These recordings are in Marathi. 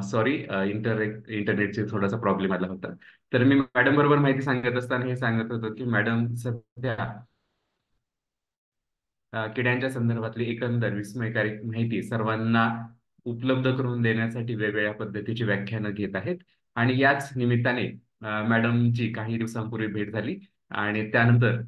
सॉरी, इंटरनेटचे थोडासा प्रॉब्लेम आला होता. तर मी मॅडम बरोबर माहिती सांगत असताना हे सांगत होतो की मॅडम सध्या किड्यांच्या संदर्भातली एकंदर विस्मयकारक माहिती सर्वांना उपलब्ध करून देण्यासाठी वेगवेगळ्या पद्धतीची व्याख्यानं घेत आहेत. आणि याच निमित्ताने मॅडमची काही दिवसांपूर्वी भेट झाली. आणि त्यानंतर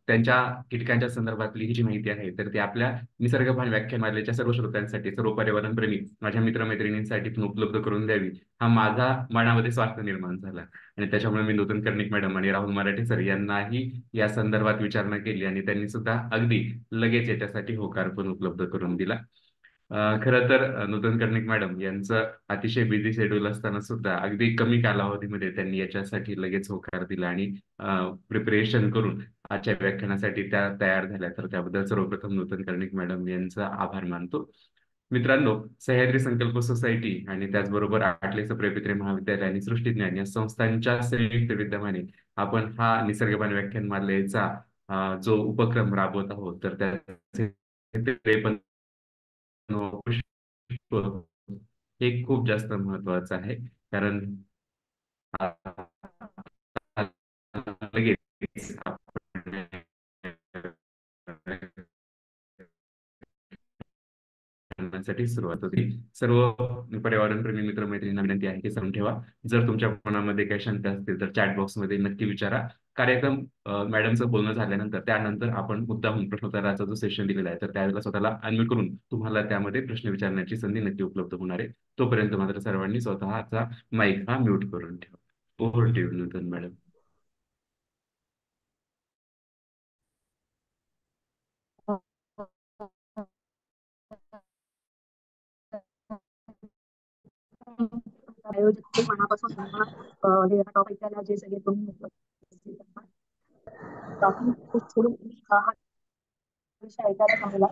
त्यांच्या कीटकांच्या संदर्भातली ही जी माहिती आहे तर ती आपल्या निसर्गभान व्याख्यानमालेच्या सर्व श्रोत्यांसाठी, सर्व पर्यावरणप्रेमी माझ्या मित्रमैत्रिणींसाठी पण उपलब्ध करून द्यावी, हा माझा मनामध्ये स्वार्थ निर्माण झाला. आणि त्याच्यामुळे मी नूतन कर्णिक मॅडम आणि राहुल मराठे सर यांनाही या संदर्भात विचारणा केली आणि त्यांनी सुद्धा अगदी लगेच याच्यासाठी होकार पण उपलब्ध करून दिला. खरं तर नूतन कर्णिक मॅडम यांचं अतिशय बिझी शेड्यूल असताना सुद्धा अगदी कमी कालावधीमध्ये त्यांनी याच्यासाठी लगेच होकार दिला आणि प्रिपरेशन करून आजच्या व्याख्यानासाठी त्या तयार झाल्या. तर त्याबद्दल सर्वप्रथम नूतन कर्णिक मॅडम यांचा आभार मानतो. मित्रांनो, सह्याद्री संकल्प सोसायटी आणि त्याचबरोबर आठले सप्रेपित्रे महाविद्यालय आणि सृष्टीज्ञान या संस्थांच्या संयुक्त विद्यमाने आपण हा निसर्गबाण व्याख्यानमालेचा जो उपक्रम राबवत आहोत तर त्याचे पण हे खूप जास्त महत्वाचं आहे. कारण लगेच साठी सुरुवात होती. सर्व पर्यावरणप्रेमी मित्रमैत्रिणींना विनंती आहे की समजून ठेवा. जर तुमच्या मनामध्ये काही शंका असतील तर चॅट बॉक्स मध्ये नक्की विचारा. कार्यक्रम मॅडमचं बोलणं झाल्यानंतर त्यानंतर आपण मुद्दामून प्रश्नोत्तराचा जो सेशन दिलेला आहे तर त्यावेळेला स्वतःला अनम्यूट करून तुम्हाला त्यामध्ये प्रश्न विचारण्याची संधी नक्की उपलब्ध होणार आहे. तोपर्यंत मात्र सर्वांनी स्वतःचा माईक हा म्यूट करून ठेवा. Over to you Nutan madam. आयोजित खूप मनापासून धन्यवाद. हे टॉपिक त्याला जे सगळे तुम्ही टॉपिक खूप सोडून हा विषय ऐकायला चांगला.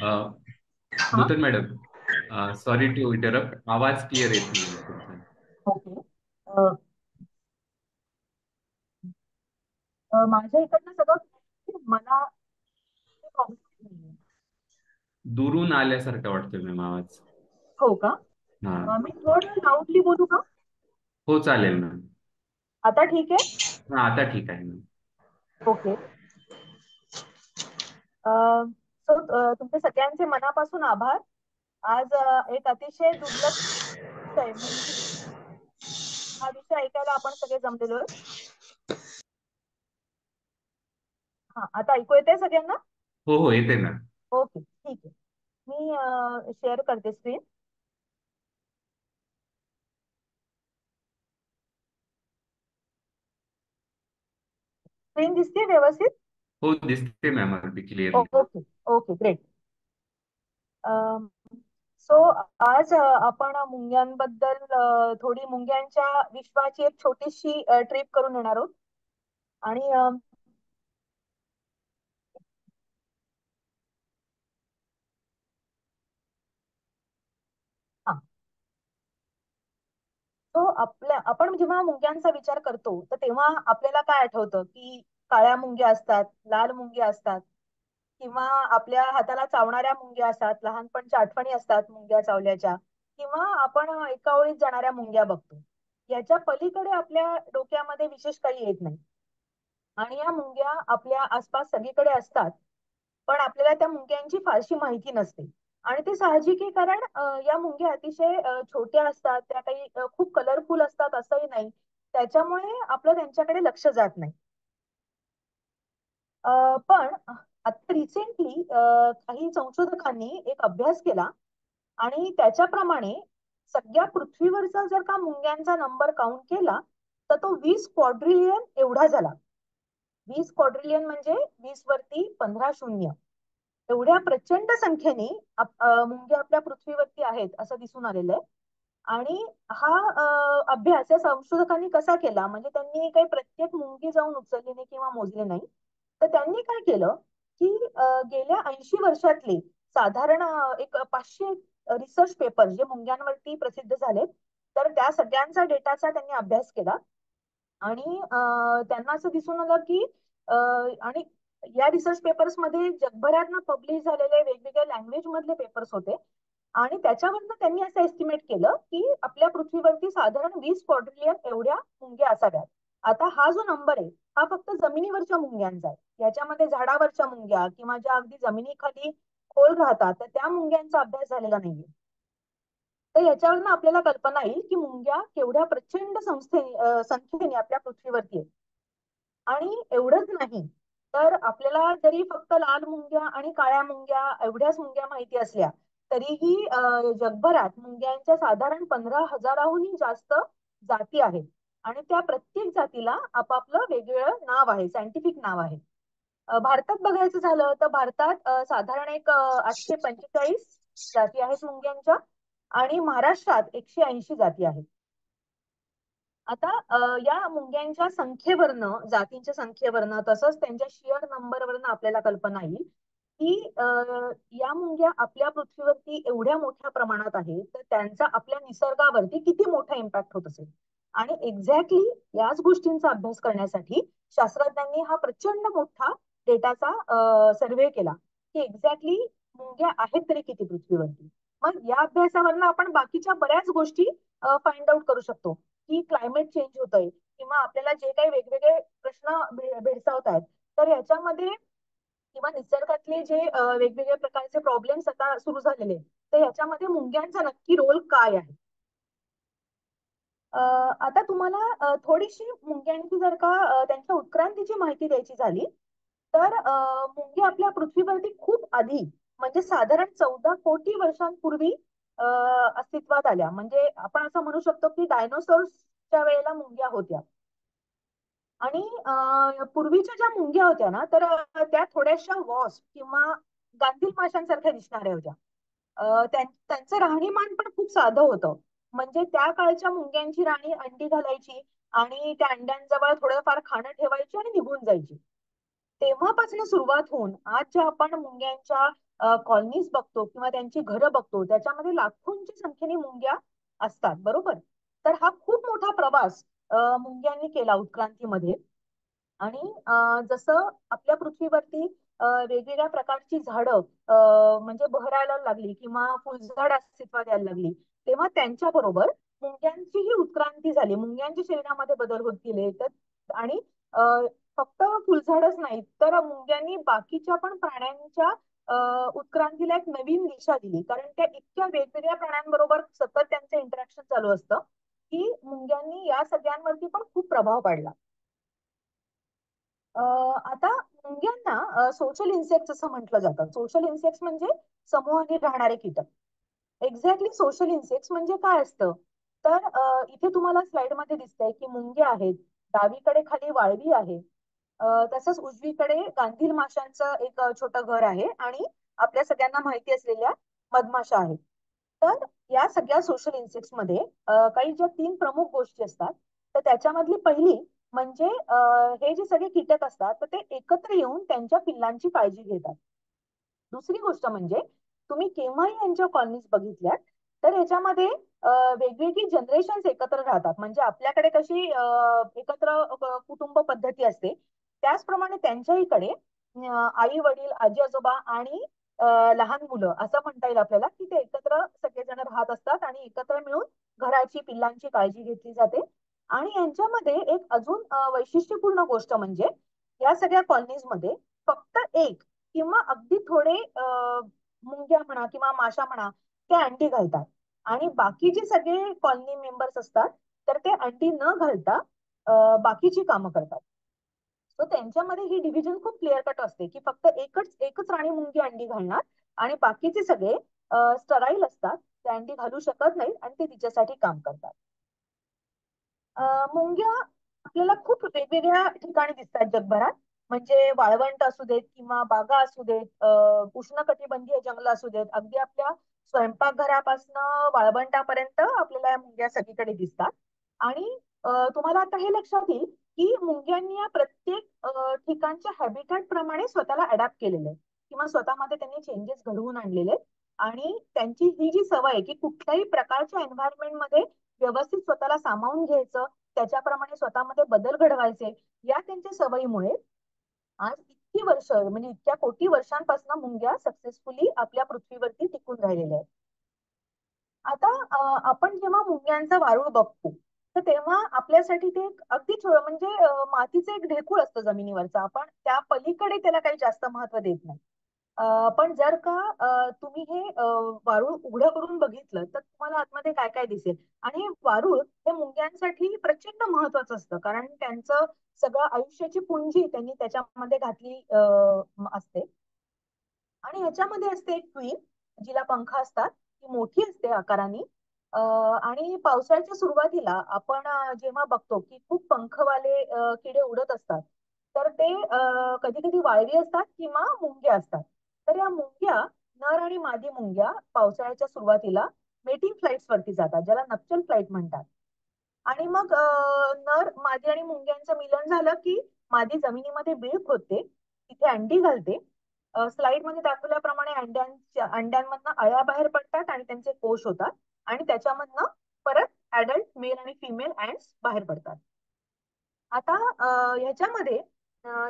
हा, नूतन मॅडम, सॉरी टू इंटरप्ट, आवाज क्लिअर येत नाही तुमचा. ओके. माझ्या इकडनं सगळं मला problem नाहीये. दुरून आल्यासारखं वाटतोय मॅम आवाज. हो का? हा. मी थोडं लाऊडली बोलू का? हो, चालेल मॅम. आता ठीक आहे. हा, आता ठीक आहे मॅम. ओके. सो तुमचे सगळ्यांचे मनापासून आभार. आज एक अतिशय दुर्लभ विषय मुंगी हा विषय ऐकायला आपण सगळे जमलेलो आहे. हा, आता ऐकू येते सगळ्यांना? हो हो, येते मॅम. ओके, ठीक आहे. मी शेअर करते स्क्रीन. स्क्रीन दिसते व्यवस्थित? हो, दिसते मॅम अगदी clearly. Okay okay, great. So आज आपण मुंग्यांबद्दल थोडी मुंग्यांच्या विश्वाची एक छोटीशी ट्रिप करून येणार आहोत. आणि हा, तो आपण जेव्हा मुंग्यांचा विचार करतो तर तेव्हा आपल्याला काय आठवतं की काळ्या मुंग्या असतात, लाल मुंग्या असतात, किंवा आपल्या हाताला चावणाऱ्या मुंग्या असतात, लहानपणच्या आठवणी असतात मुंग्या चावल्याच्या, किंवा आपण एका ओळीत जाणाऱ्या मुंग्या बघतो. याच्या पलीकडे आपल्या डोक्यामध्ये विशेष काही येत नाही. आणि या मुंग्या आपल्या आसपास सगळीकडे असतात, पण आपल्याला त्या मुंग्यांची फारशी माहिती नसते. आणि ते साहजिक आहे, कारण या मुंग्या अतिशय छोट्या असतात, त्या काही खूप कलरफुल असतात असंही नाही. त्याच्यामुळे आपलं त्यांच्याकडे लक्ष जात नाही. पण आता रिसेंटली काही संशोधकांनी एक अभ्यास केला आणि त्याच्याप्रमाणे सगळ्या पृथ्वीवरचा जर का मुंग्यांचा नंबर काउंट केला तर तो 20 क्वाड्रिलियन एवढा झाला. 20 क्वाड्रिलियन म्हणजे 20 वरती 15 शून्य, एवढ्या प्रचंड संख्येने मुंग्या आपल्या पृथ्वीवरती आहेत असं दिसून आलेलं आहे. आणि हा अभ्यास या संशोधकांनी कसा केला, म्हणजे त्यांनी काही प्रत्येक मुंगी जाऊन उचलली नाही किंवा मोजले नाही. तर त्यांनी काय केलं की गेल्या 80 वर्षातले साधारण एक 500 रिसर्च पेपर जे मुंग्यांवरती प्रसिद्ध झालेत, तर त्या सगळ्यांचा डेटाचा त्यांनी अभ्यास केला. आणि त्यांना असं दिसून आलं की आणि या रिसर्च पेपर्स मध्ये जगभरात पब्लिश झालेले वेगवेगळ्या लँग्वेज मधले पेपर्स होते. आणि त्याच्यावरनं त्यांनी असं एस्टिमेट केलं की आपल्या पृथ्वीवरती साधारण 20 क्वाड्रिलियन एवढ्या मुंग्या असाव्यात. आता हा जो नंबर आहे हा फक्त जमिनीवरच्या मुंग्यांचा आहे. याच्यामध्ये झाडावरच्या मुंग्या किंवा ज्या अगदी जमिनीखाली खोल राहतात तर त्या मुंग्यांचा अभ्यास झालेला नाहीये. तर याच्यावरनं आपल्याला कल्पना येईल की मुंग्या केवढ्या प्रचंड संख्येने आपल्या पृथ्वीवरती आहेत. आणि एवढंच नाही, तर आपल्याला जरी फक्त लाल मुंग्या आणि काळ्या मुंग्या एवढ्याच मुंग्या माहिती असल्या तरीही जगभरात मुंग्यांच्या साधारण 15,000हूनही जास्त जाती आहेत. आणि त्या प्रत्येक जातीला आपापलं वेगवेगळं नाव आहे, सायंटिफिक नाव आहे. भारतात बघायचं झालं तर भारतात साधारण एक 845 जाती आहेत मुंग्यांच्या. आणि महाराष्ट्रात 180 जाती आहेत. आता या मुंग्यांच्या संख्येवरनं, जातींच्या संख्येवरनं, तसंच त्यांच्या शियर नंबरवरनं आपल्याला कल्पना येईल की या मुंग्या आपल्या पृथ्वीवरती एवढ्या मोठ्या प्रमाणात आहेत तर त्यांचा आपल्या निसर्गावरती किती मोठा इम्पॅक्ट होत असेल. आणि एक्झॅक्टली याच गोष्टींचा अभ्यास करण्यासाठी शास्त्रज्ञांनी हा प्रचंड मोठा डेटाचा सर्व्हे केला की एक्झॅक्टली मुंग्या आहेत तरी किती पृथ्वीवरती. मग या अभ्यासावरनं आपण बाकीच्या बऱ्याच गोष्टी फाइंड आउट करू शकतो की क्लायमेट चेंज होतंय किंवा आपल्याला जे काही वेगवेगळे प्रश्न भेडसावत आहेत तर याच्यामध्ये किंवा निसर्गातले जे वेगवेगळ्या प्रकारचे प्रॉब्लेम्स आता सुरू झालेले आहेत, तर याच्यामध्ये मुंग्यांचा नक्की रोल काय आहे. आता तुम्हाला थोडीशी मुंग्यांची जर का त्यांच्या उत्क्रांतीची माहिती द्यायची झाली तर मुंग्या आपल्या पृथ्वीवरती खूप आधी म्हणजे साधारण 14 कोटी वर्षांपूर्वी अस्तित्वात आल्या. म्हणजे आपण असं म्हणू शकतो की डायनोसॉर्सच्या वेळेला मुंग्या होत्या. आणि पूर्वीच्या ज्या मुंग्या होत्या ना तर त्या थोड्याशा वॉस किंवा गांधील माशांसारख्या दिसणाऱ्या होत्या. त्यांचं राहणीमान पण खूप साधं होतं. म्हणजे त्या काळच्या मुंग्यांची राणी अंडी घालायची आणि त्या अंड्यांजवळ थोडंफार खाणं ठेवायची आणि निघून जायची. तेव्हापासून सुरुवात होऊन आज ज्या आपण मुंग्यांच्या कॉलनीज बघतो किंवा त्यांची घरं बघतो त्याच्यामध्ये लाखोंच्या संख्येने मुंग्या असतात, बरोबर. तर हा खूप मोठा प्रवास मुंग्यांनी केला उत्क्रांतीमध्ये. आणि जसं आपल्या पृथ्वीवरती वेगवेगळ्या प्रकारची झाडं म्हणजे बहरायला लागली किंवा फुलझाड अस्तित्वात यायला लागली तेव्हा त्यांच्या बरोबर मुंग्यांचीही उत्क्रांती झाली. मुंग्यांच्या शरीरामध्ये बदल होत गेले तर आणि अ, फक्त फुलझाडच नाही तर मुंग्यांनी बाकीच्या पण प्राण्यांच्या उत्क्रांतीला एक नवीन दिशा दिली. कारण त्या इतक्या वेगवेगळ्या प्राण्यांबरोबर सतत त्यांचं इंटरॅक्शन चालू असतं की मुंग्यांनी या सगळ्यांवरती पण खूप प्रभाव पाडला. आता मुंग्यांना सोशल इन्सेक्ट असं म्हटलं जातं. सोशल इन्सेक्ट म्हणजे समूहाने राहणारे कीटक. एक्झॅक्टली सोशल इन्सेक्ट म्हणजे काय असतं तर इथे तुम्हाला स्लाइड मध्ये दिसतंय की मुंग्या आहेत. डावीकडे खाली वाळवी आहे. तसंच उजवीकडे गांधील माशांचं एक छोटं घर आहे आणि आपल्या सगळ्यांना माहिती असलेल्या मधमाशा आहेत. तर या सगळ्या सोशल इन्सेक्ट्स मध्ये काही ज्या 3 प्रमुख गोष्टी असतात तर त्याच्यामधली पहिली म्हणजे हे जे सगळे कीटक असतात तर ते एकत्र येऊन त्यांच्या पिल्लांची काळजी घेतात. दुसरी गोष्ट म्हणजे तुम्ही केव्हाही यांच्या कॉलनीज बघितल्यात तर याच्यामध्ये वेगवेगळी जनरेशन एकत्र राहतात. म्हणजे आपल्याकडे कशी एकत्र कुटुंब पद्धती असते त्याचप्रमाणे त्यांच्याहीकडे आई वडील आजी आजोबा आणि लहान मुलं असं म्हणता येईल आपल्याला की ते एकत्र सगळेजण राहत असतात आणि एकत्र मिळून घराची पिल्लांची काळजी घेतली जाते. आणि यांच्यामध्ये एक अजून वैशिष्ट्यपूर्ण गोष्ट म्हणजे या सगळ्या कॉलनीज मध्ये फक्त एक किंवा अगदी थोडे मुंग्या म्हणा किंवा माशा म्हणा ते अंडी घालतात. आणि बाकी जे सगळे कॉलनी मेंबर्स असतात तर ते अंडी न घालता बाकीची कामं करतात. सो त्यांच्यामध्ये ही डिव्हिजन खूप क्लिअर कट असते की फक्त एकच एकच राणी मुंगी अंडी घालणार आणि बाकीचे सगळे स्टराईल असतात. ते अंडी घालू शकत नाहीत आणि ते तिच्यासाठी काम करतात. मुंग्या आपल्याला खूप वेगवेगळ्या ठिकाणी दिसतात जगभरात. म्हणजे वाळवंट असू देत किंवा बागा असू देत, उष्णकटिबंधीय जंगल असू देत, अगदी आपल्या स्वयंपाकघरापासनं वाळवंटापर्यंत आपल्याला या मुंग्या सगळीकडे दिसतात. आणि तुम्हाला आता हे लक्षात येईल की मुंग्यांनी या प्रत्येक ठिकाणच्या हॅबिटॅट प्रमाणे स्वतःला अडॅप्ट केलेलं आहे किंवा स्वतःमध्ये त्यांनी चेंजेस घडवून आणलेले आहेत. आणि त्यांची ही जी सवय आहे की कुठल्याही प्रकारच्या एन्व्हायरमेंटमध्ये व्यवस्थित स्वतःला सामावून घ्यायचं, त्याच्याप्रमाणे स्वतःमध्ये बदल घडवायचे, या त्यांच्या सवयीमुळे आज इतकी वर्ष म्हणजे इतक्या कोटी वर्षांपासून मुंग्या सक्सेसफुली आपल्या पृथ्वीवरती टिकून राहिलेल्या आहेत. आता आपण जेव्हा मुंग्यांचा वारूळ बघतो, तर तेव्हा आपल्यासाठी ते एक अगदी म्हणजे मातीचं एक ढेकूळ असतं जमिनीवरचं. आपण त्या पलीकडे त्याला काही जास्त महत्त्व देत नाही. पण जर का तुम्ही हे वारूळ उघडं करून बघितलं, तर तुम्हाला आतमध्ये काय काय दिसेल. आणि हे वारूळ हे मुंग्यांसाठी प्रचंड महत्वाचं असतं, कारण त्यांचं सगळं आयुष्याची पुंजी त्यांनी त्याच्यामध्ये घातली असते. आणि ह्याच्यामध्ये असते एक क्वीन, जिला पंख असतात. ती मोठी असते आकाराने. आणि पावसाळ्याच्या सुरुवातीला आपण जेव्हा बघतो की खूप पंखवाले किडे उडत असतात, तर ते कधी कधी वाळवी असतात किंवा मुंग्या असतात. तर या मुंग्या, नर आणि मादी मुंग्या पावसाळ्याच्या सुरुवातीला मेटिंग फ्लाइट्स वरती जातात, ज्याला नप्चल फ्लाइट म्हणतात. आणि मग नर मादी आणि मुंग्यांचं मिलन झालं की मादी जमिनीमध्ये बीळ खोदते, तिथे अंडी घालते. स्लाइड मध्ये दाखवल्याप्रमाणे अंड्यांमधनं अळ्या बाहेर पडतात आणि त्यांचे कोश होतात. आणि त्याच्यामधनं परत ऍडल्ट मेल आणि फिमेल अँड्स बाहेर पडतात. आता ह्याच्यामध्ये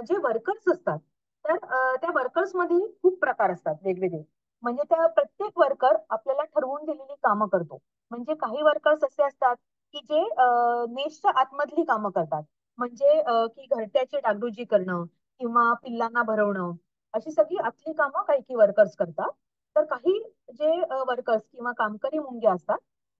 जे वर्कर्स असतात, तर त्या वर्कर्स मध्ये खूप प्रकार असतात वेगवेगळे. म्हणजे त्या प्रत्येक वर्कर आपल्याला ठरवून दिलेली कामं करतो. म्हणजे काही वर्कर्स असे असतात की जे नेस्टच्या आतमधली कामं करतात. म्हणजे की घरट्याची डागडुजी करणं किंवा पिल्लांना भरवणं, अशी सगळी आतली कामं काही काही वर्कर्स करतात. तर काही जे वर्कर्स किंवा कामकरी मुंग्या असतात,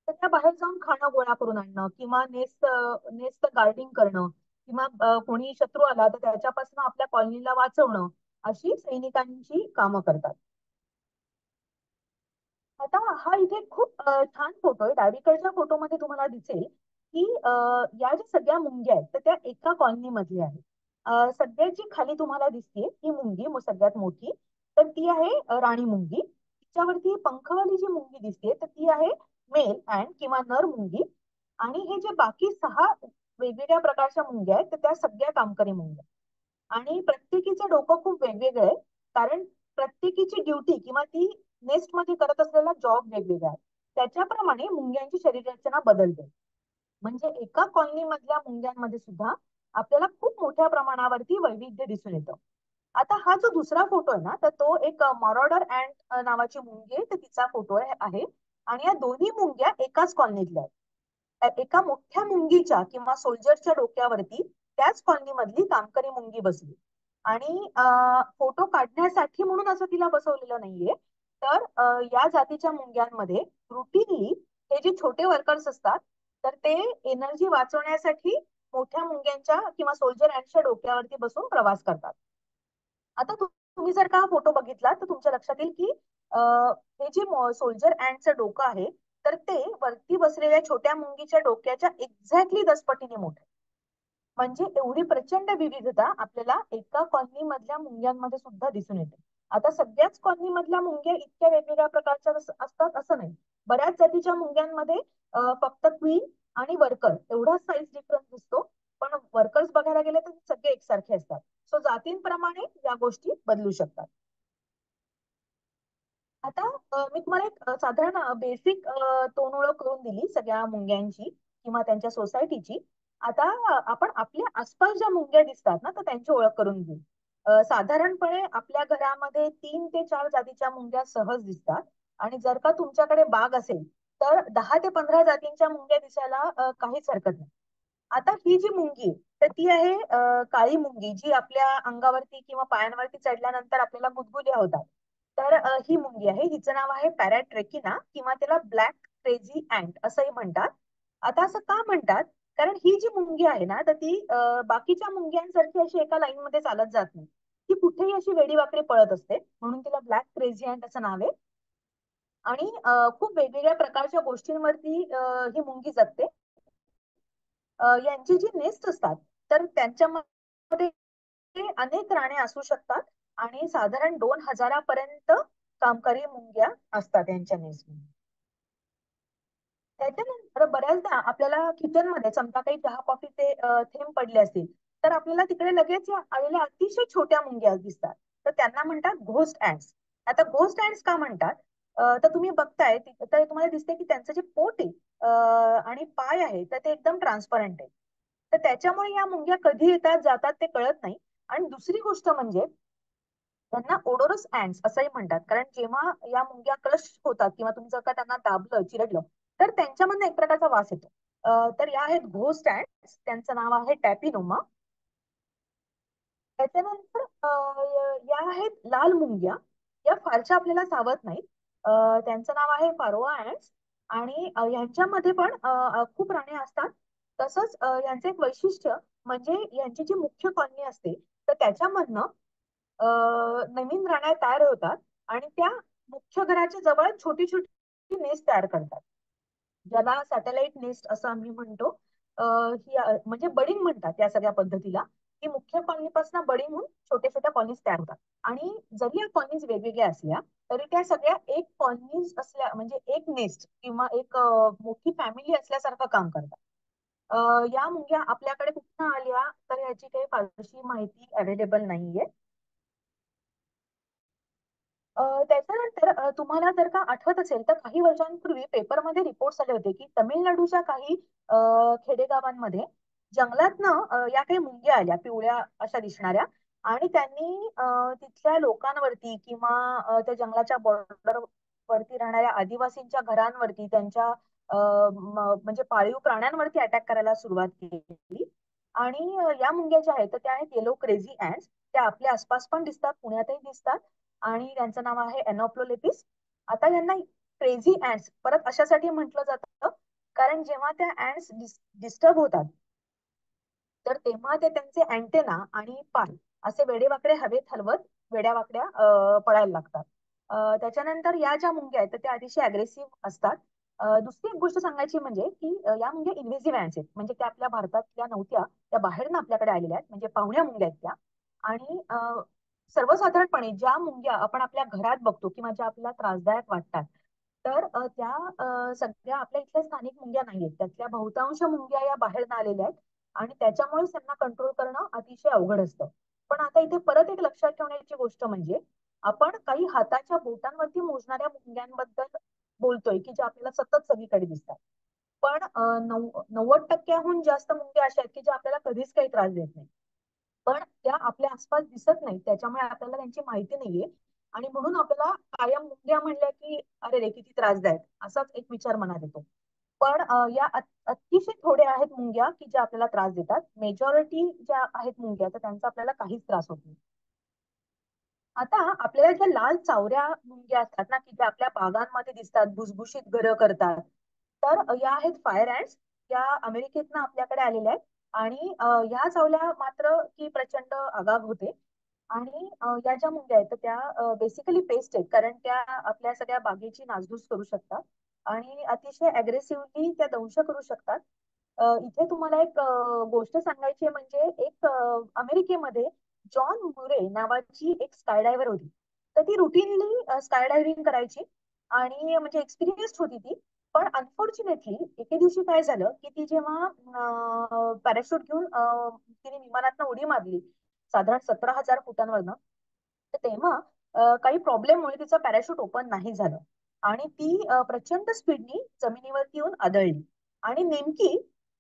तर त्या बाहेर जाऊन खाणं गोळा करून आणणं किंवा नेस्ट नेस्ट गार्डिंग करणं किंवा कोणी शत्रू आला तर त्याच्यापासून आपल्या कॉलनीला वाचवणं, अशी सैनिकांची कामं करतात. आता हा इथे खूप छान फोटो आहे. डावीकडच्या फोटोमध्ये तुम्हाला दिसेल की या ज्या सगळ्या मुंग्या आहेत, तर त्या एका कॉलनी मधल्या आहेत. सगळ्यात जी खाली तुम्हाला दिसते ही मुंगी सगळ्यात मोठी, तर ती आहे राणी मुंगी. तिच्यावरती पंखवाली जी मुंगी दिसते, तर ती आहे मेल अँड किंवा नर मुंगी. आणि हे जे बाकी 6 वेगवेगळ्या प्रकारच्या मुंग्या आहेत, तर त्या सगळ्या कामकरी मुंग्या. आणि प्रत्येकीचं डोकं खूप वेगवेगळं आहे, कारण प्रत्येकीची ड्युटी किंवा ती नेस्ट मध्ये करत असलेला जॉब वेगवेगळा आहे. त्याच्याप्रमाणे मुंग्यांची शरीर रचना बदलते. म्हणजे एका कॉलनी मधल्या मुंग्यांमध्ये सुद्धा आपल्याला खूप मोठ्या प्रमाणावरती वैविध्य दिसून येतं. आता हा जो दुसरा फोटो आहे ना, तर तो एक मॉरॉडर अँट नावाची मुंगी आहे, तर तिचा फोटो आहे. आणि या दोन्ही मुंग्या एकाच कॉलनीतल्या आहेत. एका मोठ्या मुंगीच्या किंवा सोल्जरच्या डोक्यावरती त्याच कॉलनी मधली कामकरी मुंगी बसली. आणि फोटो काढण्यासाठी म्हणून असं तिला बसवलेलं नाहीये. तर या जातीच्या मुंग्यांमध्ये रुटीनली हे जे छोटे वर्कर्स असतात, तर ते एनर्जी वाचवण्यासाठी मोठ्या मुंग्यांच्या किंवा सोल्जर अँटच्या डोक्यावरती बसून प्रवास करतात. आता तुम्ही जर का फोटो बघितला, तर तुमच्या लक्षात येईल की हे जे सोल्जर अँटचं डोकं आहे, तर ते वरती बसलेल्या छोट्या मुंगीच्या डोक्याच्या एक्झॅक्टली 10 पटीने मोठे. म्हणजे एवढी प्रचंड विविधता आपल्याला एका कॉलनी मधल्या मुंग्यांमध्ये सुद्धा दिसून येते. आता सगळ्याच कॉलनी मधल्या मुंग्या इतक्या वेगवेगळ्या प्रकारच्या असतात असं नाही. बऱ्याच जातीच्या मुंग्यांमध्ये फक्त क्वीन आणि वर्कर एवढाच साईज डिफरन्स दिसतो. पण वर्कर्स बघायला गेले तर सगळे एकसारखे असतात. सो जातींप्रमाणे या गोष्टी बदलू शकतात. आता मी तुम्हाला एक साधारण बेसिक तोंडओळख करून दिली सगळ्या मुंग्यांची किंवा त्यांच्या सोसायटीची. आता आपण आपल्या आसपास ज्या मुंग्या दिसतात ना, तर त्यांची ओळख करून घेऊ. साधारणपणे आपल्या घरामध्ये 3 ते 4 जातीच्या मुंग्या सहज दिसतात. आणि जर का तुमच्याकडे बाग असेल, तर 10 ते 15 जातींच्या मुंग्या दिसायला काहीच हरकत नाही. आता ही जी मुंगी आहे, तर ती आहे काळी मुंगी, जी आपल्या अंगावरती किंवा पायांवरती चढल्यानंतर आपल्याला गुदगुल्या होतात. तर ही मुंगी आहे. हिचं नाव आहे पॅराट्रेकिना किंवा त्याला ब्लॅक क्रेझी अँट असंही म्हणतात. आता असं का म्हणतात? कारण ही जी मुंगी आहे ना, तर ती बाकीच्या मुंग्यांसारखी अशी एका लाईन मध्ये चालत जात नाही. ती कुठेही अशी वेडीवाकडी पळत असते, म्हणून तिला ब्लॅक क्रेझी अँट असं नाव आहे. आणि खूप वेगवेगळ्या प्रकारच्या गोष्टींवरती ही मुंगी जगते. यांची जी नेस्ट असतात, तर त्यांच्यामध्ये अनेक राणे असू शकतात. आणि साधारण 2000 पर्यंत कामकरी मुंग्या असतात यांच्या नेस्टमध्ये. त्याच्यानंतर बऱ्याचदा आपल्याला किचन मध्ये समजा काही चहा कॉफीचे थेंब पडले असतील, तर आपल्याला तिकडे लगेच या आलेल्या अतिशय छोट्या मुंग्या दिसतात. तर त्यांना म्हणतात घोस्ट ऍन्ड्स. आता घोस्ट ऍन्ड्स का म्हणतात? तर तुम्ही बघताय तर तुम्हाला दिसते की त्यांचं जे पोट आहे आणि पाय आहे, तर ते एकदम ट्रान्सपरंट आहे. तर त्याच्यामुळे या मुंग्या कधी येतात जातात ते कळत नाही. आणि दुसरी गोष्ट म्हणजे त्यांना ओडोरस ऍन्ड्स असंही म्हणतात, कारण जेव्हा या मुंग्या क्रश होतात किंवा तुम्ही जर का त्यांना दाबलं चिरडलं तर त्यांच्यामधनं एक प्रकारचा वास येतो. तर या आहेत घोस्ट ऍन्ड्स, त्यांचं नाव आहे टॅपिनोमा. त्याच्यानंतर या आहेत लाल मुंग्या. या फारशा आपल्याला सावत नाहीत. त्यांचं नाव आहे फारोआ ऍन्ड्स. आणि यांच्यामध्ये पण खूप राणी असतात. तसंच यांचं एक वैशिष्ट्य म्हणजे यांची जी मुख्य कॉलनी असते तर त्याच्यामधनं नवीन राण्या तयार होतात आणि त्या मुख्य घराच्या जवळ छोटी छोटी नेस्ट तयार करतात, ज्याला सॅटेलाइट नेस्ट असं आम्ही म्हणतो. म्हणजे बडिंग म्हणतात या सगळ्या पद्धतीला, की मुख्य कॉलनीपासून बडिंग होऊन छोट्या छोट्या कॉलनीज तयार होतात. आणि जरी या कॉलनीज वेगवेगळ्या असल्या तरी त्या सगळ्या एक कॉलनीज असल्या म्हणजे एक नेस्ट किंवा एक मोठी फॅमिली असल्यासारखं काम करतात. या मुंग्या आपल्याकडे कुठं आल्या तर याची काही फारशी माहिती अवेलेबल नाहीये. त्याच्यानंतर तुम्हाला जर का आठवत असेल तर काही वर्षांपूर्वी पेपरमध्ये रिपोर्ट्स आले होते की तमिळनाडूच्या काही खेडेगावांमध्ये जंगलातनं या काही मुंग्या आल्या पिवळ्या अशा दिसणाऱ्या. आणि त्यांनी तिथल्या लोकांवरती किंवा त्या जंगलाच्या बॉर्डर वरती राहणाऱ्या आदिवासींच्या घरांवरती त्यांच्या म्हणजे पाळीव प्राण्यांवरती अटॅक करायला सुरुवात केली. आणि या मुंग्या ज्या आहेत तर त्या आहेत येलो क्रेझी ऍन्ड्स. त्या आपल्या आसपास पण दिसतात, पुण्यातही दिसतात. आणि त्यांचं नाव आहे एनोप्लोलेपिस. आता यांना क्रेझी ऍन्ड्स परत अशासाठी म्हटलं जातं कारण जेव्हा त्या ऍन्ड्स डिस्टर्ब होतात तर तेव्हा ते त्यांचे अँटेना आणि पाय असे वेडेवाकडे हवेत हलवत वेड्यावाकड्या पळायला लागतात. त्याच्यानंतर या ज्या मुंग्या आहेत तर त्या अतिशय अग्रेसिव्ह असतात. दुसरी एक गोष्ट सांगायची म्हणजे की या मुंग्या इन्व्हेसिव्ह ऍन्ड्स आहेत, म्हणजे त्या आपल्या भारतातल्या नव्हत्या, त्या बाहेरनं आपल्याकडे आलेल्या आहेत, म्हणजे पाहुण्या मुंग्या आहेत त्या. आणि सर्वसाधारणपणे ज्या मुंग्या आपण आपल्या घरात बघतो किंवा ज्या आपल्याला त्रासदायक वाटतात तर त्या सगळ्या आपल्या इथल्या स्थानिक मुंग्या नाहीयेत. त्यातल्या बहुतांश मुंग्या या बाहेर आलेल्या आहेत आणि त्याच्यामुळेच त्यांना कंट्रोल करणं अतिशय अवघड असतं. पण आता इथे परत एक लक्षात ठेवण्याची गोष्ट म्हणजे आपण काही हाताच्या बोटांवरती मोजणाऱ्या मुंग्यांबद्दल बोलतोय की ज्या आपल्याला सतत सगळीकडे दिसतात. पण 90% जास्त मुंग्या अशा आहेत की ज्या आपल्याला कधीच काही त्रास देत नाही, पण त्या आपल्या आसपास दिसत नाही त्याच्यामुळे आपल्याला त्यांची माहिती नाहीये. आणि म्हणून आपल्याला कायम मुंग्या म्हणल्या की अरे रे किती त्रासदायक असाच एक विचार मनात येतो. पण या अतिशय थोड्या आहेत मुंग्या की ज्या आपल्याला त्रास देतात. मेजॉरिटी ज्या आहेत मुंग्या तर त्यांचा आपल्याला काहीच त्रास होत नाही. आता आपल्याला ज्या लाल चावऱ्या मुंग्या असतात ना की ज्या आपल्या बागांमध्ये दिसतात, भुसभुशीत घरं करतात, तर या आहेत फायर ऍन्ड्स. या अमेरिकेतनं आपल्याकडे आलेल्या आहेत. आणि या चावल्या मात्र की प्रचंड आगाग होते. आणि या ज्या मुंग्या आहेत तर त्या बेसिकली पेस्ट आहेत, कारण त्या आपल्या सगळ्या बागेची नासधूस करू शकतात आणि अतिशय अग्रेसिव्हली त्या दंश करू शकतात. इथे तुम्हाला एक गोष्ट सांगायची आहे म्हणजे एक अमेरिकेमध्ये जॉन मुरे नावाची एक स्कायडायव्हर होती. तर ती रुटीनली स्काय डायव्हिंग करायची आणि म्हणजे एक्सपिरियन्स्ड होती ती. पण अनफॉर्च्युनेटली एके दिवशी काय झालं की ती जेव्हा पॅराशूट घेऊन तिने विमानातनं उडी मारली साधारण 17,000 फुटांवरनं, तर तेव्हा काही प्रॉब्लेममुळे तिचं पॅराशूट ओपन नाही झालं आणि ती प्रचंड स्पीडनी जमिनीवरती येऊन आदळली. आणि नेमकी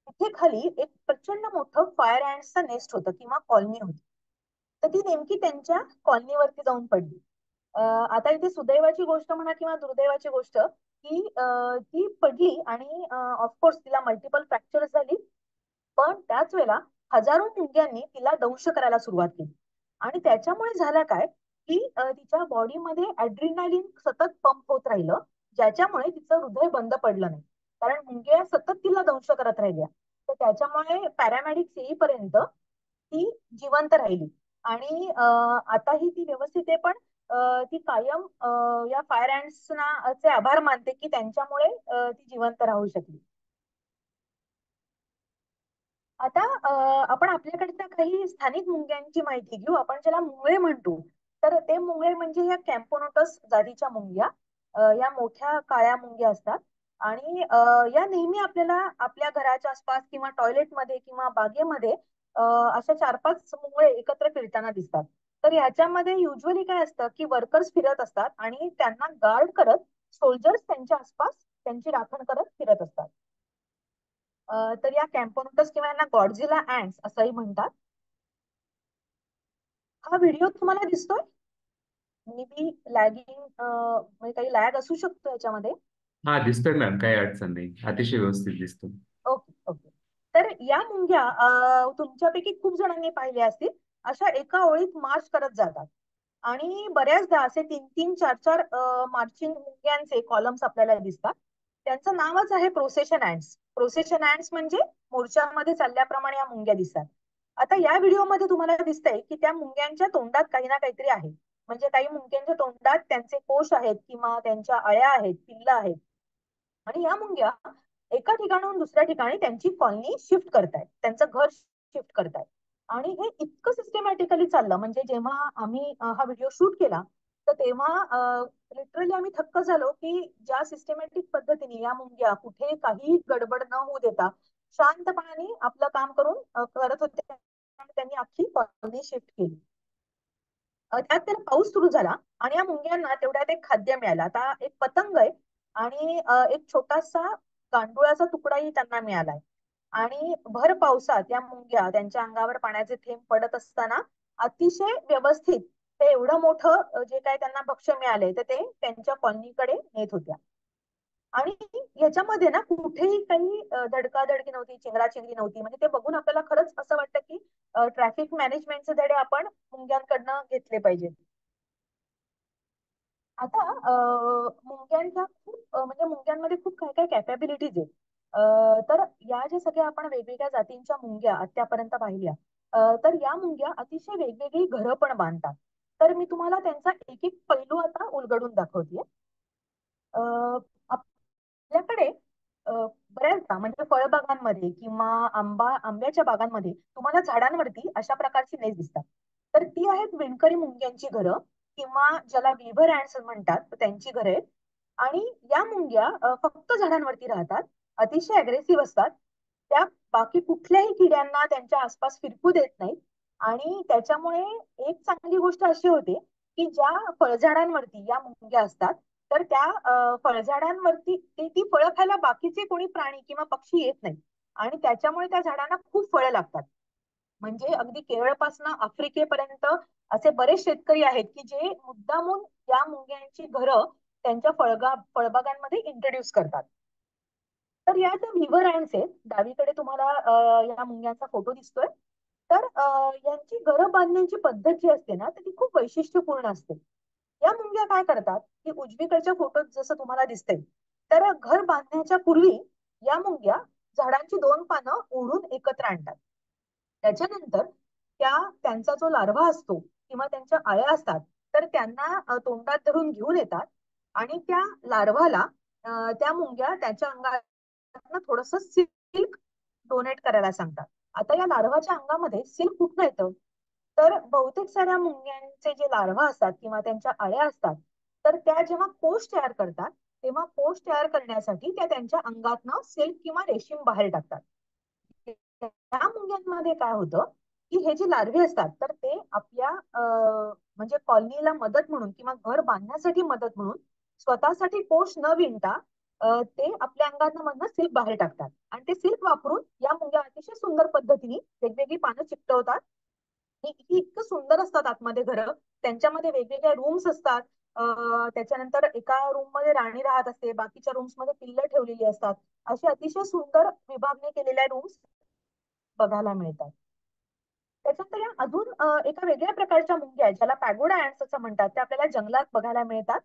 तिथे खाली एक प्रचंड मोठं फायर अँड्सचं नेस्ट होतं किंवा कॉलनी होती. तर ती नेमकी त्यांच्या कॉलनीवरती जाऊन पडली. आता इथे सुदैवाची गोष्ट म्हणा किंवा दुर्दैवाची गोष्ट की ती पडली आणि ऑफकोर्स तिला मल्टिपल फ्रॅक्चर झाली. पण त्याच वेळेला हजारो मुंग्यांनी तिला दंश करायला सुरुवात केली. आणि त्याच्यामुळे झालं काय की तिच्या बॉडीमध्ये ऍड्रिनालिन सतत पंप होत राहिलं, ज्याच्यामुळे तिचं हृदय बंद पडलं नाही, कारण मुंग्या सतत तिला दंश करत राहिल्या. तर त्याच्यामुळे पॅरामेडिक्स येईपर्यंत ती जिवंत राहिली. आणि आताही ती व्यवस्थित आहे, पण ती कायम या फायर अँड्सना चे आभार मानते की त्यांच्यामुळे ती जिवंत राहू शकली. आता आपण आपल्याकडच्या काही स्थानिक मुंग्यांची माहिती घेऊ. आपण ज्याला मुंगळे म्हणतो तर ते मुंगळे म्हणजे ह्या कॅम्पोनोटस जातीच्या मुंग्या. या मोठ्या काळ्या मुंग्या असतात. आणि या नेहमी आपल्याला आपल्या घराच्या आसपास किंवा टॉयलेटमध्ये किंवा बागेमध्ये अशा 4-5 मुंगळे एकत्र फिरताना दिसतात. तर ह्याच्यामध्ये युजली काय असतं की वर्कर्स फिरत असतात आणि त्यांना गार्ड करत सोल्जर्स त्यांच्या आसपास त्यांची राखण करत फिरत असतात. तर या कॅम्पोनोटस किंवा यांना गॉडझिला ऍन्ड्स असंही म्हणतात. हा व्हिडिओ तुम्हाला दिसतोय? मे बी लॅगिंग, म्हणजे काही लॅग असू शकतो याच्यामध्ये. हा, दिसतोय मॅम, काही अडचण नाही, अतिशय व्यवस्थित दिसतो. Okay okay. तर या मुंग्या तुमच्यापैकी खूप जणांनी पाहिल्या असतील, अशा एका ओळीत मार्च करत जातात. आणि बऱ्याचदा असे तीन तीन चार चार मार्चिंग मुंग्यांचे कॉलम्स आपल्याला दिसतात. त्यांचं नावच आहे प्रोसेशन अँड्स. प्रोसेशन अँड्स म्हणजे मोर्चामध्ये चालल्याप्रमाणे या मुंग्या दिसतात. आता या व्हिडिओमध्ये तुम्हाला दिसतंय की त्या मुंग्यांच्या तोंडात काही ना काहीतरी आहे. म्हणजे काही मुंग्यांच्या तोंडात त्यांचे कोश आहेत किंवा त्यांच्या अळ्या आहेत, पिल्लं आहेत. आणि या मुंग्या एका ठिकाणाहून दुसऱ्या ठिकाणी त्यांची कॉलनी शिफ्ट करतायत, त्यांचं घर शिफ्ट करतायत. आणि हे इतकं सिस्टमॅटिकली चाललं, म्हणजे जेव्हा आम्ही हा व्हिडिओ शूट केला, तर तेव्हा लिटरली आम्ही थक्क झालो की ज्या सिस्टमॅटिक पद्धतीने या मुंग्या कुठे काही गडबड न होऊ देता शांतपणाने आपलं काम करून करत होते. त्यांनी अख्खी कॉलनी शिफ्ट केली. त्यात त्याला पाऊस सुरू झाला आणि या मुंग्यांना तेवढ्यात एक खाद्य मिळालं. आता एक पतंग आहे आणि एक छोटासा गांडुळाचा तुकडाही त्यांना मिळालाय. आणि भर पावसात या मुंग्या त्यांच्या अंगावर पाण्याचे थेंब पडत असताना अतिशय व्यवस्थित ते एवढं मोठं जे काय त्यांना भक्ष्य मिळाले तर ते त्यांच्या कॉलनीकडे नेत होत्या. आणि याच्यामध्ये ना कुठेही काही धडकाधडकी नव्हती, चेंगराचेंगरी नव्हती. म्हणजे ते बघून आपल्याला खरंच असं वाटतं की ट्रॅफिक मॅनेजमेंटचे धडे आपण मुंग्यांकडनं घेतले पाहिजेत. आता मुंग्यांच्या खूप म्हणजे मुंग्यांमध्ये खूप काय काय कॅपॅबिलिटीज आहेत. तर या ज्या सगळ्या आपण वेगवेगळ्या जातींच्या मुंग्या आतापर्यंत पाहिल्या, तर या मुंग्या अतिशय वेगवेगळी घरं पण बांधतात. तर मी तुम्हाला त्यांचा एक एक पैलू आता उलगडून दाखवते. आपल्याकडे अ, बऱ्याचदा म्हणजे फळबागांमध्ये किंवा आंब्याच्या बागांमध्ये तुम्हाला झाडांवरती अशा प्रकारची नेस दिसतात. तर ती आहेत विणकरी मुंग्यांची घरं, किंवा ज्याला विव्हर अँड्स म्हणतात तर त्यांची घरं आहेत. आणि या मुंग्या फक्त झाडांवरती राहतात, अतिशय अग्रेसिव्ह असतात. त्या बाकी कुठल्याही किड्यांना त्यांच्या आसपास फिरकू देत नाहीत. आणि त्याच्यामुळे एक चांगली गोष्ट अशी होते की ज्या फळझाडांवरती या मुंग्या असतात, तर त्या फळझाडांवरती ती फळं खायला बाकीचे कोणी प्राणी किंवा पक्षी येत नाही. आणि त्याच्यामुळे त्या झाडांना खूप फळं लागतात. म्हणजे अगदी केरळपासून आफ्रिकेपर्यंत असे बरेच शेतकरी आहेत की जे मुद्दामून या मुंग्यांची घरं त्यांच्या फळबागांमध्ये इंट्रोड्यूस करतात. तर या ज्या व्हिवर अँड्स आहेत, डावीकडे तुम्हाला या मुंग्यांचा फोटो दिसतोय. तर यांची घरं बांधण्याची पद्धत जी असते ना, तर ती खूप वैशिष्ट्यपूर्ण असते. या मुंग्या काय करतात की उजवीकडच्या फोटोत जसं तुम्हाला दिसतंय, तर घर बांधण्याच्या पूर्वी या मुंग्या झाडांची दोन पानं ओढून एकत्र आणतात. त्याच्यानंतर त्यांचा जो लार्वा असतो किंवा त्यांच्या अळ्या असतात, तर त्यांना तोंडात धरून घेऊन येतात. आणि त्या लार्वाला त्या मुंग्या त्याच्या अंगात थोडस सिल्क डोनेट करायला सांगतात. आता या लार्वाच्या अंगामध्ये सिल्क कुठनं येतं? तर बहुतेक साऱ्या मुंग्यांचे जे लार्वा असतात किंवा त्यांच्या अळ्या असतात, तर त्या जेव्हा कोश तयार करतात, तेव्हा कोश तयार करण्यासाठी त्या त्यांच्या अंगातनं सिल्क किंवा रेशीम बाहेर टाकतात. त्या मुंग्यांमध्ये काय होतं की हे जे लार्वे असतात, तर ते आपल्या म्हणजे कॉलनीला मदत म्हणून किंवा घर बांधण्यासाठी मदत म्हणून स्वतःसाठी कोश न विणता ते आपल्या अंगातनं मधनं सिल्क बाहेर टाकतात. आणि ते सिल्क वापरून या मुंग्या अतिशय सुंदर पद्धतीने वेगवेगळी पानं चिकटवतात. ही इतकं सुंदर असतात आतमध्ये घरं. त्यांच्यामध्ये वेगवेगळ्या रूम्स असतात. त्याच्यानंतर एका रूम मध्ये राणी राहत असते, बाकीच्या रूम्स मध्ये पिल्लं ठेवलेली असतात. असे अतिशय सुंदर विभागणी केलेल्या रूम्स बघायला मिळतात. त्याच्यानंतर या अजून एका वेगळ्या प्रकारच्या मुंग्या आहेत, ज्याला पॅगोडा ऍन्ड्स असं म्हणतात, त्या आपल्याला जंगलात बघायला मिळतात.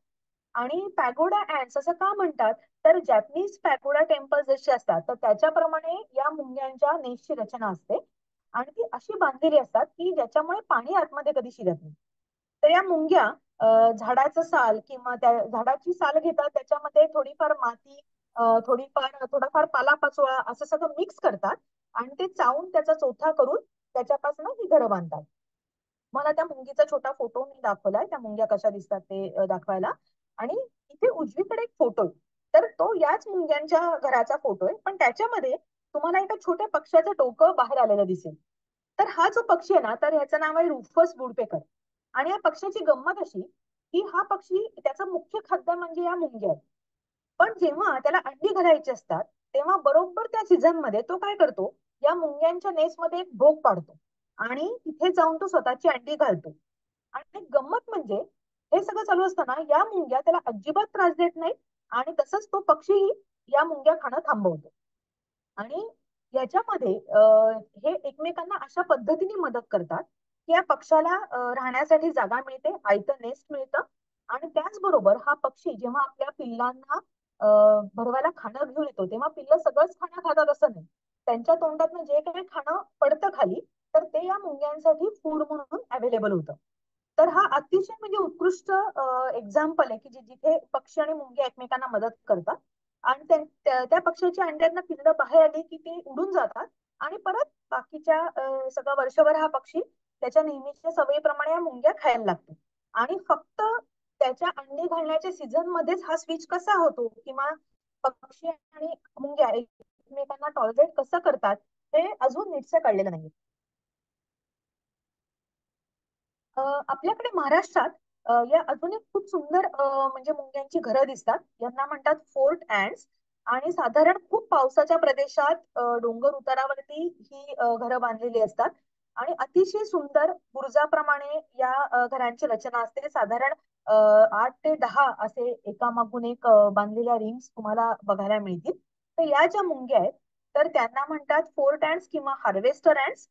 आणि पॅगोडा ऍन्ड्स असं का म्हणतात, तर जॅपनीज पॅगोडा टेम्पल जसे असतात, तर त्याच्याप्रमाणे या मुंग्यांच्या नेसची रचना असते. आणि ती अशी बांधलेली असतात की ज्याच्यामुळे पाणी आतमध्ये कधी शिरत नाही. तर या मुंग्या झाडाचं साल किंवा त्या झाडाची साल घेतात, त्याच्यामध्ये थोडीफार माती, थोडाफार पालापाचोळा असं सगळं मिक्स करतात. आणि ते चावून त्याचा चोथा करून त्याच्यापासून ही घरं बांधतात. मला त्या मुंगीचा छोटा फोटो मी दाखवलाय, त्या मुंग्या कशा दिसतात ते दाखवायला. आणि इथे उजवीकडे एक फोटो आहे, तर तो याच मुंग्यांच्या घराचा फोटो आहे, पण त्याच्यामध्ये तुम्हाला एका छोट्या पक्ष्याचं डोकं बाहेर आलेलं दिसेल. तर हा जो पक्षी आहे ना, तर ह्याचं नाव आहे रुफस वुडपेकर. आणि या पक्षाची गंमत अशी की हा पक्षी त्याचं मुख्य खाद्य म्हणजे या मुंग्या आहेत. पण जेव्हा त्याला अंडी घालायची असतात, तेव्हा बरोबर त्या सीझन मध्ये तो काय करतो, या मुंग्यांच्या नेसमध्ये एक भोक पाडतो आणि तिथे जाऊन तो स्वतःची अंडी घालतो. आणि गंमत म्हणजे हे सगळं चालू असताना या मुंग्या त्याला अजिबात त्रास देत नाही आणि तसंच तो पक्षीही या मुंग्या खाणं थांबवतो. आणि याच्यामध्ये हे एकमेकांना अशा पद्धतीने मदत करतात की या पक्षाला राहण्यासाठी जागा मिळते, आयतं नेस्ट मिळतं. आणि त्याचबरोबर हा पक्षी जेव्हा आपल्या पिल्लांना भरवायला खाणं घेऊन येतो तेव्हा पिल्लं सगळंच खाणं खातात असं नाही. त्यांच्या तोंडातनं जे काही खाणं पडतं खाली, तर ते या मुंग्यांसाठी फूड म्हणून अवेलेबल होतं. तर हा अतिशय म्हणजे उत्कृष्ट एक्झाम्पल आहे की जिथे पक्षी आणि मुंग्या एकमेकांना मदत करतात. आणि त्या पक्ष्याच्या अंड्यातनं पिल्लं बाहेर आली की ते उडून जातात आणि परत बाकीच्या सगळं वर्षभर हा पक्षी त्याच्या नेहमीच्या सवयीप्रमाणे या मुंग्या खायला लागतो. आणि फक्त त्याच्या अंडी घालण्याच्या सीझन मध्येच हा स्विच कसा होतो किंवा पक्षी आणि मुंग्या एकमेकांना टॉलरेट कसं करतात हे अजून नीटचं कळलेलं नाही. आपल्याकडे महाराष्ट्रात या अजून एक खूप सुंदर म्हणजे मुंग्यांची घरं दिसतात. यांना म्हणतात फोर्ट ऍन्ड्स. आणि साधारण खूप पावसाच्या प्रदेशात डोंगर उतारावरती ही घरं बांधलेली असतात. आणि अतिशय सुंदर बुरुजाप्रमाणे या घरांची रचना असते. साधारण 8 ते 10 असे एकामागून एक बांधलेल्या रिंग्स तुम्हाला बघायला मिळतील. तर या ज्या मुंग्या आहेत तर त्यांना म्हणतात फोर्ट ऍन्ड्स किंवा हार्वेस्टर ऍन्ड्स.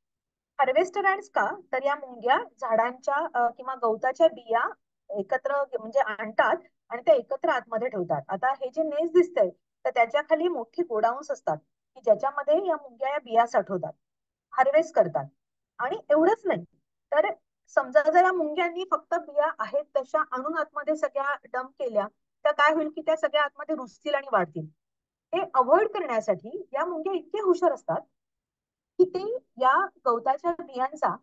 हार्वेस्टर ऍन्ड्स का, तर या मुंग्या झाडांच्या किंवा गवताच्या बिया एकत्र म्हणजे आणतात आणि त्या एकत्र आतमध्ये ठेवतात. आता हे जे नेस दिसतंय तर त्याच्या खाली मोठी गोडाऊन्स असतात की ज्याच्यामध्ये या मुंग्या या बिया साठवतात, हार्वेस्ट करतात. आणि एवढंच नाही, तर समजा जर या मुंग्यांनी फक्त बिया आहेत तशा आणून आतमध्ये सगळ्या डंप केल्या, तर काय होईल की त्या सगळ्या आतमध्ये रुजतील आणि वाढतील. हे अवॉइड करण्यासाठी या मुंग्या इतके हुशार असतात की ते या गवताच्या बियांचा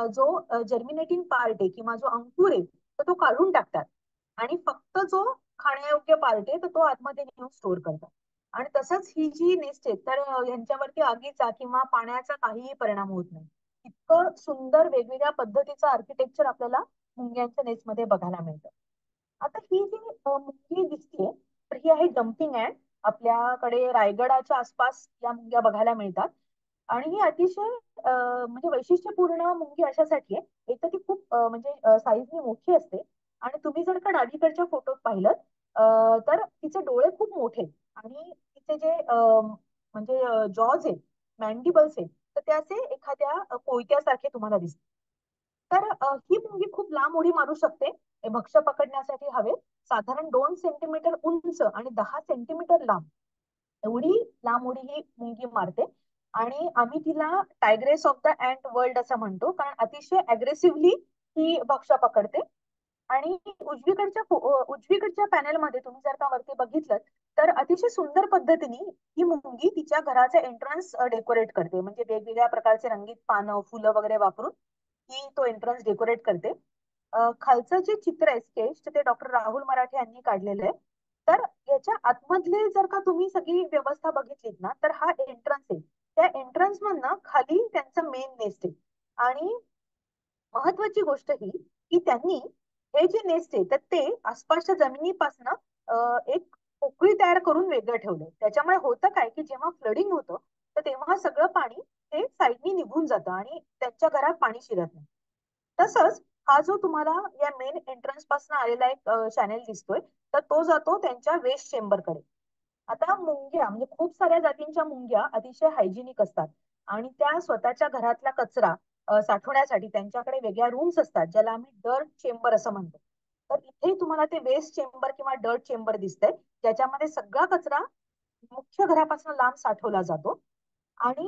जो जर्मिनेटिंग पार्ट आहे किंवा जो अंकुर आहे तर तो काढून टाकतात. आणि फक्त जो खाण्यायोग्य पार्ट आहे तर तो आतमध्ये नेऊन स्टोअर करतात. आणि तसंच ही जी नेस्ट आहे तर यांच्यावरती आगीचा किंवा पाण्याचा काहीही परिणाम होत नाही. इतकं सुंदर वेगवेगळ्या पद्धतीचं आर्किटेक्चर आपल्याला मुंग्यांच्या नेस्टमध्ये बघायला मिळतं. आता ही जी मुंगी दिसते तर ही आहे जम्पिंग ऍड. आपल्याकडे रायगडाच्या आसपास या मुंग्या बघायला मिळतात. आणि ही अतिशय म्हणजे वैशिष्ट्यपूर्ण मुंगी अशासाठी आहे, एक तर ती खूप म्हणजे साईजने मोठी असते. आणि तुम्ही जर का डावीकडच्या फोटोत पाहिलं तर तिचे डोळे खूप मोठे आहेत. आणि तिचे जे म्हणजे जॉज आहेत, मॅन्डिबल्स आहेत, तर ते असे एखाद्या कोयत्यासारखे तुम्हाला दिसतात. तर ही मुंगी खूप लांब उडी मारू शकते. हे भक्ष्य पकडण्यासाठी हवे साधारण 2 सेंटीमीटर उंच आणि 10 सेंटीमीटर लांब एवढी लांब उडी ही मुंगी मारते. आणि आम्ही तिला tigress of the ant world असं म्हणतो कारण अतिशय अग्रेसिव्हली ही भक्ष्य पकडते. आणि उजवीकडच्या पॅनेलमध्ये तुम्ही जर का वरती बघितलं तर अतिशय सुंदर पद्धतीने ही मुंगी तिच्या घराचे एंट्रन्स डेकोरेट करते, म्हणजे वेगवेगळ्या प्रकारचे रंगीत पानं फुलं वगैरे वापरून ही तो एंट्रन्स डेकोरेट करते. खालचं जे चित्र आहे स्केच ते डॉक्टर राहुल मराठे यांनी काढलेलं आहे. तर याच्या आतमधली जर का तुम्ही सगळी व्यवस्था बघितलीत ना तर हा एंट्रन्स आहे. त्या एंट्रन्स मधनं खाली त्यांचं मेन नेस्ट आहे. आणि महत्वाची गोष्ट ही की त्यांनी हे जे नेस्ट आहे तर ते आसपासच्या जमिनीपासनं एक पोकळी तयार करून वेगळं ठेवलंय. त्याच्यामुळे होतं काय की जेव्हा फ्लडिंग होतं तर तेव्हा सगळं पाणी ते साईडनी निघून जातं आणि त्यांच्या घरात पाणी शिरत नाही. तसंच हा जो तुम्हाला या मेन एंट्रन्स पासून आलेला एक चॅनेल दिसतोय तर तो जातो त्यांच्या वेस्ट चेंबरकडे. आता मुंग्या म्हणजे खूप साऱ्या जातींच्या मुंग्या अतिशय हायजिनिक असतात. आणि त्या स्वतःच्या घरातला कचरा साठवण्यासाठी त्यांच्याकडे वेगळ्या रूम्स असतात ज्याला आम्ही डर्ट चेंबर असं म्हणतो. तर इथे तुम्हाला ते वेस्ट चेंबर किंवा डर्ट चेंबर दिसतंय ज्याच्यामध्ये सगळा कचरा मुख्य घरापासून लांब साठवला जातो. आणि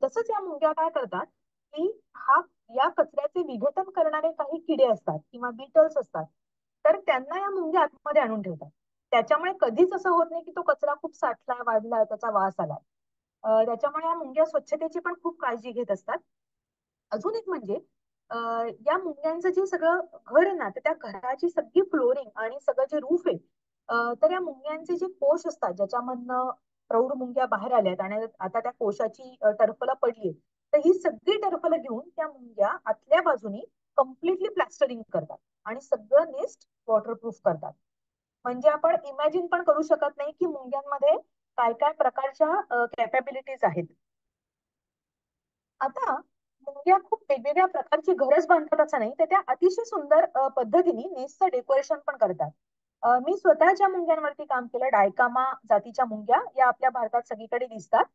तसंच या मुंग्या काय करतात की हा या कचऱ्याचे विघटन करणारे काही किडे असतात किंवा बीटल्स असतात, तर त्यांना या मुंग्या आतमध्ये आणून ठेवतात. त्याच्यामुळे कधीच असं होत नाही की तो कचरा खूप साठलाय वाढलाय त्याचा वास आलाय. त्याच्यामुळे या मुंग्या स्वच्छतेची पण खूप काळजी घेत असतात. अजून एक म्हणजे या मुंग्यांचं जे सगळं घर आहे ना तर त्या घराची सगळी फ्लोरिंग आणि सगळं जे रूफ आहे तर या मुंग्यांचे जे कोश असतात ज्याच्यामधनं प्रौढ मुंग्या बाहेर आल्यात आणि आता त्या कोशाची टरफलं पडली, तर ही सगळी टरफलं घेऊन त्या मुंग्या आतल्या बाजूनी कम्प्लिटली प्लॅस्टरिंग करतात आणि सगळं नेस्ट वॉटरप्रूफ करतात. म्हणजे आपण इमॅजिन पण करू शकत नाही की मुंग्यांमध्ये काय काय प्रकारच्या कॅपॅबिलिटीज आहेत. आता मुंग्या खूप वेगवेगळ्या प्रकारची घरच बांधतात असं नाही, तर त्या अतिशय सुंदर पद्धतीने नेसचं डेकोरेशन पण करतात. मी स्वतः ज्या मुंग्यांवरती काम केलं, डायकामा जातीच्या मुंग्या या आपल्या भारतात सगळीकडे दिसतात.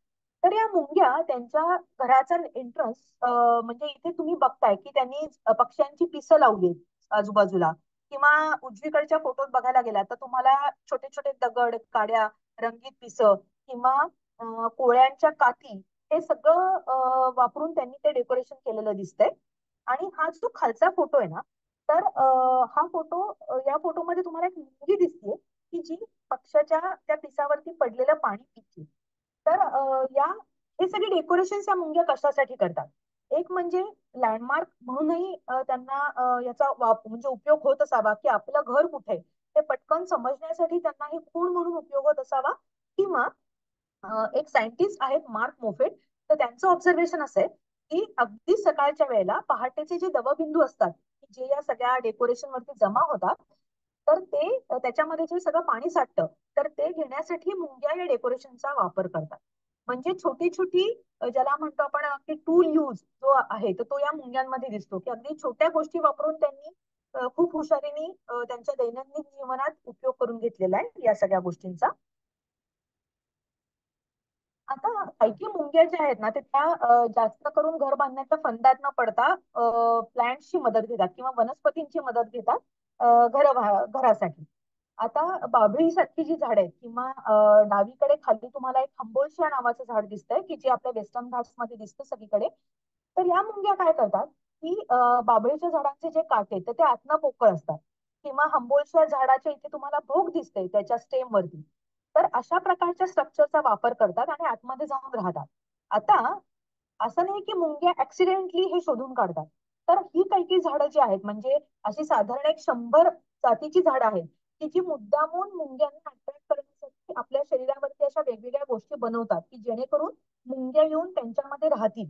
तर या मुंग्या त्यांच्या घराचा एंट्रन्स, म्हणजे इथे तुम्ही बघताय की त्यांनी पक्ष्यांची पिसं लावली आजूबाजूला, किंवा उजवीकडच्या फोटोत बघायला गेला तर तुम्हाला छोटे छोटे दगड, काड्या, रंगीत पिसं किंवा कोळ्यांच्या काठी, हे सगळं वापरून त्यांनी ते डेकोरेशन केलेलं दिसतंय. आणि हा जो खालचा फोटो आहे ना, तर हा फोटो, या फोटोमध्ये तुम्हाला एक मुलगी दिसते की जी पक्षाच्या त्या पिसावरती पडलेलं पाणी पिते. तर हे सगळे डेकोरेशन या मुंग्या कशासाठी करतात? एक म्हणजे लँडमार्क म्हणूनही त्यांना याचा म्हणजे उपयोग होत असावा, की आपलं घर कुठे आहे ते पटकन समजण्यासाठी त्यांना हे खूण म्हणून उपयोग होत असावा. किंवा एक सायंटिस्ट आहेत मार्क मोफेट, तर त्यांचं ऑब्झर्वेशन असं आहे की अगदी सकाळच्या वेळेला पहाटेचे जे दवबिंदू असतात, की जे या सगळ्या डेकोरेशन वरती जमा होतात, तर ते त्याच्यामध्ये जे सगळं पाणी साठतं, तर ते घेण्यासाठी मुंग्या या डेकोरेशनचा वापर करतात. म्हणजे छोटी छोटी, ज्याला म्हणतो आपण की टूल यूज जो आहे, तर तो या मुंग्यांमध्ये दिसतो, की अगदी छोट्या गोष्टी वापरून त्यांनी खूप हुशारीने त्यांच्या दैनंदिन जीवनात उपयोग करून घेतलेला आहे या सगळ्या गोष्टींचा. आता काही काही मुंग्या ज्या आहेत ना, ते त्या जास्त करून घर बांधण्याच्या फंदात न पडता प्लांट्सची मदत घेतात किंवा वनस्पतींची मदत घेतात घरासाठी. आता बाभळी सारखी जी झाड आहेत, किंवा डावीकडे खाली तुम्हाला एक खंबोळशिया नावाचं झाड दिसतंय, की जे आपल्या वेस्टर्न घाट्स मध्ये दिसतं सगळीकडे. तर या मुंग्या काय करतात, की बाभळीच्या झाडांचे जे काटे तर ते आतनं पोकळ असतात, किंवा हंबोळच्या झाडाच्या इथे तुम्हाला भोक दिसते त्याच्या स्टेम वरती. तर अशा प्रकारच्या स्ट्रक्चरचा वापर करतात आणि आतमध्ये जाऊन राहतात. आता असं नाही की मुंग्या ऍक्सिडेंटली हे शोधून काढतात. तर ही काही काही झाडं जी आहेत, म्हणजे अशी साधारण एक 100 जातीची झाडं आहेत, की जी मुद्दामून मुंग्यांना अट्रॅक्ट करण्यासाठी आपल्या शरीरावरती अशा वेगवेगळ्या गोष्टी बनवतात, की जेणेकरून मुंग्या येऊन त्यांच्यामध्ये राहतील.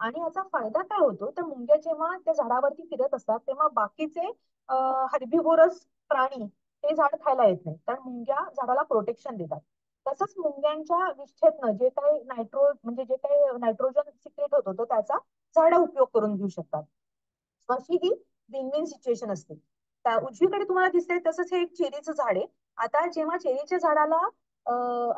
आणि याचा फायदा काय होतो, तर मुंग्या जेव्हा त्या झाडावरती फिरत असतात तेव्हा बाकीचे हर्बिव्होरस प्राणी ते झाड खायला येत नाही, कारण मुंग्या झाडाला प्रोटेक्शन देतात. तसंच मुंग्यांच्या विष्ठेतनं जे काही म्हणजे जे काही नायट्रोजन सिक्रेट होतो, तो त्याचा झाडं उपयोग करून घेऊ शकतात. अशी ही विन विन सिच्युएशन असते. उजवीकडे तुम्हाला दिसतंय तसंच हे एक चेरीचं झाड आहे. आता जेव्हा चेरीच्या झाडाला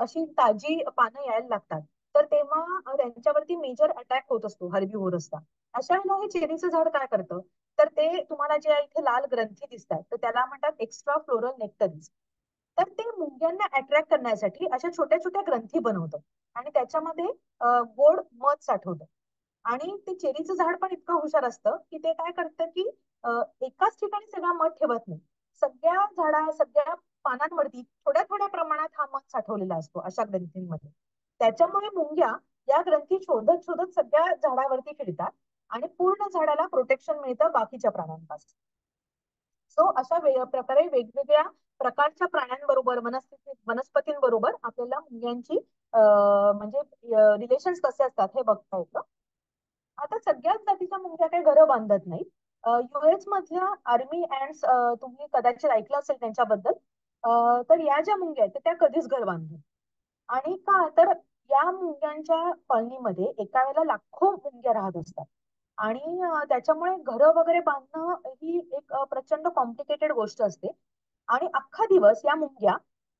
अशी ताजी पानं यायला लागतात, तर तेव्हा त्यांच्यावरती मेजर अटॅक होत असतो हर्बिव्होरसचा. अशा वेळेला हे चेरीचं झाड काय करतं, तर ते तुम्हाला जे इथे लाल ग्रंथी दिसतात, तर त्याला म्हणतात एक्स्ट्रा फ्लोरल नेक्टरीज. तर ते मुंग्यांना अट्रॅक्ट करण्यासाठी अशा छोट्या छोट्या ग्रंथी बनवतं आणि त्याच्यामध्ये गोड मध साठवतं. आणि ते चेरीचं झाड पण इतकं हुशार असतं की ते काय करतं, की एकाच ठिकाणी सगळा मध ठेवत नाही. सगळ्या पानांवरती थोड्या थोड्या प्रमाणात हा मध साठवलेला असतो अशा ग्रंथींमध्ये. त्याच्यामुळे मुंग्या या ग्रंथी शोधत शोधत सगळ्या झाडावरती फिरतात आणि पूर्ण झाडाला प्रोटेक्शन मिळतं बाकीच्या प्राण्यांपासून. सो अशा प्रकारे वेगवेगळ्या प्रकारच्या प्राण्यांबरोबर, वनस्पतींबरोबर आपल्याला मुंग्यांची म्हणजे रिलेशन्स कसे असतात हे बघता येतं. आता सगळ्याच जातीच्या मुंग्या काही घरं बांधत नाहीत. युएस मधल्या आर्मी अँड्स, तुम्ही कदाचित ऐकलं असेल त्यांच्याबद्दल. तर या ज्या मुंग्या आहेत त्या कधीच घर बांधत. आणि का तर या मुंग्यांच्या कॉलनीमध्ये एका वेळेला लाखो मुंग्या राहत असतात. आणि त्याच्यामुळे घरं वगैरे बांधणं ही एक प्रचंड कॉम्प्लिकेटेड गोष्ट असते. आणि अख्खा दिवस या मुंग्या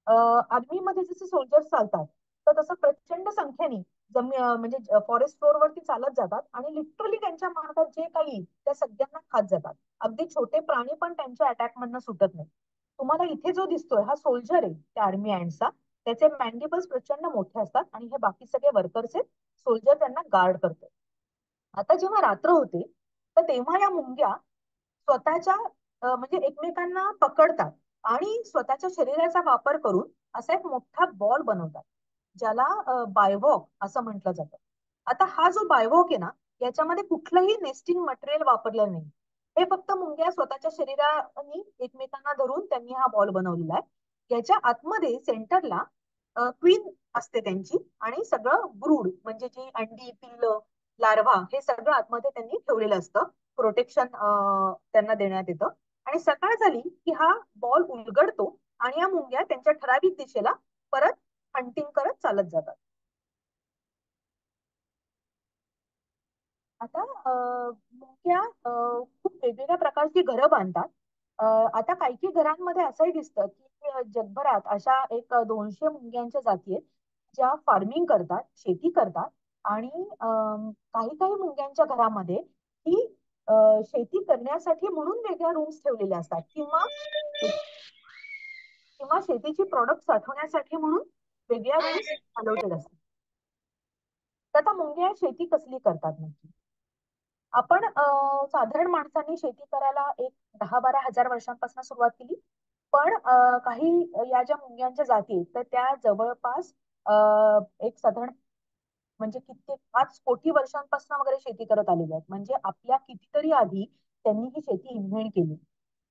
आर्मीमध्ये जसे सोल्जर्स चालतात, तर तसं प्रचंड संख्येने म्हणजे फॉरेस्ट फ्लोअर वरती चालत जातात आणि लिटरली त्यांच्या मार्गात जे काही येईल त्या सगळ्यांना खात जातात. अगदी छोटे प्राणी पण त्यांच्या अटॅक मधनं सुटत नाही. तुम्हाला इथे जो दिसतोय हा सोल्जर आहे त्या आर्मी अँडचा. त्याचे मॅन्डिबल्स प्रचंड मोठे असतात आणि हे बाकी सगळे वर्कर्स आहेत. सोल्जर त्यांना गार्ड करतो. आता जेव्हा रात्र होते, तर तेव्हा या मुंग्या स्वतःच्या म्हणजे एकमेकांना पकडतात आणि स्वतःच्या शरीराचा वापर करून असा एक मोठा बॉल बनवतात, ज्याला बायवॉक असं म्हटलं जातं. आता हा जो बायवॉक आहे ना, याच्यामध्ये कुठलंही नेस्टिंग मटेरियल वापरलं नाही. हे फक्त मुंग्या स्वतःच्या शरीराने एकमेकांना धरून त्यांनी हा बॉल बनवलेला आहे. याच्या आतमध्ये सेंटरला क्वीन असते त्यांची, आणि सगळं ब्रूड म्हणजे जी अंडी, पिल्ल, लार्वा हे सगळं आतमध्ये त्यांनी ठेवलेलं असतं. प्रोटेक्शन त्यांना देण्यात येतं. आणि सकाळ झाली की हा बॉल उलगडतो आणि या मुंग्या त्यांच्या ठराविक दिशेला परत हंटिंग करत चालत जातात. आता मुंग्या खूप वेगवेगळ्या प्रकारची घरं बांधतात. आता काही काही घरांमध्ये असंही दिसतं की जगभरात अशा एक 200 मुंग्यांच्या जाती आहेत ज्या फार्मिंग करतात, शेती करतात. आणि काही काही मुंग्यांच्या घरामध्ये ही शेती करण्यासाठी म्हणून वेगळ्या रूम्स ठेवलेल्या असतात, किंवा किंवा शेतीची प्रॉडक्ट साठवण्यासाठी म्हणून वेगळ्या रूम्स अलॉटेड असतात. तर आता मुंग्या शेती कसली करतात नक्की? आपण साधारण माणसांनी शेती करायला एक 10-12 हजार वर्षांपासून सुरुवात केली. पण काही या ज्या मुंग्यांच्या जाती आहेत, तर त्या जवळपास अ, एक साधारण म्हणजे कित्येक 5 कोटी वर्षांपासून वगैरे शेती करत आलेल्या आहेत. म्हणजे आपल्या कितीतरी आधी त्यांनी ही शेती इन्व्हेंट केली.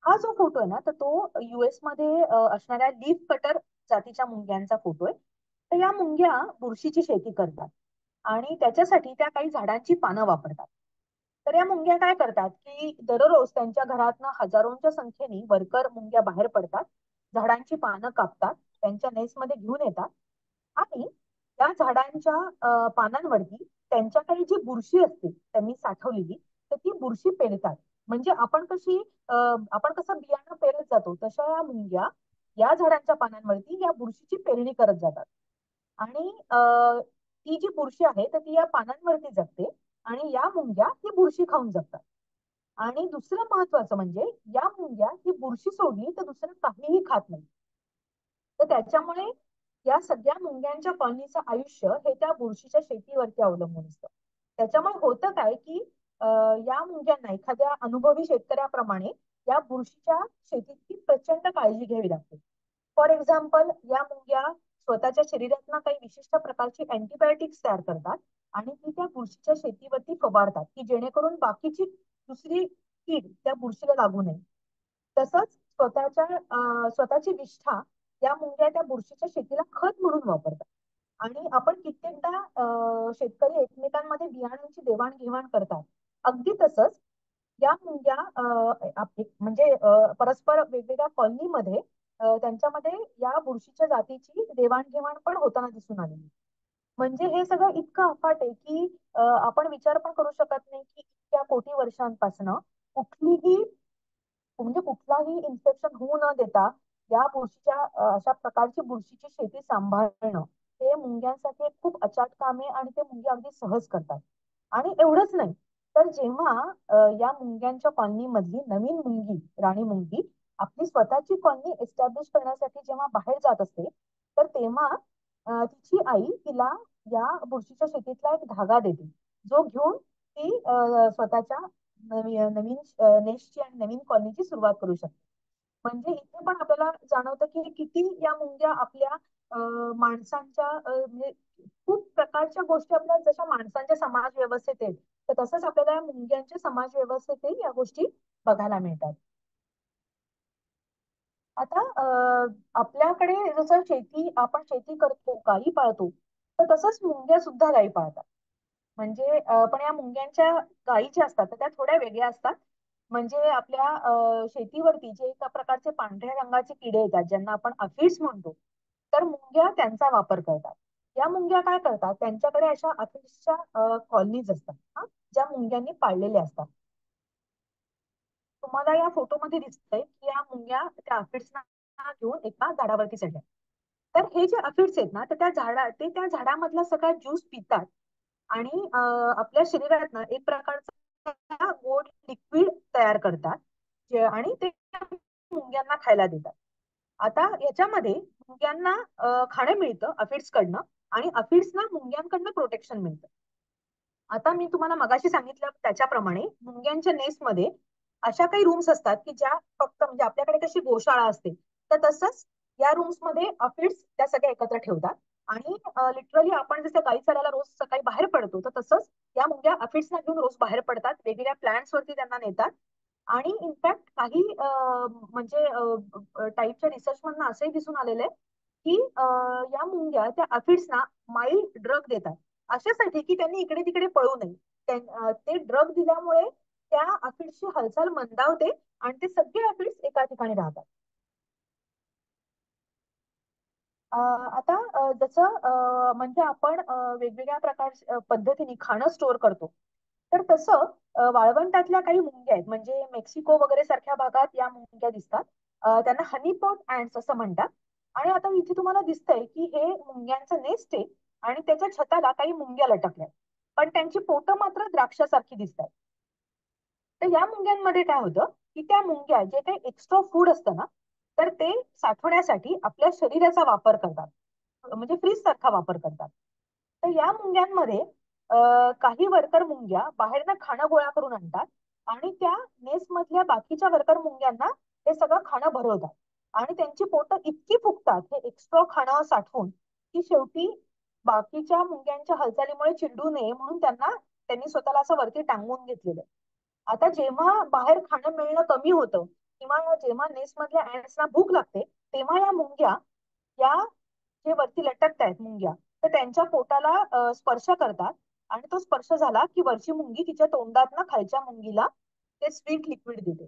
हा जो फोटो आहे ना, तर तो US मध्ये असणाऱ्या लीफ कटर जातीच्या मुंग्यांचा फोटो आहे. तर या मुंग्या बुरशीची शेती करतात आणि त्याच्यासाठी त्या काही झाडांची पानं वापरतात. तर या मुंग्या काय करतात की दररोज त्यांच्या घरातनं हजारोंच्या संख्येने वर्कर मुंग्या बाहेर पडतात, झाडांची पानं कापतात, त्यांच्या नेसमध्ये घेऊन येतात आणि त्या झाडांच्या पानांवरती त्यांच्याकडे जी बुरशी असते त्यांनी साठवलेली, तर ती बुरशी पेरतात. म्हणजे आपण कसं बियाणं पेरत जातो, तशा या मुंग्या या झाडांच्या पानांवरती या बुरशीची पेरणी करत जातात. आणि ती जी बुरशी आहे तर ती या पानांवरती जगते आणि या मुंग्या ही बुरशी खाऊन जगतात. आणि दुसरं महत्वाचं म्हणजे या मुंग्या ही बुरशी सोडली तर दुसरं काहीही खात नाही. तर त्याच्यामुळे या सगळ्या मुंग्यांच्या कॉलनीचं आयुष्य हे त्या बुरशीच्या शेतीवरती अवलंबून असतं. त्याच्यामुळे होतं काय की या मुंग्यांना एखाद्या अनुभवी शेतकऱ्याप्रमाणे या बुरशीच्या शेतीची प्रचंड काळजी घ्यावी लागते. फॉर एक्झाम्पल, या मुंग्या स्वतःच्या शरीरातनं काही विशिष्ट प्रकारची अँटीबायोटिक्स तयार करतात आणि ती त्या बुरशीच्या शेतीवरती फवारतात की जेणेकरून बाकीची दुसरी कीड त्या बुरशीला लागू नये. तसंच स्वतःची विष्ठा या मुंग्या त्या बुरशीच्या शेतीला खत म्हणून वापरतात. आणि आपण कित्येकदा शेतकरी एकमेकांमध्ये बियाणांची देवाणघेवाण करतात. अगदी तसंच या मुंग्या म्हणजे परस्पर वेगवेगळ्या कॉलनीमध्ये त्यांच्यामध्ये या बुरशीच्या जातीची देवाणघेवाण पण होताना दिसून आलेली. म्हणजे हे सगळं इतकं अफाट आहे की आपण विचार पण करू शकत नाही की इतक्या कोटी वर्षांपासनं कुठलीही म्हणजे कुठलाही इन्फेक्शन होऊ न देता या बुरशीच्या अशा प्रकारची बुरशीची शेती सांभाळणं हे मुंग्यांसाठी एक खूप अचाट काम आहे आणि ते मुंग्या अगदी सहज करतात. आणि एवढंच नाही, तर जेव्हा या मुंग्यांच्या कॉलनी मधली नवीन मुंगी, राणी मुंगी आपली स्वतःची कॉलनी एस्टॅब्लिश करण्यासाठी जेव्हा बाहेर जात असते, तर तेव्हा तिची आई तिला या बुरशीच्या शेतीतला एक धागा देते, जो घेऊन ती स्वतःच्या नवीन नेस्टची आणि नवीन कॉलनीची सुरुवात करू शकते. म्हणजे इथे पण आपल्याला जाणवतं की किती या मुंग्या आपल्या माणसांच्या म्हणजे खूप प्रकारच्या गोष्टी आपल्या जशा माणसांच्या समाज व्यवस्थेत आहेत, तर तसंच आपल्याला या मुंग्यांच्या समाज व्यवस्थेतही या गोष्टी बघायला मिळतात. आता आपल्याकडे जसं आपण शेती करतो, गायी पाळतो, तर तसंच मुंग्या सुद्धा गायी पाळतात. म्हणजे पण या मुंग्यांच्या गायी ज्या असतात तर त्या थोड्या वेगळ्या असतात. म्हणजे आपल्या शेतीवरती जे एका प्रकारचे पांढऱ्या रंगाचे किडे येतात ज्यांना आपण अफिड्स म्हणतो, तर मुंग्या त्यांचा वापर करतात. या मुंग्या काय करतात, त्यांच्याकडे अशा अफिड्सच्या कॉलनीज असतात हा, ज्या मुंग्यांनी पाळलेल्या असतात. तुम्हाला या फोटोमध्ये दिसतंय की या मुंग्या त्या अफिड्सना घेऊन एका झाडावरती चढल्या. तर हे जे अफिड्स आहेत ना, तर त्या झाडामधला सगळा ज्यूस पितात आणि आपल्या शरीरातनं एक प्रकारचा गोड लिक्विड तयार करतात, आणि ते मुंग्यांना खायला देतात. आता याच्यामध्ये मुंग्यांना खाणं मिळतं अफिड्स कडनं आणि अफिड्सना मुंग्यांकडनं प्रोटेक्शन मिळतं. आता मी तुम्हाला मगाशी सांगितलं त्याच्याप्रमाणे मुंग्यांच्या नेस्टमध्ये अशा काही रूम्स असतात की ज्या फक्त म्हणजे आपल्याकडे कशी गोशाळा असते, तर तसंच या रूम्स मध्ये अफिड्स त्या सगळ्या एकत्र ठेवतात. आणि लिटरली आपण जसं गाई चरायला रोज सकाळी बाहेर पडतो, तर तसंच या मुंग्या अफिड्सना घेऊन रोज बाहेर पडतात, वेगवेगळ्या प्लांट्स वरती त्यांना नेतात. आणि इनफॅक्ट काही म्हणजे टाईपच्या रिसर्च मधनं असंही दिसून आलेलं आहे की या मुंग्या त्या अफिड्सना माइल्ड ड्रग देतात, अशासाठी की त्यांनी इकडे तिकडे पळू नये. ते ड्रग दिल्यामुळे त्या अफिड्सची हालचाल मंदावते आणि ते सगळे अफिड्स एका ठिकाणी राहतात. आता जसं म्हणजे आपण वेगवेगळ्या प्रकार पद्धतीने खाणं स्टोअर करतो. तर तसं वाळवंटातल्या काही मुंग्या आहेत, म्हणजे मेक्सिको वगैरे सारख्या भागात या मुंग्या दिसतात. त्यांना हनीपॉट अँट्स असं म्हणतात. आणि आता इथे तुम्हाला दिसतंय की हे मुंग्यांचं नेस्ट आहे आणि त्याच्या छताला काही मुंग्या लटकल्या, पण त्यांची पोटं मात्र द्राक्षासारखी दिसतात. तर या मुंग्यांमध्ये काय होतं की त्या मुंग्या जे काही एक्स्ट्रा फूड असतं ना, तर ते साठवण्यासाठी आपल्या शरीराचा वापर करतात, म्हणजे फ्रीज सारखा वापर करतात. तर या मुंग्यांमध्ये काही वर्कर मुंग्या बाहेरनं खाणं गोळा करून आणतात आणि त्या नेस्ट मधल्या बाकीच्या वर्कर मुंग्यांना हे सगळं खाणं भरवतात. आणि त्यांची पोटं इतकी फुगतात हे एक्स्ट्रा खाणं साठवून, की शेवटी बाकीच्या मुंग्यांच्या हालचालीमुळे चिडू नये म्हणून त्यांनी स्वतःला असं वरती टांगून घेतलेलं. आता जेव्हा बाहेर खाणं मिळणं कमी होतं किंवा जेव्हा नेस्ट मधल्या ऍन्ट्सना भूक लागते, तेव्हा या मुंग्या, या जे वरती लटकतायत मुंग्या, तर त्यांच्या पोटाला स्पर्श करतात. आणि तो स्पर्श झाला की वरची मुंगी तिच्या तोंडात ना खालच्या मुंगीला ते स्वीट लिक्विड देते.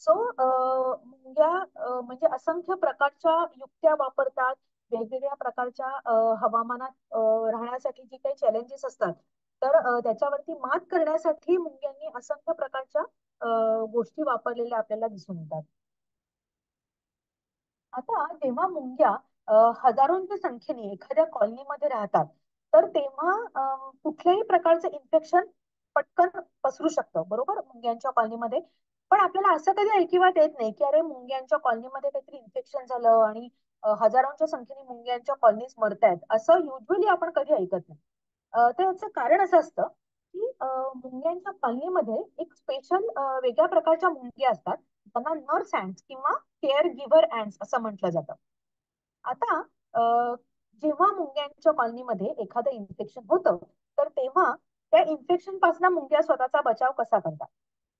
सो मुंग्या म्हणजे असंख्य प्रकारच्या युक्त्या वापरतात. वेगवेगळ्या प्रकारच्या हवामानात राहण्यासाठी जी काही चॅलेंजेस असतात, तर त्याच्यावरती मात करण्यासाठी मुंग्यांनी असंख्य प्रकारच्या गोष्टी वापरलेल्या आपल्याला दिसून येतात. आता जेव्हा मुंग्या हजारोंच्या संख्येने एखाद्या कॉलनीमध्ये राहतात, तर तेव्हा कुठल्याही प्रकारचं इन्फेक्शन पटकन पसरू शकतं, बरोबर, मुंग्यांच्या कॉलनीमध्ये. पण आपल्याला असं कधी ऐकिवात येत नाही की अरे मुंग्यांच्या कॉलनीमध्ये काहीतरी इन्फेक्शन झालं आणि हजारोंच्या संख्येने मुंग्यांच्या कॉलनीज मरतायत, असं युजली आपण कधी ऐकत नाही. तर याचं कारण असं असतं की मुंग्यांच्या कॉलनीमध्ये एक स्पेशल वेगळ्या प्रकारच्या मुंग्या असतात, त्यांना नर्स अँट्स किंवा केअर गिव्हर अँट्स असं म्हटलं जातं. आता अ, जेव्हा मुंग्यांच्या कॉलनीमध्ये एखादं इन्फेक्शन होतं, तर तेव्हा त्या इन्फेक्शन पासून मुंग्या स्वतःचा बचाव कसा करतात.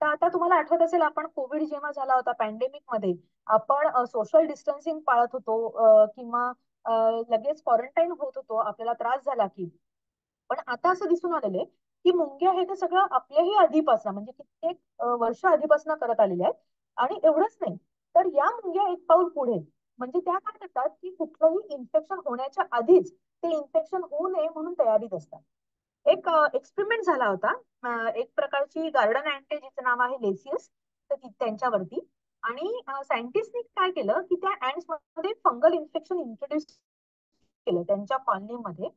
तर आता तुम्हाला आठवत असेल, आपण कोविड जेव्हा झाला होता पॅन्डेमिक मध्ये, आपण सोशल डिस्टन्सिंग पाळत होतो, किंवा अ, लगेच क्वारंटाईन होत होतो आपल्याला त्रास झाला की. पण आता असं दिसून आलेलं आहे की मुंग्या हे ते सगळं आपल्याही आधीपासून, म्हणजे कित्येक वर्ष आधीपासून करत आलेल्या आहेत. आणि एवढंच नाही, तर या मुंग्या एक पाऊल पुढे, म्हणजे त्या काय करतात की कुठलंही इन्फेक्शन होण्याच्या आधीच ते इन्फेक्शन होऊ नये म्हणून तयारीत असतात. एक एक्सपेरिमेंट झाला होता, एक प्रकारची गार्डन अँटे जिचं नाव आहे लेसियस, तर त्यांच्यावरती. आणि सायंटिस्टनी काय केलं की त्या ऍन्ड्स मध्ये फंगल इन्फेक्शन इंट्रोड्यूस केलं त्यांच्या कॉलनीमध्ये.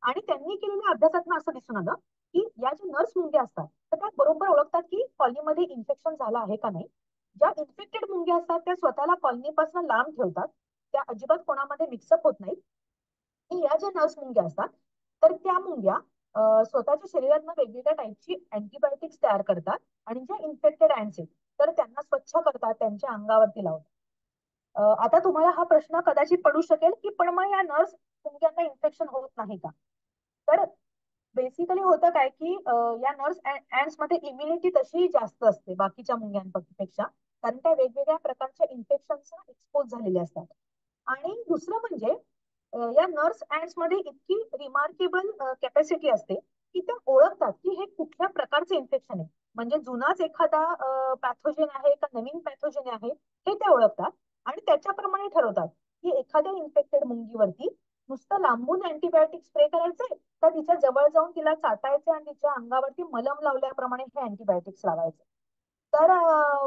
आणि त्यांनी केलेल्या अभ्यासातून असं दिसून आलं की या ज्या नर्स मुंग्या असतात, तर त्या बरोबर ओळखतात की कॉलनीमध्ये इन्फेक्शन झालं आहे का नाही. ज्या इन्फेक्टेड मुंग्या असतात त्या स्वतःला कॉलनीपासून लांब ठेवतात, त्या अजिबात कोणामध्ये मिक्सअप होत नाहीत. आणि या ज्या नर्स मुंग्या असतात, तर त्या मुंग्या स्वतःच्या शरीरातनं वेगवेगळ्या टाईपची अँटीबायोटिक्स तयार करतात आणि ज्या इन्फेक्टेड अँट्स आहेत, तर त्यांना स्वच्छ करतात, त्यांच्या अंगावरती लावतात. आता तुम्हाला हा प्रश्न कदाचित पडू शकेल की पण मग या नर्स मुंग्यांना इन्फेक्शन होत नाही का. तर बेसिकली होतं काय की या नर्स अँड्स मध्ये इम्युनिटी तशी जास्त असते बाकीच्या मुंग्यांपेक्षा, कारण त्या वेगवेगळ्या प्रकारच्या इन्फेक्शनचा एक्सपोज झालेल्या असतात. आणि दुसरं म्हणजे या नर्स अँड्स मध्ये इतकी रिमार्केबल कॅपॅसिटी असते की त्या ओळखतात की हे कुठल्या प्रकारचे इन्फेक्शन आहे, म्हणजे जुनाच एखादा पॅथोजेन आहे का नवीन पॅथोजेन आहे, हे ते ओळखतात. आणि त्याच्याप्रमाणे ठरवतात की एखाद्या इन्फेक्टेड मुंगीवरती नुसतं लांबून अँटीबायोटिक स्प्रे करायचे, तर तिच्या जवळ जाऊन तिला चाटायचे आणि तिच्या अंगावरती मलम लावल्याप्रमाणे हे अँटीबायोटिक्स लावायचे. तर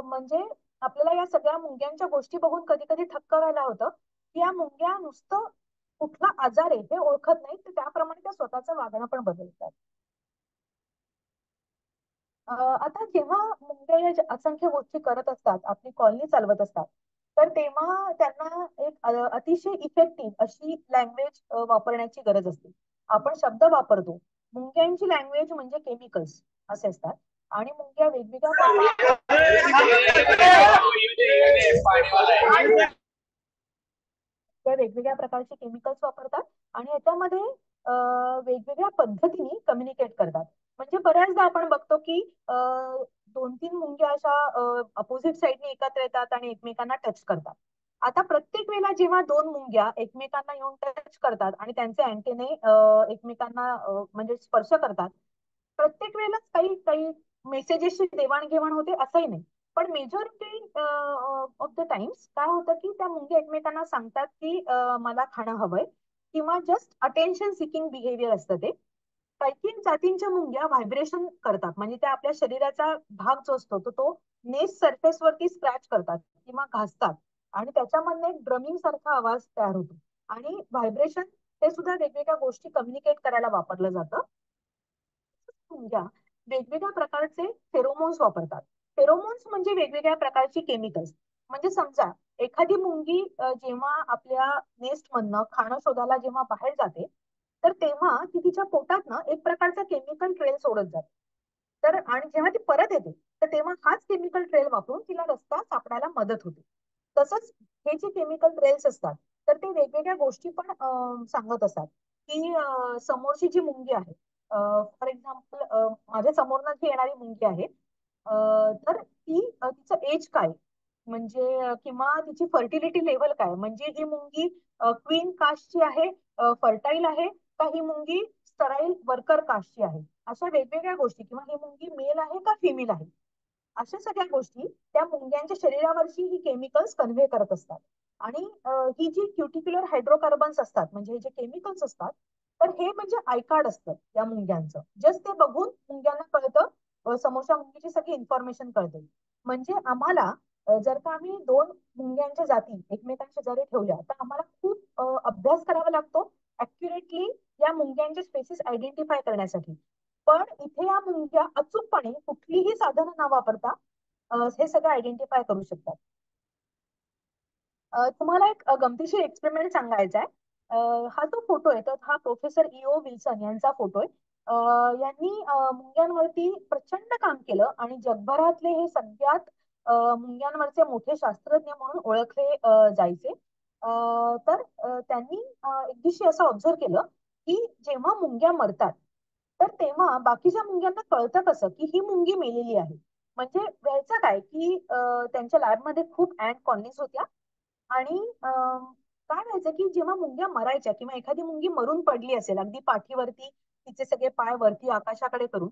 म्हणजे आपल्याला या सगळ्या मुंग्यांच्या गोष्टी बघून कधी कधी थक्क व्हायला होतं की या मुंग्या नुसतं कुठला आजार आहे हे ओळखत नाही, तर त्याप्रमाणे त्या स्वतःचं वागणं पण बदलतात. आता जेव्हा मुंग्या या असंख्य गोष्टी करत असतात, आपली कॉलनी चालवत असतात, तर तेव्हा त्यांना एक अतिशय इफेक्टिव्ह अशी लँग्वेज वापरण्याची गरज असते. आपण शब्द वापरतो, मुंग्यांची लँग्वेज म्हणजे केमिकल्स असे असतात. आणि मुंग्या वेगवेगळ्या प्रकारच्या त्या वेगवेगळ्या प्रकारचे केमिकल्स वापरतात आणि याच्यामध्ये वेगवेगळ्या पद्धतीने कम्युनिकेट करतात. म्हणजे बऱ्याचदा आपण बघतो की दोन तीन मुंग्या अशा अपोजिट साईडने एकत्र येतात आणि एकमेकांना टच करतात. आता प्रत्येक वेळेला जेव्हा दोन मुंग्या एकमेकांना येऊन टच करतात आणि त्यांचे अँटेने एकमेकांना म्हणजे स्पर्श करतात, प्रत्येक वेळेलाच काही काही मेसेजेसची देवाणघेवाण होते असंही नाही. पण मेजॉरिटी ऑफ द टाइम्स काय होतं की त्या मुंग्या एकमेकांना सांगतात की मला खाणं हवंय, किंवा जस्ट अटेन्शन सिकिंग बिहेवियर असतं ते. काही जातींच्या मुंग्या व्हायब्रेशन करतात, म्हणजे त्या आपल्या शरीराचा भाग जो असतो तो नेस सरफेस वरती स्क्रॅच करतात किंवा घासतात, आणि त्याच्यामधनं एक ड्रमिंग सारखा आवाज तयार होतो. आणि व्हायब्रेशन हे सुद्धा वेगवेगळ्या गोष्टी कम्युनिकेट करायला वापरलं जातं. मुंग्या वेगवेगळ्या प्रकारचे फेरोमोन्स वापरतात. फेरोमोन्स म्हणजे वेगवेगळ्या प्रकारची केमिकल्स. म्हणजे समजा एखादी मुंगी जेव्हा आपल्या नेस्ट मधनं खाणं शोधायला जेव्हा बाहेर जाते, तर तेव्हा ती तिच्या पोटात ना एक प्रकारचा केमिकल ट्रेल सोडत जाते. तर आणि जेव्हा ती परत येते, तर तेव्हा हाच केमिकल ट्रेल वापरून तिला रस्ता सापडायला मदत होते. तसंच हे जे केमिकल ट्रेल्स असतात, तर ते वेगवेगळ्या गोष्टी पण सांगत असतात. की समोरची जी मुंगी आहे, फॉर एक्झाम्पल माझ्या समोरनं जी येणारी मुंगी आहे, तर तिचं एज काय, म्हणजे किंवा तिची फर्टिलिटी लेवल काय, म्हणजे ही मुंगी क्वीन कास्टची आहे, फर्टाईल आहे, का ही मुंगी स्टराईल वर्कर कास्टची आहे. अशा वेगवेगळ्या गोष्टी, किंवा ही मुंगी मेल आहे का फिमेल आहे, अशा सगळ्या गोष्टी त्या मुंग्यांच्या शरीरावरची ही केमिकल्स कन्व्हे करत असतात. आणि ही जी क्युटिक्युलर हायड्रोकार्बन्स असतात, म्हणजे हे जे केमिकल्स असतात, तर हे म्हणजे आय कार्ड असतं या मुंग्यांचं. जस्ट ते बघून मुंग्यांना कळतं, समोरच्या मुंगीची सगळी इन्फॉर्मेशन कळते. म्हणजे आम्हाला जर का आम्ही दोन मुंग्यांच्या जाती एकमेकांच्या जरी ठेवल्या, तर आम्हाला खूप अभ्यास करावा लागतो अॅक्युरेटली या मुंग्यांचे स्पेसिस आयडेंटिफाय करण्यासाठी. पण इथे या मुंग्या अचूकपणे कुठलीही साधनं न वापरता हे सगळं आयडेंटिफाय करू शकतात. तुम्हाला एक गमतीशीर एक्सपेरिमेंट सांगायचा आहे. हा जो फोटो आहे, तर हा प्रोफेसर ईओ विल्सन यांचा फोटो आहे. यांनी मुंग्यांवरती प्रचंड काम केलं आणि जगभरातले हे सगळ्यात मुंग्यांवरचे मोठे शास्त्रज्ञ म्हणून ओळखले जायचे. तर त्यांनी एक दिवशी असं ऑब्झर्व केलं की जेव्हा मुंग्या मरतात, तर तेव्हा बाकीच्या मुंग्यांना कळतं कसं की ही मुंगी मेलेली आहे. म्हणजे व्हायचं काय की त्यांच्या लॅबमध्ये खूप अँट कॉलनीज होत्या, आणि काय व्हायचं की जेव्हा मुंग्या मरायच्या किंवा एखादी मुंगी मरून पडली असेल अगदी पाठीवरती, तिचे सगळे पाय वरती आकाशाकडे करून,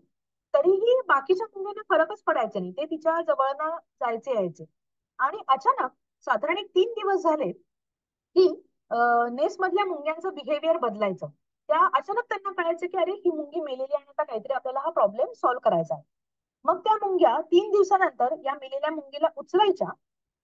तरीही बाकीच्या मुंग्यांना फरकच पडायचा नाही, ते तिच्या जवळनं जायचे यायचे. आणि अचानक साधारण एक 3 दिवस झाले की नेस मधल्या मुंग्यांचं बिहेवियर बदलायचं. त्या अचानक त्यांना कळायचं की अरे ही मुंगी मेलेली आहे, आता काहीतरी आपल्याला हा प्रॉब्लेम सॉल्व्ह करायचा आहे. मग त्या मुंग्या 3 दिवसानंतर या मेलेल्या मुंगीला उचलायच्या,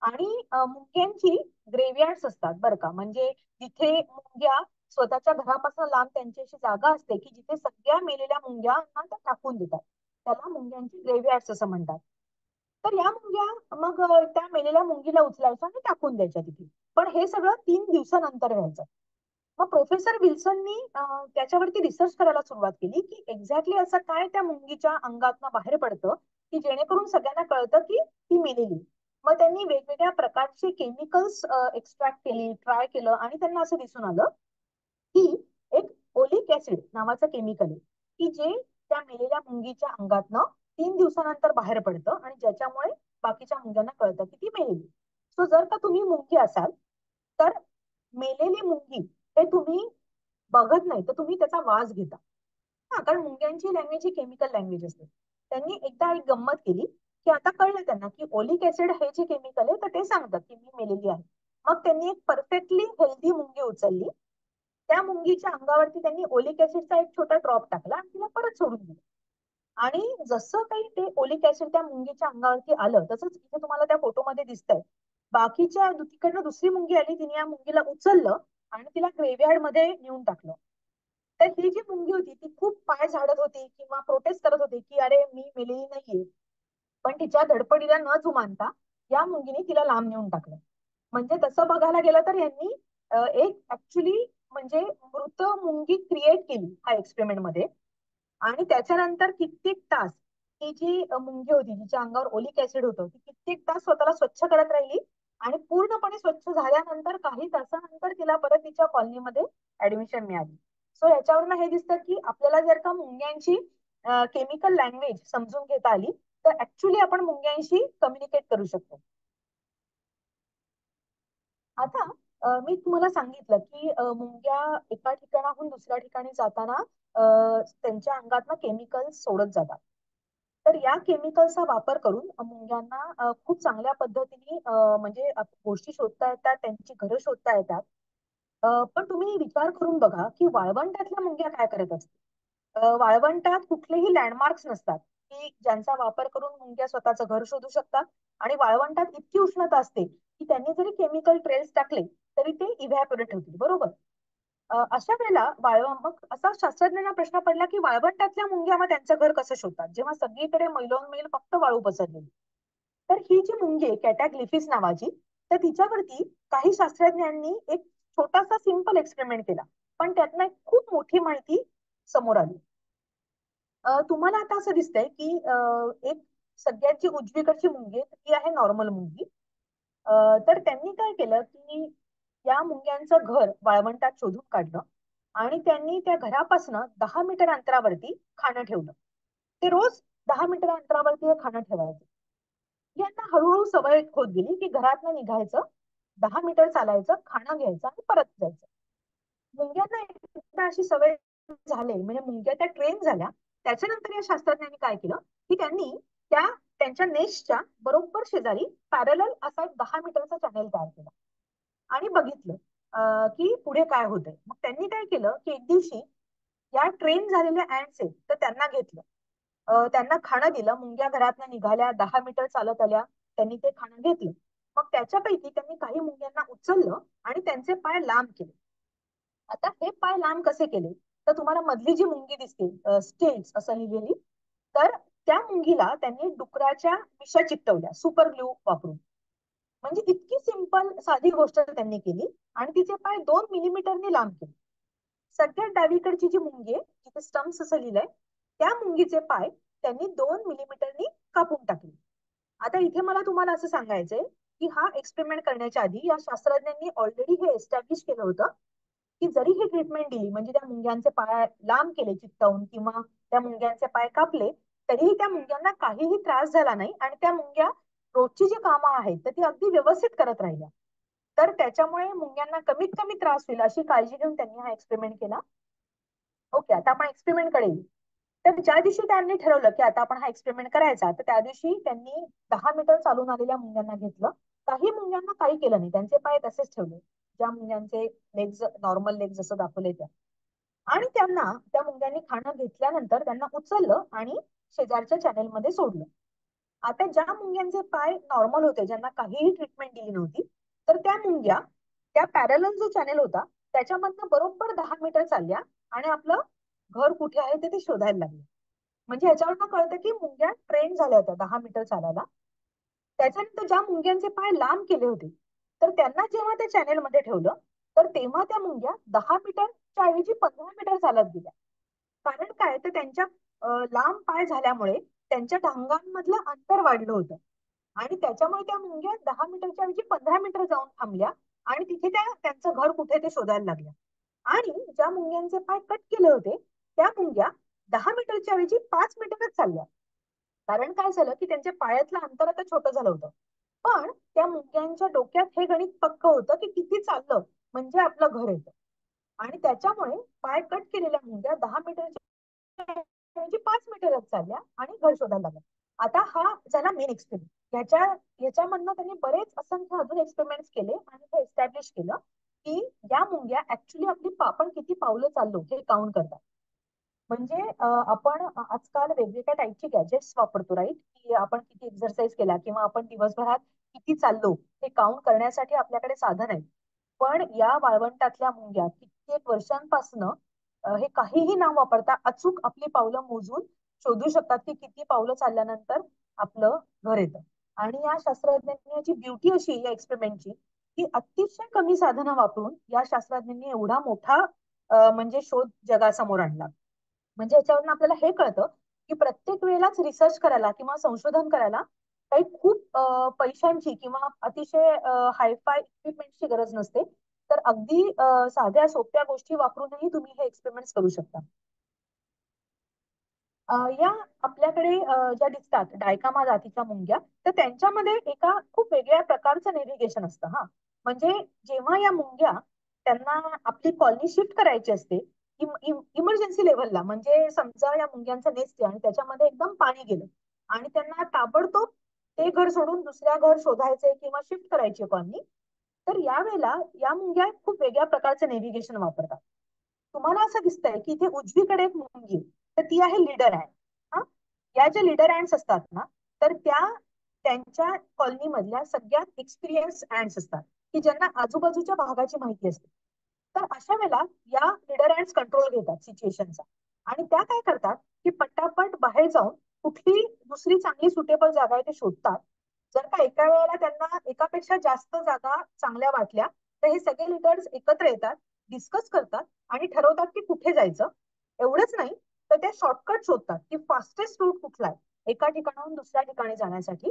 आणि मुंग्यांची ग्रेव्हयार्ड्स असतात बरं का, म्हणजे जिथे मुंग्या स्वतःच्या घरापासून लांब त्यांची अशी जागा असते की जिथे सगळ्या मेलेल्या मुंग्या त्या टाकून देतात, त्याला मुंग्यांची ग्रेव्हयार्ड्स असं म्हणतात. तर या मुंग्या मग त्या मेलेल्या मुंगीला उचलायच्या आणि टाकून द्यायच्या तिथे. पण हे सगळं 3 दिवसानंतर व्हायचं. मग प्रोफेसर विल्सननी त्याच्यावरती रिसर्च करायला सुरुवात केली की एक्झॅक्टली असं काय त्या मुंगीच्या अंगातनं बाहेर पडतं की जेणेकरून सगळ्यांना कळतं की ती मेलेली. मग त्यांनी वेगवेगळ्या प्रकारचे केमिकल्स एक्स्ट्रॅक्ट केली, ट्राय केलं, आणि त्यांना असं दिसून आलं की एक ओलिक ऍसिड नावाचं केमिकल आहे की जे त्या मेलेल्या मुंगीच्या अंगातनं 3 दिवसानंतर बाहेर पडतं, आणि ज्याच्यामुळे बाकीच्या मुंग्यांना कळतं की ती मेलेली. सो जर का तुम्ही मुंगी असाल, तर मेलेली मुंगी हे तुम्ही बघत नाही, तर तुम्ही त्याचा वास घेता. हा, कारण मुंग्यांची लँग्वेज ही केमिकल लँग्वेज असते. त्यांनी एकदा एक गंमत केली की आता कळलं त्यांना की ओलिक ऍसिड हे जे केमिकल आहे, तर ते सांगतात की मी मेलेली आहे. मग त्यांनी एक परफेक्टली हेल्दी मुंगी उचलली, त्या मुंगीच्या अंगावरती त्यांनी ओलिक ऍसिडचा एक छोटा ड्रॉप टाकला आणि तिला परत सोडून दिलं. आणि जसं काही ते ओलिक ऍसिड त्या मुंगीच्या अंगावरती आलं, तसंच इथे तुम्हाला त्या फोटोमध्ये दिसतंय, बाकीच्या तिकडनं दुसरी मुंगी आली, तिने या मुंगीला उचललं आणि तिला ग्रेव्हयार्ड मध्ये नेऊन टाकलं. तर ही जी मुंगी होती ती खूप पाय झाडत होती किंवा प्रोटेस्ट करत होती की अरे मी मेलेली नाहीये, पण तिच्या धडपडीला न जुमानता या मुंगीने तिला लांब नेऊन टाकलं. म्हणजे तसं बघायला गेलं तर यांनी एक ऍक्च्युली म्हणजे मृत मुंगी क्रिएट केली हा एक्सपेरिमेंट मध्ये. आणि त्याच्यानंतर कित्येक तास ही जी मुंगी होती जिच्या अंगावर ओलिक ऍसिड होतं, ती कित्येक तास स्वतःला स्वच्छ करत राहिली, आणि पूर्णपणे स्वच्छ झाल्यानंतर काही तासानंतर तिला परत तिच्या कॉलनीमध्ये ऍडमिशन मिळाली. सो याच्यावरनं हे दिसतं की आपल्याला जर का मुंग्यांची केमिकल लँग्वेज समजून घेता आली, तर ऍक्च्युली आपण मुंग्यांशी कम्युनिकेट करू शकतो. आता मी तुम्हाला सांगितलं की मुंग्या एका ठिकाणाहून दुसऱ्या ठिकाणी जाताना त्यांच्या अंगातनं केमिकल्स सोडत जातात. तर या केमिकल्सचा वापर करून मुंग्यांना खूप चांगल्या पद्धतीने म्हणजे गोष्टी शोधता येतात, त्यांची घरं शोधता येतात. पण तुम्ही विचार करून बघा की वाळवंटातल्या मुंग्या काय करत असतील. वाळवंटात कुठलेही लँडमार्क्स नसतात की ज्यांचा वापर करून मुंग्या स्वतःचं घर शोधू शकतात. आणि वाळवंटात इतकी उष्णता असते की त्यांनी जरी केमिकल ट्रेल्स टाकले तरी ते इव्हॅपोरेट होतील, बरोबर. अशा वेळेला मग असा शास्त्रज्ञांना प्रश्न पडला की वाळवंटातल्या मुंग्या मग त्यांचं घर कसं शोधतात जेव्हा सगळीकडे मैलोनमैल फक्त वाळू पसरलेली. तर ही जी मुंगी आहे कॅटॅग्लिफिस नावाची, तर तिच्यावरती काही शास्त्रज्ञांनी एक छोटासा सिंपल एक्सपेरिमेंट केला, पण त्यातनं एक खूप मोठी माहिती समोर आली. तुम्हाला आता असं दिसतंय की एक सगळ्यात जी उजवीकडची मुंगी आहे ती आहे नॉर्मल मुंगी. तर त्यांनी काय केलं की या मुंग्यांचं घर वाळवंटात शोधून काढलं आणि त्यांनी त्या घरापासून 10 मीटर अंतरावरती खाणं ठेवलं. ते रोज 10 मीटर अंतरावरती हे खाणं ठेवायचं. यांना हळूहळू सवय होत गेली की घरातनं निघायचं, 10 मीटर चालायचं, खाणं घ्यायचं आणि परत जायचं. मुंग्यांना एकदा अशी सवय झाली म्हणजे मुंग्या त्या ट्रेन झाल्या. त्याच्यानंतर या शास्त्रज्ञांनी काय केलं की त्यांनी त्या त्यांच्या नेस्टच्या बरोबर शेजारी पॅरलल असा एक 10 मीटरचा चॅनेल तयार केला आणि बघितलं की पुढे काय होतंय. मग त्यांनी काय केलं की एक दिवशी या ट्रेन झालेल्या ऍंड्स आहेत तर त्यांना घेतलं. त्यांना खाणं दिलं. मुंग्या घरातनं निघाल्या, 10 मीटर चालत आल्या, त्यांनी ते खाणं घेतलं. मग त्याच्यापैकी त्यांनी काही मुंग्यांना उचललं आणि त्यांचे पाय लांब केले. आता हे पाय लांब कसे केले, तर तुम्हाला मधली जी मुंगी दिसते स्टेल्स असं लिहिलेली, तर त्या मुंगीला त्यांनी डुकराच्या मिशा चिकटवल्या सुपर ग्लू वापरून. म्हणजे इतकी सिंपल साधी गोष्ट त्यांनी केली आणि तिचे पाय 2 मिलीमीटरने लांब केले. सगळ्यात डावीकडची जी मुंगी आहे जिथे स्टम्प्स असं लिहिलंय, त्या मुंगीचे पाय त्यांनी 2 मिलीमीटरनी कापून टाकले. आता इथे मला तुम्हाला असं सांगायचंय की हा एक्सपेरिमेंट करण्याच्या आधी या शास्त्रज्ञांनी ऑलरेडी हे एस्टॅब्लिश केलं होतं की जरी ही ट्रीटमेंट दिली म्हणजे त्या मुंग्यांचे पाय लांब केले चिकटवून किंवा त्या मुंग्यांचे पाय कापले, तरीही त्या मुंग्यांना काहीही त्रास झाला नाही आणि त्या मुंग्या रोजची जी कामं आहेत तर ती अगदी व्यवस्थित करत राहिल्या. तर त्याच्यामुळे मुंग्यांना कमीत कमी त्रास होईल अशी काळजी घेऊन त्यांनी हा एक्सपेरिमेंट केला. ओके, आता आपण एक्सपेरिमेंट कडे येऊ. तर ज्या दिवशी त्यांनी ठरवलं की आता आपण हा एक्सपेरिमेंट करायचा, तर त्या दिवशी त्यांनी 10 मीटर चालून आलेल्या मुंग्यांना घेतलं. काही मुंग्यांना काही केलं नाही, त्यांचे पाय तसेच ठेवले, ज्या मुंग्यांचे लेग्स नॉर्मल लेग्स जसं दाखवले त्या. आणि त्यांना त्या मुंग्यांनी खाणं घेतल्यानंतर त्यांना उचललं आणि शेजारच्या चॅनेलमध्ये सोडलं. आता ज्या मुंग्यांचे पाय नॉर्मल होते, ज्यांना काहीही ट्रीटमेंट दिली नव्हती, तर त्या मुंग्या त्या पॅरलल जो चॅनेल होता त्याच्यामधनं बरोबर 10 मीटर चालल्या आणि आपलं घर कुठे आहे ते शोधायला लागले. म्हणजे याच्यावरनं कळतं की मुंग्या ट्रेन झाल्या होत्या 10 मीटर चालायला. त्याच्यानंतर ज्या मुंग्यांचे पाय लांब केले होते, तर त्यांना जेव्हा त्या चॅनेलमध्ये ठेवलं, तर तेव्हा त्या मुंग्या 10 मीटरच्या ऐवजी 15 मीटर चालत गेल्या. कारण काय तर त्यांच्या लांब पाय झाल्यामुळे त्यांच्या टांगांमधलं अंतर वाढलं होतं आणि त्याच्यामुळे त्या मुंग्या 10 मीटरच्या ऐवजी 15 मीटर जाऊन थांबल्या आणि तिथे त्या त्यांचं घर कुठे ते शोधायला लागल्या. आणि ज्या मुंग्यांचे पाय कट केले होते त्या मुंग्या 10 मीटरच्या ऐवजी 5 मीटरच चालल्या. कारण काय झालं की त्यांच्या पायातलं अंतर आता छोटं झालं होतं. पण त्या मुंग्यांच्या डोक्यात हे गणित पक्क होतं की किती चाललं म्हणजे आपलं घर येतं. आणि त्याच्यामुळे पाय कट केलेल्या मुंग्या 10 मीटरच्या 5 मीटरच चालल्या आणि घर शोधायला लागल्या. आता हा झाला मेन एक्सपेरिमेंट. ह्याच्यामधनं त्यांनी बरेच असंख्य अजून एक्सपेरिमेंट्स केले आणि हे एस्टॅब्लिश केलं की या मुंग्या ऍक्च्युली आपण किती पावलं चाललो हे काउंट करतात. म्हणजे आपण आजकाल वेगवेगळ्या टाईपचे गॅजेट्स वापरतो, राईट, की आपण किती एक्सरसाइज केला किंवा आपण दिवसभरात किती चाललो हे काउंट करण्यासाठी आपल्याकडे साधन आहे. पण या वाळवंटातल्या मुंग्या कित्येक वर्षांपासून हे काहीही न वापरता अचूक आपली पावलं मोजून शोधू शकतात की किती पावलं चालल्यानंतर आपलं घर येतं. आणि या शास्त्रज्ञांनी याची ब्युटी अशी या एक्सपेरिमेंटची की अतिशय कमी साधनं वापरून या शास्त्रज्ञांनी एवढा मोठा म्हणजे शोध जगासमोर आणला. म्हणजे याच्यावरून आपल्याला हे कळतं की प्रत्येक वेळेलाच रिसर्च करायला किंवा संशोधन करायला काही खूप पैशांची किंवा अतिशय हायफाय इक्विपमेंटची गरज नसते. तर अगदी साध्या सोप्या गोष्टी वापरूनही तुम्ही हे एक्सपेरिमेंट करू शकता. या आपल्याकडे ज्या दिसतात डायकामा जातीच्या मुंग्या, तर त्यांच्यामध्ये एका खूप वेगळ्या प्रकारचं नेव्हिगेशन असतं हा. म्हणजे जेव्हा या मुंग्या त्यांना आपली कॉलनी शिफ्ट करायची असते इमर्जन्सी लेव्हलला, म्हणजे समजा या मुंग्यांचा नेस्ट आहे आणि त्याच्यामध्ये एकदम पाणी गेलं आणि त्यांना ताबडतोब ते घर सोडून दुसऱ्या घर शोधायचे किंवा शिफ्ट करायची कॉलनी, तर यावेळेला या मुंग्या खूप वेगळ्या प्रकारचं नेव्हिगेशन वापरतात. तुम्हाला असं दिसतंय की इथे उजवीकडे एक मुंगी आहे तर ती आहे लीडर अँट. हा, या ज्या लीडर अँट्स असतात ना, तर त्यांच्या कॉलनी मधल्या सगळ्यात एक्सपिरियन्स अँट्स असतात, की ज्यांना आजूबाजूच्या भागाची माहिती असते. तर अशा वेळेला या लीडर अँट्स कंट्रोल घेतात सिच्युएशनचा, आणि त्या काय करतात की पटापट बाहेर जाऊन कुठली दुसरी चांगली सुटेबल जागा आहे ते शोधतात. जर का एका वेळेला त्यांना एकापेक्षा जास्त जागा चांगल्या वाटल्या, तर हे सगळे लीडर्स एकत्र येतात, डिस्कस करतात आणि ठरवतात की कुठे जायचं. एवढंच नाही, तर ते शॉर्टकट शोधतात की फास्टेस्ट रूट कुठला आहे एका ठिकाणाहून दुसऱ्या ठिकाणी जाण्यासाठी.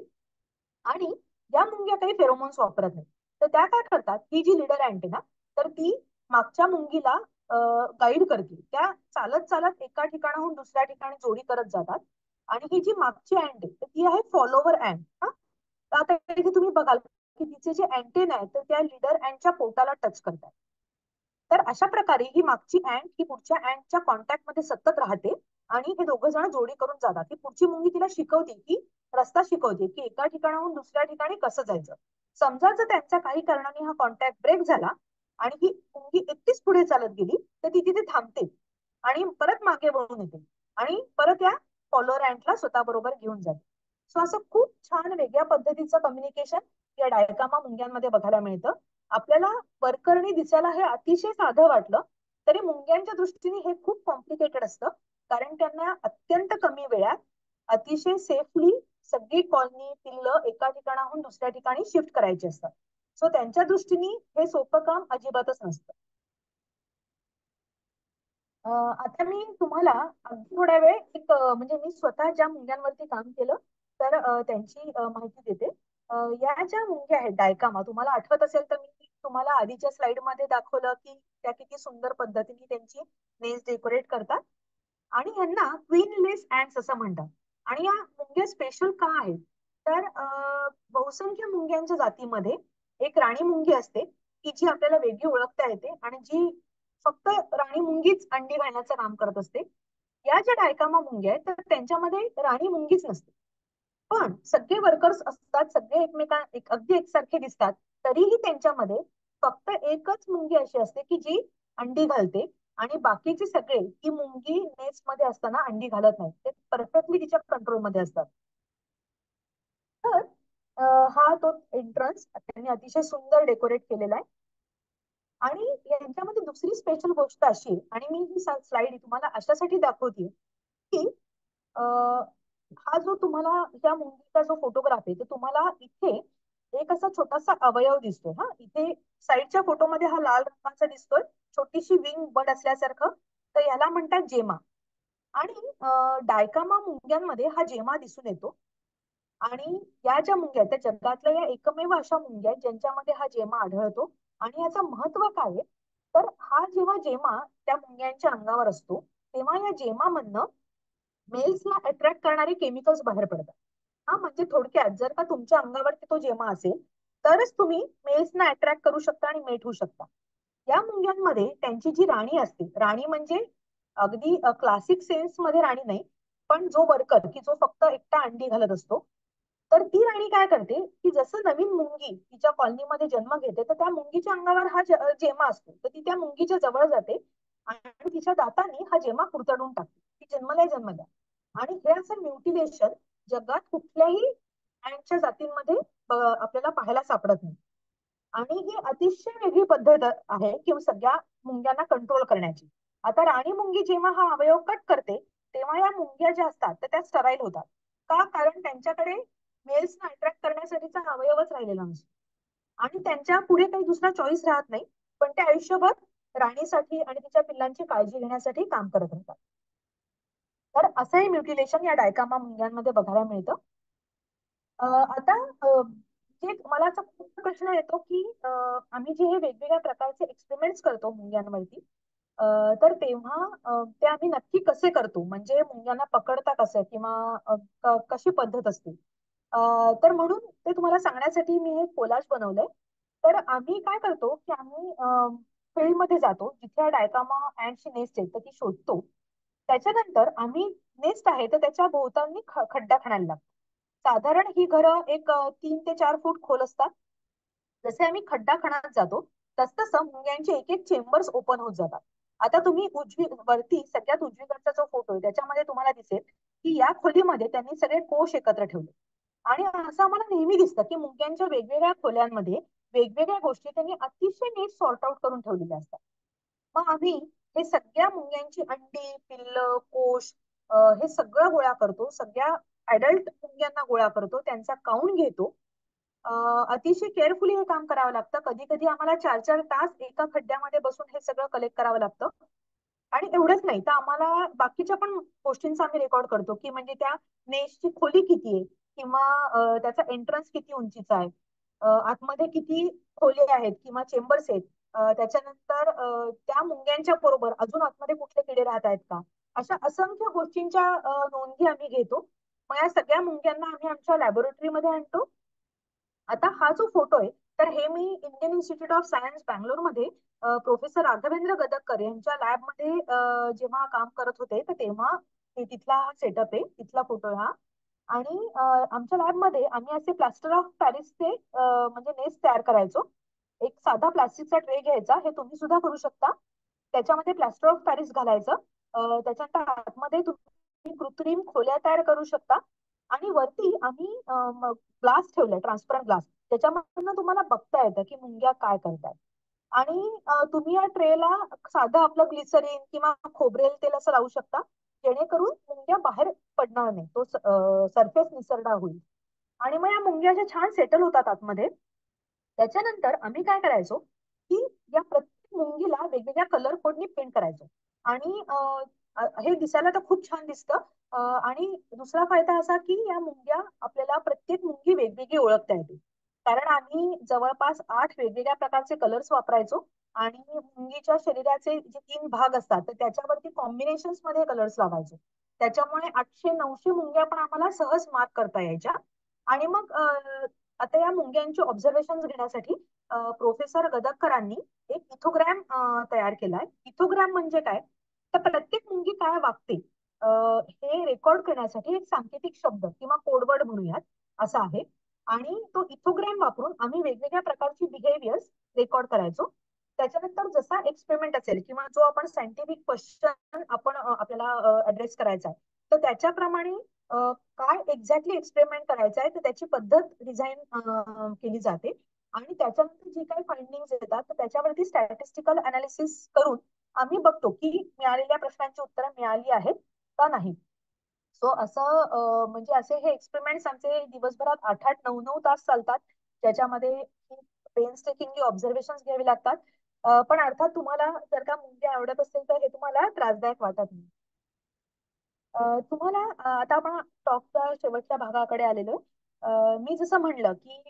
आणि या मुंग्या काही फेरोमोन्स वापरत नाही. तर त्या काय करतात, ही जी लीडर अँट ना, तर ती मागच्या मुंगीला गाईड करते. त्या चालत चालत एका ठिकाणाहून दुसऱ्या ठिकाणी जोडी करत जातात. आणि ही जी मागची अँट आहे तर ती आहे फॉलोवर अँट. हा, तर आता इथे तुम्ही बघाल की तिचे जे अँटेन आहेत तर त्या लीडर अँटच्या पोटाला टच करतात. तर अशा प्रकारे ही मागची अँट ही पुढच्या अँटच्या कॉन्टॅक्ट मध्ये सतत राहते, आणि हे दोघं जण जोडी करून जातात. ही पुढची मुंगी तिला शिकवते, की रस्ता शिकवते की एका ठिकाणाहून दुसऱ्या ठिकाणी कसं जायचं. समजा जर त्यांचा काही कारणाने हा कॉन्टॅक्ट ब्रेक झाला आणि ही मुंगी एकटीच पुढे चालत गेली, तर ती तिथे थांबते आणि परत मागे वळून येते आणि परत या फॉलोअर अँटला स्वतः बरोबर घेऊन जाते. सो असं खूप छान वेगळ्या पद्धतीचं कम्युनिकेशन या डायकामा मुंग्यांमध्ये बघायला मिळतं. आपल्याला वरकरणी दिसायला हे अतिशय साधं वाटलं, तरी मुंग्यांच्या दृष्टीने हे खूप कॉम्प्लिकेटेड असतं. कारण त्यांना अत्यंत कमी वेळात अतिशय सेफली सगळी कॉलनी पिल्ल एका ठिकाणाहून दुसऱ्या ठिकाणी शिफ्ट करायची असतात. सो त्यांच्या दृष्टीने हे सोपं काम अजिबातच नसतं. आता मी तुम्हाला अगदी थोड्या वेळ म्हणजे मी स्वतः ज्या मुंग्यांवरती काम केलं, तर त्यांची माहिती देते. या ज्या मुंग्या आहेत डायकामा, तुम्हाला आठवत असेल तर मी तुम्हाला आधीच्या स्लाइड मध्ये दाखवलं की त्या किती सुंदर पद्धतीने त्यांची नेस डेकोरेट करतात. आणि यांना क्वीनलेस ऍन्ड्स असं म्हणतात. आणि या मुंग्या स्पेशल का आहेत, तर बहुसंख्य मुंग्यांच्या जातीमध्ये एक राणी मुंगी असते की जी आपल्याला वेगळी ओळखता येते आणि जी फक्त राणी मुंगीच अंडी घालण्याचं काम करत असते. या ज्या डायकामा मुंग्या आहेत तर त्यांच्यामध्ये राणी मुंगीच नसते. पण सगळे वर्कर्स असतात, सगळे अगदी एकसारखे दिसतात, तरीही त्यांच्यामध्ये फक्त एकच मुंगी अशी असते की जी अंडी घालते, आणि बाकीचे सगळे ही मुंगी नेस्ट मध्ये असताना अंडी घालत नाही, ते परफेक्टली तिच्या कंट्रोल मध्ये असतात. तर हा तो एंट्रन्स त्यांनी अतिशय सुंदर डेकोरेट केलेला आहे. आणि यांच्यामध्ये दुसरी स्पेशल गोष्ट अशी आहे, आणि मी ही स्लाइड तुम्हाला अशासाठी दाखवते की हा जो तुम्हाला त्या मुंगीचा जो फोटोग्राफ आहे, तो तुम्हाला इथे एक असा छोटासा अवयव दिसतोय. हा, इथे साईडच्या फोटोमध्ये हा लाल रंगाचा दिसतोय, छोटीशी विंग बर्ड असल्यासारखं. तर याला म्हणतात जेमा. आणि डायकामा मुंग्यांमध्ये हा जेमा दिसून येतो. आणि या ज्या मुंग्या आहेत त्या जगातल्या या एकमेव अशा मुंग्या आहेत ज्यांच्यामध्ये हा जेमा आढळतो. आणि याचं महत्व काय आहे, तर हा जेव्हा जेमा त्या मुंग्यांच्या अंगावर असतो, तेव्हा या जेमामधनं मेल्सला अट्रॅक्ट करणारे केमिकल्स बाहेर पडतात. हा, म्हणजे थोडक्यात जर का तुमच्या अंगावरती तो जेमा असेल तरच तुम्ही मेल्सना अट्रॅक्ट करू शकता आणि मेट होऊ शकता. या मुंग्यांमध्ये त्यांची जी राणी असते, राणी म्हणजे अगदी क्लासिक सेन्स मध्ये राणी नाही, पण जो वर्कर की जो फक्त एकटा अंडी घालत असतो, तर ती राणी काय करते की जसं नवीन मुंगी तिच्या कॉलनीमध्ये जन्म घेते, तर त्या मुंगीच्या अंगावर हा जेमा असतो, तर ती त्या मुंगीच्या जवळ जाते आणि तिच्या दातांनी हा जेमा कुरतडून टाकते. ती जन्मल्या. आणि हे असं म्युटिलेशन जगात कुठल्याही अँटच्या जातींमध्ये आपल्याला पाहायला सापडत नाही. आणि ही अतिशय वेगळी पद्धत आहे की सगळ्या मुंग्यांना कंट्रोल करण्याची. आता राणी मुंगी जेव्हा हा अवयव कट करते, तेव्हा या मुंग्या ज्या असतात तर त्या स्टराईल होतात. का? कारण त्यांच्याकडे मेल्सना अट्रॅक्ट करण्यासाठीचा हा अवयवच राहिलेला नसतो, आणि त्यांच्या पुढे काही दुसरा चॉईस राहत नाही. पण ते आयुष्यभर राणीसाठी आणि तिच्या पिल्लांची काळजी घेण्यासाठी काम करत राहतात. तर असंही म्युटिलेशन या डायकामा मुंग्यांमध्ये बघायला मिळतं. आता जे मला असा खूप प्रश्न येतो की आम्ही जे हे वेगवेगळ्या प्रकारचे एक्सपेरिमेंट्स करतो मुंग्यांवरती, तर तेव्हा ते आम्ही नक्की कसे करतो, म्हणजे मुंग्यांना पकडता कसं किंवा कशी पद्धत असते. तर म्हणून ते तुम्हाला सांगण्यासाठी मी एक कोलाज बनवलंय. तर आम्ही काय करतो की आम्ही फील्डमध्ये जातो जिथे डायकामा अँडची नेस्ट आहे तर ती शोधतो. त्याच्यानंतर आम्ही नेस्ट आहे तर त्याच्या भोवताली खड्डा खणायला लागतो. साधारण ही घरं एक 3 ते 4 फूट खोल असतात. जसे आम्ही खड्डा खणत जातो तस तसं मुंग्यांचे एक एक चेंबर्स ओपन होत जातात. आता तुम्ही वरती सगळ्यात उजवीकडचा जो फोटो आहे त्याच्यामध्ये तुम्हाला दिसेल की या खोलीमध्ये त्यांनी सगळे कोश एकत्र ठेवले. आणि असं आम्हाला नेहमी दिसतं की मुंग्यांच्या वेगवेगळ्या खोल्यांमध्ये वेगवेगळ्या गोष्टी त्यांनी अतिशय नीट सॉर्ट आउट करून ठेवलेल्या असतात. मग आम्ही हे सगळ्या मुंग्यांची अंडी, पिल्ल, कोश हे सगळं गोळा करतो. सगळ्या अडल्ट मुंग्यांना गोळा करतो, त्यांचा काउंट घेतो. अतिशय केअरफुली हे काम करावं लागतं. कधी कधी आम्हाला 4-4 तास एका खड्ड्यामध्ये बसून हे सगळं कलेक्ट करावं लागतं. आणि एवढंच नाही तर आम्हाला बाकीच्या पण गोष्टींचा आम्ही रेकॉर्ड करतो की म्हणजे त्या नेशची खोली किती आहे किंवा त्याचा एंट्रन्स किती उंचीचा आहे, आतमध्ये किती खोली आहेत किंवा चेंबर्स आहेत, त्याच्यानंतर त्या मुंग्यांच्या बरोबर अजून आतमध्ये कुठले किडे राहत आहेत का, अशा असंख्य गोष्टींच्या नोंदी आम्ही घेतो. मग या सगळ्या मुंग्यांना आम्ही आमच्या लॅबोरेटरीमध्ये आणतो. आता हा जो फोटो आहे तर हे मी इंडियन इन्स्टिट्यूट ऑफ सायन्स बँगलोरमध्ये प्रोफेसर राघवेंद्र गदककर यांच्या लॅबमध्ये जेव्हा काम करत होते तर तेव्हा तिथला हा सेटअप आहे, तिथला फोटो आहे हा. आणि आमच्या लॅबमध्ये आम्ही असे प्लास्टर ऑफ पॅरिसचे म्हणजे नेस्ट तयार करायचो. एक साधा प्लास्टिकचा ट्रे घ्यायचा, हे तुम्ही सुद्धा करू शकता. त्याच्यामध्ये प्लास्टर ऑफ पॅरिस घालायचं. त्याच्यानंतर आतमध्ये तुम्ही कृत्रिम खोल्या तयार करू शकता. आणि वरती आम्ही ग्लास ठेवलाय, ट्रान्सपरंट ग्लास. त्याच्यामधनं तुम्हाला बघता येतं की मुंग्या काय करतात. आणि तुम्ही या ट्रेला साधं आपलं ग्लिसरीन किंवा खोबरेल तेल असं लावू शकता, जेणेकरून मुंग्या बाहेर पडणार नाही, तो सरफेस निसरडा होईल. आणि मग या मुंग्या ज्या छान सेटल होतात आतमध्ये, त्याच्यानंतर आम्ही काय करायचो की या प्रत्येक मुंगीला वेगवेगळ्या कलर कोडनी पेंट करायचो. आणि हे दिसायला तर खूप छान दिसतं. आणि दुसरा फायदा असा की या मुंग्या आपल्याला प्रत्येक मुंगी वेगवेगळी ओळखता येते, कारण आम्ही जवळपास 8 वेगवेगळ्या प्रकारचे कलर्स वापरायचो. आणि मुंगीच्या शरीराचे जे 3 भाग असतात तर त्याच्यावरती कॉम्बिनेशन्स मध्ये कलर्स लावायचो. त्याच्यामुळे 800-900 मुंग्या पण आम्हाला सहज मार्क करता यायच्या. आणि मग आता या मुंग्यांचे ऑब्झर्वेशन घेण्यासाठी प्रोफेसर गदकरांनी एक इथोग्रॅम तयार केलाय. इथोग्रॅम म्हणजे काय, तर प्रत्येक मुंगी काय वागते हे रेकॉर्ड करण्यासाठी एक सांकेतिक शब्द किंवा कोडवर्ड म्हणूयात असा आहे. आणि तो इथोग्रॅम वापरून आम्ही वेगवेगळ्या प्रकारची बिहेवियर्स रेकॉर्ड करायचो. त्याच्यानंतर जसा एक्सपेरिमेंट असेल किंवा जो आपण सायंटिफिक क्वेश्चन आपण आपल्याला ऍड्रेस करायचा आहे तर त्याच्याप्रमाणे काय एक्झॅक्टली एक्सपेरिमेंट करायचं आहे तर त्याची पद्धत डिझाईन केली जाते. आणि त्याच्यानंतर जे काही फाइंडिंग येतात तर त्याच्यावरती स्टॅटिस्टिकल अनालिसिस करून आम्ही बघतो की मिळालेल्या प्रश्नांची उत्तरं मिळाली आहेत का नाही. सो असं म्हणजे असे हे एक्सपेरिमेंट्स आमचे दिवसभरात 8-8, 9-9 तास चालतात, ज्याच्यामध्ये पेन्सटेकिंगली ऑब्झर्वेशन घ्यावे लागतात. पण अर्थात तुम्हाला जर का मुंग्या आवडत असेल तर हे तुम्हाला त्रासदायक वाटत नाही. तुम्हाला आता आपण टॉकच्या शेवटच्या भागाकडे आलेलो. मी जसं म्हणलं की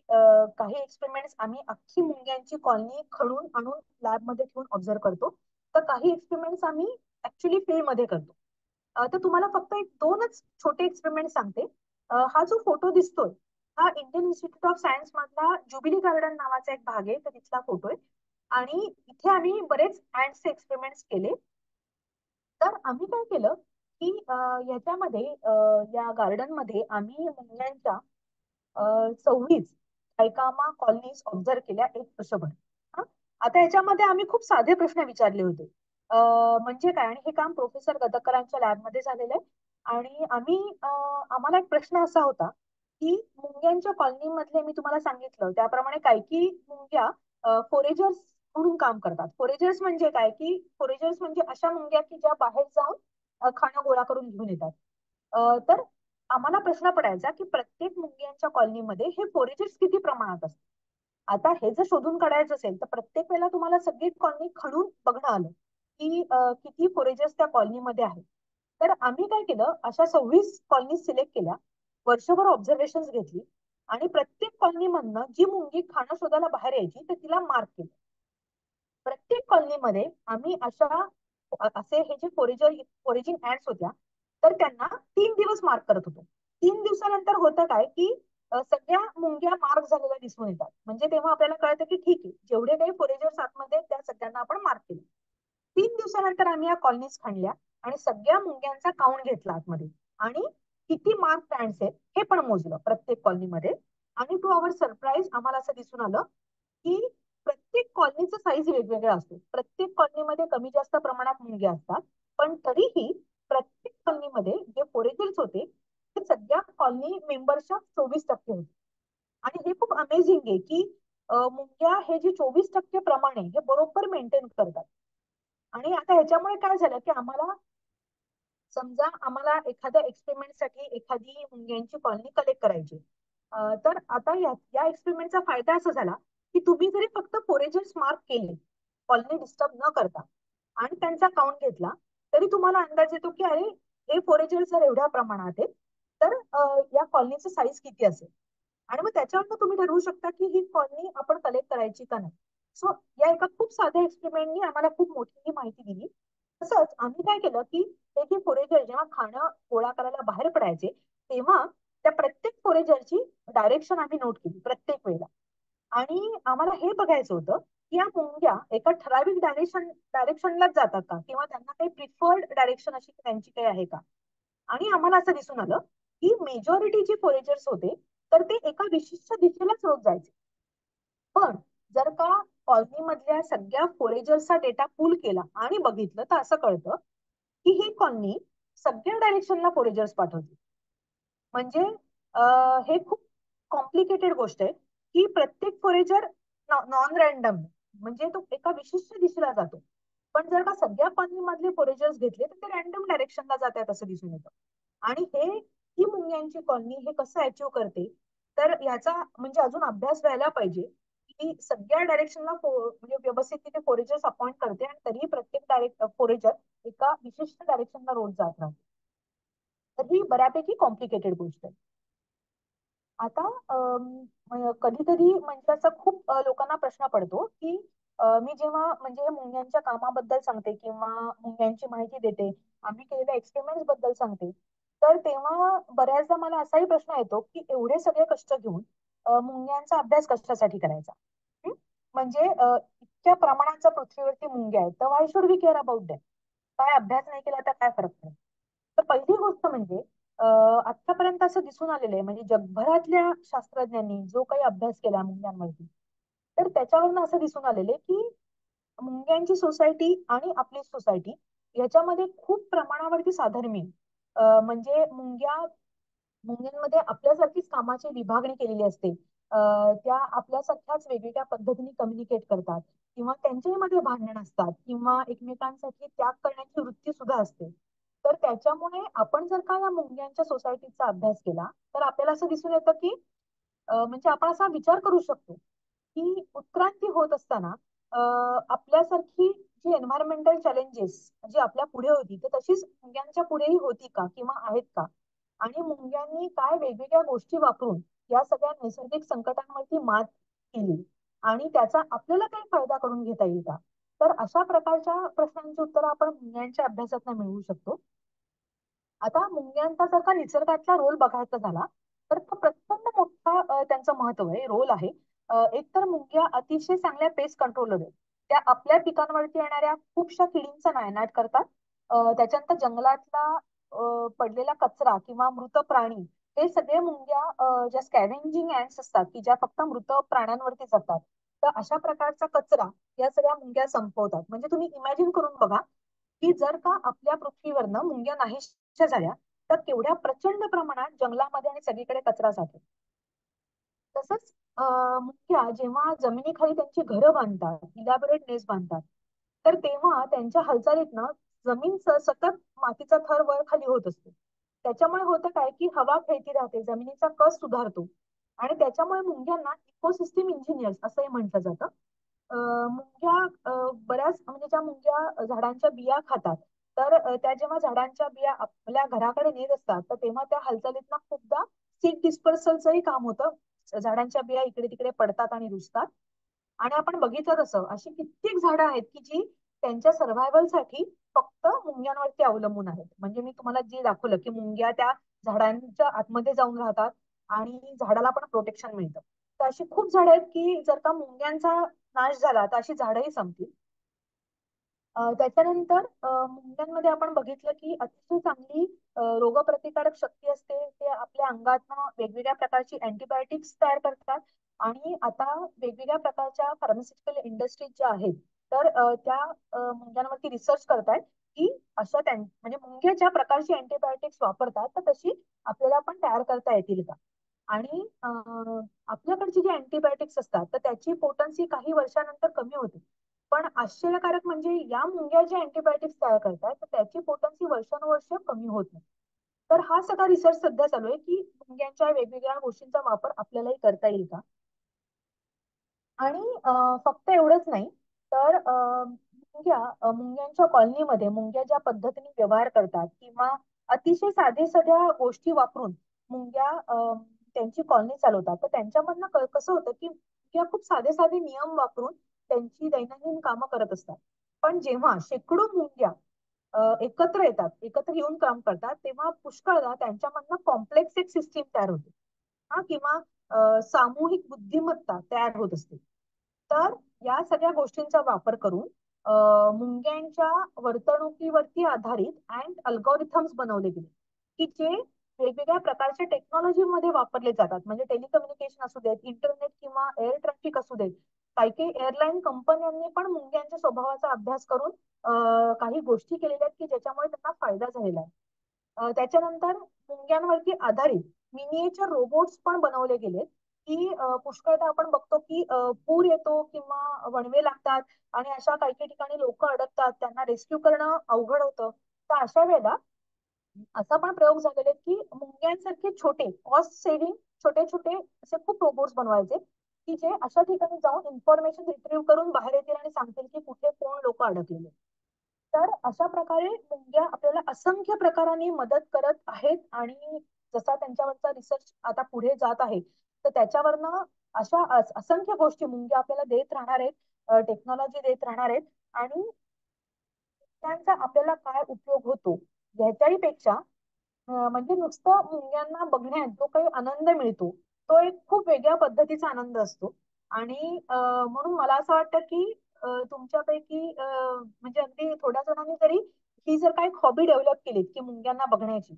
काही एक्सपेरिमेंट्स आम्ही अख्खी मुंग्यांची कॉलनी खणून आणून लॅबमध्ये ठेवून ऑब्झर्व करतो, तर काही एक्सपेरिमेंट्स आम्ही ऍक्च्युली फील्डमध्ये करतो. तर तुम्हाला फक्त एक दोनच छोटे एक्सपेरिमेंट सांगते. हा जो फोटो दिसतोय हा इंडियन इन्स्टिट्यूट ऑफ सायन्स मधला ज्युबिली गार्डन नावाचा एक भाग आहे, तर तिथला फोटो आहे. आणि इथे आम्ही बरेच अँड्सचे एक्सपेरिमेंट्स केले. तर आम्ही काय केलं की याच्यामध्ये या गार्डन मध्ये आम्ही मुंग्यांच्या 26 कैकामा कॉलनीज ऑब्झर्व केल्या एक वर्षभर. हं? आता याच्यामध्ये आम्ही खूप साधे प्रश्न विचारले होते. म्हणजे काय, आणि हे काम प्रोफेसर गदकरांच्या लॅबमध्ये झालेलं आहे. आणि आम्हाला एक प्रश्न असा होता की मुंग्यांच्या कॉलनीमधले मी तुम्हाला सांगितलं त्याप्रमाणे काही मुंग्या फोरेजर्स म्हणून काम करतात. फोरेजर्स म्हणजे काय, की फोरेजर्स म्हणजे अशा मुंग्या की ज्या बाहेर जाऊन खाणं गोळा करून घेऊन येतात. तर आम्हाला प्रश्न पडायचा की प्रत्येक मुंग्यांच्या कॉलनीमध्ये हे फोरेजर्स किती प्रमाणात असतात. आता हे जर शोधून काढायचं असेल तर प्रत्येक वेळेला तुम्हाला सगळी कॉलनी खणून बघणं आलं की किती फोरेजर्स त्या कॉलनीमध्ये आहेत. तर आम्ही काय केलं, अशा 26 कॉलनी सिलेक्ट केल्या, वर्षभर ऑब्झर्वेशन घेतली. आणि प्रत्येक कॉलनी मधनं जी मुंगी खाणं शोधायला बाहेर यायची तर तिला मार्क केलं. प्रत्येक कॉलनीमध्ये आम्ही असे हे जे फोरेजिंग ऍड्स होत्या तर त्यांना 3 दिवस मार्क करत होतो. 3 दिवसानंतर होतं काय की सगळ्या मुंग्या मार्क झालेल्या दिसून येतात. म्हणजे तेव्हा आपल्याला कळतं की ठीक आहे, जेवढे काही फोरेजर्स आतमध्ये त्या सगळ्यांना आपण मार्क केले. 3 दिवसानंतर आम्ही या कॉलनीज खणल्या आणि सगळ्या मुंग्यांचा काउंट घेतला आतमध्ये. आणि किती मार्क पॅन्ट्स आहेत हे पण मोजलं प्रत्येक कॉलनीमध्ये. आणि टू आवर सरप्राईज आम्हाला असं दिसून आलं की प्रत्येक कॉलनीचा साईज वेगवेगळा असतो. प्रत्येक कॉलनीमध्ये कमी जास्त प्रमाणात मुंग्या असतात, पण तरीही प्रत्येक कॉलनीमध्ये जे फोरेजर्स होते ते सगळ्या कॉलनी मेंबर्सच्या 24% होते. आणि हे खूप अमेझिंग आहे की मुंग्या हे जे 24% प्रमाण आहे हे बरोबर मेंटेन करतात. आणि आता ह्याच्यामुळे काय झालं की आम्हाला, समजा आम्हाला एखाद्या एक्सपेरिमेंटसाठी एखादी मुंग्यांची कॉलनी कलेक्ट करायची, तर आता या एक्सपेरिमेंटचा फायदा असा झाला की तुम्ही जरी फक्त फोरेजर्स मार्क केले कॉलनी डिस्टर्ब न करता आणि त्यांचा काउंट घेतला, तरी तुम्हाला अंदाज येतो की अरे हे फोरेजर्स जर एवढ्या प्रमाणात आहेत तर या कॉलनीचं साईज किती असेल. आणि मग त्याच्यावर तुम्ही ठरवू शकता की ही कॉलनी आपण कलेक्ट करायची का नाही. सो या एका खूप साध्या एक्सपेरिमेंटनी आम्हाला खूप मोठी ही माहिती दिली. तसंच आम्ही काय केलं की हे जे फोरेजर जेव्हा खाणं गोळा करायला बाहेर पडायचे, तेव्हा त्या प्रत्येक फोरेजरची डायरेक्शन आम्ही नोट केली प्रत्येक वेळेला. आणि आम्हाला हे बघायचं होतं की या मुंग्या एका ठराविक डायरेक्शनलाच जातात का, किंवा त्यांना काही प्रिफर्ड डायरेक्शन अशी त्यांची काही आहे का. आणि आम्हाला असं दिसून आलं की मेजॉरिटी जे फोरेजर्स होते तर ते एका विशिष्ट दिशेलाच रोज जायचे. पण जर का कॉलनी मधल्या सगळ्या फोरेजर्सचा डेटा पूल केला आणि बघितलं तर असं कळतं की ही कॉलनी सगळ्या डायरेक्शनला फोरेजर्स पाठवते. म्हणजे हे खूप कॉम्प्लिकेटेड गोष्ट आहे की प्रत्येक फोरेजर नॉन रॅन्डम, म्हणजे तो एका विशिष्ट दिशेला जातो. पण जर का सगळ्या कॉलनी मधले फोरेजर्स घेतले तर ते रॅन्डम डायरेक्शनला जात आहेत असं दिसून येतं. आणि ही मुंग्यांची कॉलनी हे कसं अचीव्ह करते, तर याचा म्हणजे अजून अभ्यास व्हायला पाहिजे की सगळ्या डायरेक्शनला म्हणजे व्यवस्थित तिथे फोरेजर्स अपॉइंट करते आणि तरीही प्रत्येक फोरेजर एका विशिष्ट डायरेक्शनला रोज जात राहते. तर ही बऱ्यापैकी कॉम्प्लिकेटेड गोष्ट आहे. आता कधीतरी म्हणजे असं खूप लोकांना प्रश्न पडतो की मी जेव्हा म्हणजे मुंग्यांच्या कामाबद्दल सांगते किंवा मुंग्यांची माहिती देते, आम्ही केलेल्या एक्सपेरिमेंट बद्दल सांगते, तर तेव्हा बऱ्याचदा मला असाही प्रश्न येतो की एवढे सगळे कष्ट घेऊन मुंग्यांचा अभ्यास कशासाठी करायचा. हं? म्हणजे इतक्या प्रमाणाच्या पृथ्वीवरती मुंग्या आहेत तर why should we care about that. काय अभ्यास नाही केला तर काय फरक पडेल. तर पहिली गोष्ट म्हणजे आतापर्यंत असं दिसून आलेलं आहे, म्हणजे जगभरातल्या शास्त्रज्ञांनी जो काही अभ्यास केला मुंग्यांवरती, तर त्याच्यावरनं असं दिसून आलेलं आहे की मुंग्यांची सोसायटी आणि आपली सोसायटी याच्यामध्ये खूप प्रमाणावरती साधर्म्य आहे. म्हणजे मुंग्यांमध्ये आपल्यासारखीच कामाची विभागणी केलेली असते. त्या आपल्यासारख्याच वेगवेगळ्या पद्धतीने कम्युनिकेट करतात, किंवा त्यांच्यामध्ये भांडण असतात, किंवा एकमेकांसाठी त्याग करण्याची वृत्ती सुद्धा असते. तर त्याच्यामुळे आपण जर का या मुंग्यांच्या सोसायटीचा अभ्यास केला तर आपल्याला असं दिसून येतं की म्हणजे आपण असा विचार करू शकतो की उत्क्रांती होत असताना आपल्यासारखी जी एन्व्हायरमेंटल चॅलेंजेस जी आपल्या पुढे होती तर तशीच मुंग्यांच्या पुढेही होती का किंवा आहेत का. आणि मुंग्यांनी काय वेगवेगळ्या गोष्टी वापरून या सगळ्या नैसर्गिक संकटांवरती मात केली आणि त्याचा आपल्याला काही फायदा करून घेता येईल का. तर अशा प्रकारच्या प्रश्नांची उत्तर आपण मुंग्यांच्या अभ्यासातून मिळवू शकतो. आता मुंग्यांचा जर का निसर्गातला रोल बघायचा झाला तर तो प्रचंड मोठा त्यांचं महत्व आहे, रोल आहे. एक तर मुंग्या अतिशय चांगल्या पेस्ट कंट्रोलर आहेत. त्या आपल्या पिकांवरती येणाऱ्या खूपशा किडींचा नायनाट करतात. त्याच्यानंतर जंगलातला पडलेला कचरा किंवा मृत प्राणी, हे सगळे मुंग्या ज्या स्कॅव्हेंजिंग ऍन्ड्स असतात की ज्या फक्त मृत प्राण्यांवरती जगतात, तर अशा प्रकारचा कचरा या सगळ्या मुंग्या संपवतात. म्हणजे तुम्ही इमॅजिन करून बघा की जर का आपल्या पृथ्वीवरनं मुंग्या नाहीशा झाल्या तर केवढ्या प्रचंड प्रमाणात जंगलामध्ये आणि सगळीकडे कचरा साठेल. तसंच मुंग्या जेव्हा जमिनीखाली त्यांची घरं बांधतात, इलॅबोरेट नेस्ट बांधतात, तर तेव्हा त्यांच्या हालचालीतनं जमीन सतत मातीचा थर वर खाली होत असतो. त्याच्यामुळे होतं काय की हवा खेळती राहते, जमिनीचा कस सुधारतो. आणि त्याच्यामुळे मुंग्यांना इकोसिस्टीम इंजिनियर्स असंही म्हटलं जातं. मुंग्या बऱ्याच म्हणजे ज्या मुंग्या झाडांच्या बिया खातात, तर त्या जेव्हा झाडांच्या बिया आपल्या घराकडे नेत असतात तर तेव्हा त्या हालचालीतनं खूपदा सीड डिस्पर्सलचंही काम होतं. झाडांच्या बिया इकडे तिकडे पडतात आणि रुजतात. आणि आपण बघितलं तसं अशी कित्येक झाडं आहेत की जी त्यांच्या सर्व्हायव्हल साठी फक्त मुंग्यांवरती अवलंबून आहेत. म्हणजे मी तुम्हाला जे दाखवलं की मुंग्या त्या झाडांच्या आतमध्ये जाऊन राहतात आणि झाडाला पण प्रोटेक्शन मिळतं. तर अशी खूप झाडं आहेत की जर का मुंग्यांचा नाश झाला तर अशी झाडंही संपतील. त्याच्यानंतर मुंग्यांमध्ये आपण बघितलं की अतिशय चांगली रोगप्रतिकारक शक्ती असते. ते आपल्या अंगातनं वेगवेगळ्या प्रकारची अँटीबायोटिक्स तयार करतात आणि आता वेगवेगळ्या प्रकारच्या फार्मास्युटिकल इंडस्ट्रीज ज्या आहेत, तर त्या मुंग्यांवरती रिसर्च करतायत की अशा म्हणजे मुंग्या ज्या प्रकारची अँटीबायोटिक्स वापरतात तर तशी आपल्याला पण तयार करता येतील का. आणि आपल्याकडची जी अँटीबायोटिक्स असतात तर त्याची पोटन्सी काही वर्षानंतर कमी होते. पण आश्चर्यकारक म्हणजे या मुंग्या ज्या अँटीबायोटिक्स तयार करतात तर त्याची पोटन्सी वर्षानुवर्ष कमी होत नाही. तर हा सगळा रिसर्च सध्या चालू आहे की मुंग्यांच्या वेगवेगळ्या गोष्टींचा वापर आपल्यालाही करता येईल का. आणि फक्त एवढंच नाही, तर मुंग्यांच्या कॉलनीमध्ये मुंग्या ज्या पद्धतीने व्यवहार करतात किंवा अतिशय साधे साध्या गोष्टी वापरून मुंग्या त्यांची कॉलनी चालवतात, तर त्यांच्यामधनं कसं होतं की मुंग्या खूप साधे साधे नियम वापरून त्यांची दैनंदिन कामं करत असतात. पण जेव्हा शेकडो मुंग्या एकत्र येतात, एकत्र येऊन काम करतात, तेव्हा पुष्कळदा त्यांच्यामधनं कॉम्प्लेक्स एक सिस्टीम तयार होते. हा, किंवा सामूहिक बुद्धिमत्ता तयार होत असते. तर या सगळ्या गोष्टींचा वापर करून मुंग्यांच्या वर्तणुकीवरती आधारित अँड अल्गोरिथम्स बनवले गेले की जे वेगवेगळ्या प्रकारच्या टेक्नॉलॉजी मध्ये वापरले जातात. म्हणजे टेलिकम्युनिकेशन असू देत, इंटरनेट किंवा एअर ट्रॅफिक असू देत. काही काही एअरलाईन कंपन्यांनी पण मुंग्यांच्या स्वभावाचा अभ्यास करून काही गोष्टी केलेल्या आहेत की ज्याच्यामुळे त्यांना फायदा झालेला आहे. त्याच्यानंतर मुंग्यांवरती आधारित मिनिएचर रोबोट्स पण बनवले गेलेत की पुष्कळदा आपण बघतो की पूर येतो किंवा वणवे लागतात आणि अशा काही काही ठिकाणी लोक अडकतात, त्यांना रेस्क्यू करणं अवघड होतं. तर अशा वेळेला असा पण प्रयोग झालेले आहेत की मुंग्यांसारखे छोटे कॉस्ट सेव्हिंग छोटे छोटे असे खूप रोबोट्स बनवायचे की जे अशा ठिकाणी जाऊन इन्फॉर्मेशन रिट्रीव्ह करून बाहेर येतील आणि सांगतील की कुठे कोण लोक अडकलेले. तर अशा प्रकारे मुंग्या आपल्याला असंख्य प्रकारांनी मदत करत आहेत. आणि जसा त्यांच्यावरचा रिसर्च आता पुढे जात आहे तर त्याच्यावरनं अशा असंख्य गोष्टी मुंग्या आपल्याला देत राहणार आहेत, टेक्नॉलॉजी देत राहणार आहेत. आणि त्यांचा आपल्याला काय उपयोग होतो याच्याही पेक्षा म्हणजे नुसतं मुंग्यांना बघण्यात जो काही आनंद मिळतो तो एक खूप वेगळ्या पद्धतीचा आनंद असतो. आणि म्हणून मला असं वाटतं की तुमच्यापैकी म्हणजे अगदी थोड्या जणांनी जरी ही जर काही हॉबी डेव्हलप केली की मुंग्यांना बघण्याची,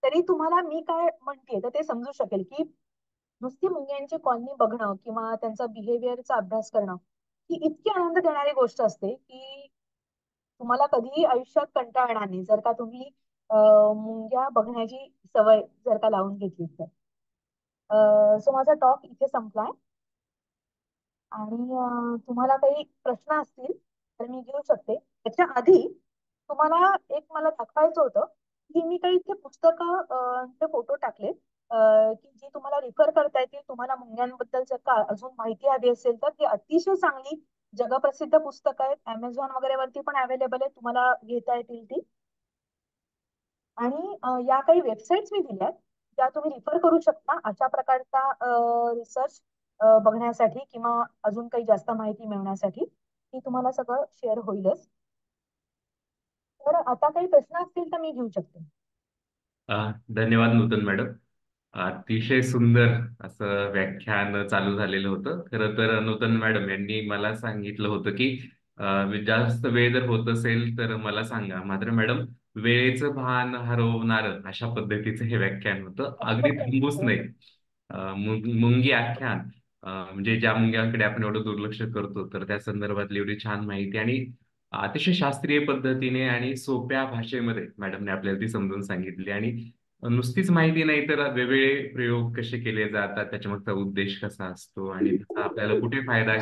तरी तुम्हाला मी काय म्हणतेय तर ते समजू शकेल की नुसती मुंग्यांची कॉलनी बघणं किंवा त्यांचा बिहेवियरचा अभ्यास करणं ही इतकी आनंद देणारी गोष्ट असते की तुम्हाला कधीही आयुष्यात कंटाळा येणार नाही जर का तुम्ही मुंग्या बघण्याची सवय जर का लावून घेतली तर. सो माझा टॉक इथे संपलाय. आणि तुम्हाला काही प्रश्न असतील तर मी घेऊ शकते. त्याच्या आधी तुम्हाला एक मला दाखवायचं होतं की मी काही इथे पुस्तकं चे फोटो टाकले की जी तुम्हाला रिफर करता येतील. तुम्हाला मुंग्यांबद्दल जर का अजून माहिती हवी असेल तर ती अतिशय चांगली जगप्रसिद्ध पुस्तकं आहेत. अमेझॉन वगैरे वरती पण अवेलेबल आहे, तुम्हाला घेता येतील ती. आणि या काही वेबसाईट्स मी दिल्यात ज्या तुम्ही रिफर करू शकता अशा प्रकारचा रिसर्च बघण्यासाठी किंवा अजून काही जास्त माहिती मिळवण्यासाठी. ती तुम्हाला सगळं शेअर होईलच. तर आता काही प्रश्न असतील तर मी घेऊ शकते. धन्यवाद नूतन मॅडम. अतिशय सुंदर असं व्याख्यान चालू झालेलं होतं. खरं तर नूतन मॅडम यांनी मला सांगितलं होतं की जास्त वेळ जर होत असेल तर मला सांगा. मात्र मॅडम, वेळेचं भान हरवणार अशा पद्धतीचं हे व्याख्यान होतं. अगदी थांबूच नाही. मुंगी आख्यान, म्हणजे ज्या मुंग्यांकडे आपण एवढं दुर्लक्ष करतो तर त्या संदर्भातली एवढी छान माहिती आणि अतिशय शास्त्रीय पद्धतीने आणि सोप्या भाषेमध्ये मॅडमने आपल्याला ती समजून सांगितली. आणि नुसतीच माहिती नाही तर वेगवेगळे प्रयोग कसे केले जातात, त्याच्यामागचा उद्देश कसा असतो आणि त्याचा आपल्याला कुठे फायदा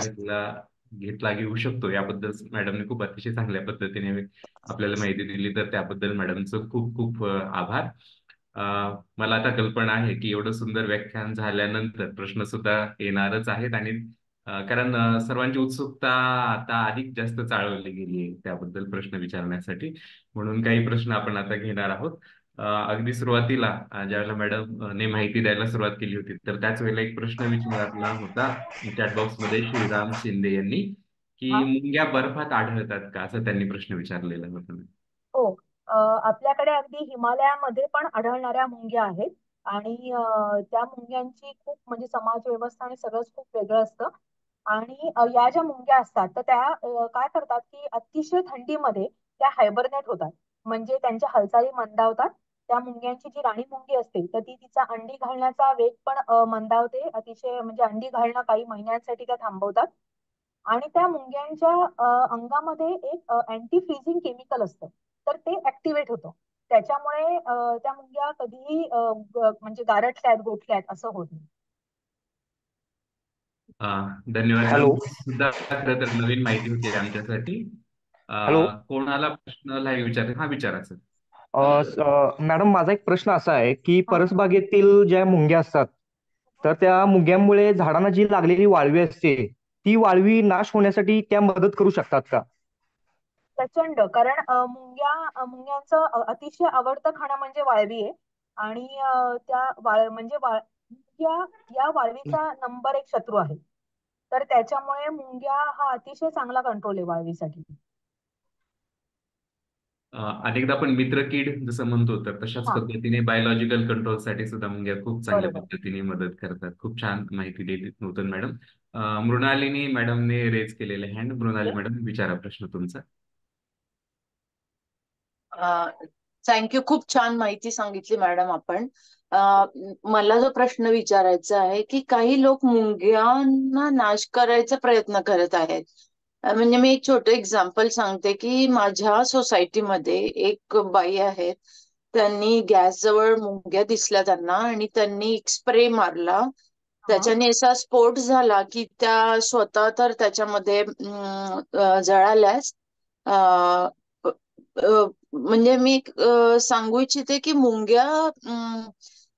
घेतला घेऊ शकतो याबद्दल मॅडमने खूप अतिशय चांगल्या पद्धतीने आपल्याला माहिती दिली. तर त्याबद्दल मॅडमचं खूप खूप आभार. मला आता कल्पना आहे की एवढं सुंदर व्याख्यान झाल्यानंतर प्रश्न सुद्धा येणारच आहेत. आणि कारण सर्वांची उत्सुकता आता अधिक जास्त चाळवली गेली आहे त्याबद्दल प्रश्न विचारण्यासाठी. म्हणून काही प्रश्न आपण आता घेणार आहोत. अगदी सुरुवातीला ज्यावेळेला मॅडम ने माहिती द्यायला सुरुवात केली होती तर त्याच वेळेला एक प्रश्न विचारला होता चॅट बॉक्स मध्ये श्रीराम शिंदे यांनी, की हा. मुंग्या बर्फात आढळतात का, असं त्यांनी प्रश्न विचारलेला होता. हो. आपल्याकडे अगदी हिमालयामध्ये पण आढळणाऱ्या मुंग्या आहेत. आणि त्या मुंग्यांची खूप म्हणजे समाज व्यवस्था आणि सगळंच खूप वेगळं असतं. आणि या ज्या मुंग्या असतात तर त्या काय करतात की अतिशय थंडीमध्ये त्या हायबरनेट होतात. म्हणजे त्यांच्या हालचाली मंदावतात त्या मुंग्यांची जी राणी मुंगी असते तर ती तिचा अंडी घालण्याचा वेग पण मंदावते अतिशय, म्हणजे अंडी घालणं काही महिन्यांसाठी त्या थांबवतात. आणि त्या मुंग्यांच्या अंगामध्ये एक अँटी फ्रीजिंग केमिकल असतं, तर ते ऍक्टिव्हेट होतं. त्याच्यामुळे त्या मुंग्या कधीही म्हणजे गारठल्यात गोठल्यात असं होत नाही. धन्यवाद मॅडम. हॅलो. ही सुद्धा खरं तर नवीन माहिती होती आमच्यासाठी. हॅलो. कोणाला प्रश्न नाही विचार हा विचारा सर. मॅडम, माझा एक प्रश्न असा आहे की हा. परसबागेतील ज्या मुंग्या असतात तर त्या मुंग्यांमुळे झाडांना जी लागलेली वाळवी असते ती वाळवी नाश होण्यासाठी त्या मदत करू शकतात का? प्रचंड. कारण मुंग्यांचं अतिशय आवडतं खाणं म्हणजे वाळवी आहे. आणि त्या मुंग्या या वाळवीचा नंबर एक शत्रू आहे. तर त्याच्यामुळे मुंग्या हा अतिशय चांगला कंट्रोल आहे वाळवीसाठी. अनेकदा आपण मित्र कीड जसं म्हणतो तर तशाच हा, पद्धतीने बायोलॉजिकल कंट्रोलसाठी सुद्धा मुंग्या खूप चांगल्या बरोबर. पद्धतीने मदत करतात. खूप छान माहिती दिली नूतन मॅडम. मृणालिनी मॅडमने रेज केलेले हँड. मृणाली मॅडम विचारा प्रश्न तुमचा. थँक्यू. खूप छान माहिती सांगितली मॅडम आपण. मला जो प्रश्न विचारायचा आहे की काही लोक मुंग्यांना नाश करायचा प्रयत्न करत आहेत. म्हणजे मी एक छोटं एक्झाम्पल सांगते की माझ्या सोसायटीमध्ये एक बाई आहेत, त्यांनी गॅस जवळ मुंग्या दिसल्या त्यांना आणि त्यांनी एक स्प्रे मारला. हा. त्याच्याने असा स्फोट झाला की त्या स्वतः तर त्याच्यामध्ये जळाल्यास. म्हणजे मी सांगू इच्छिते की मुंग्या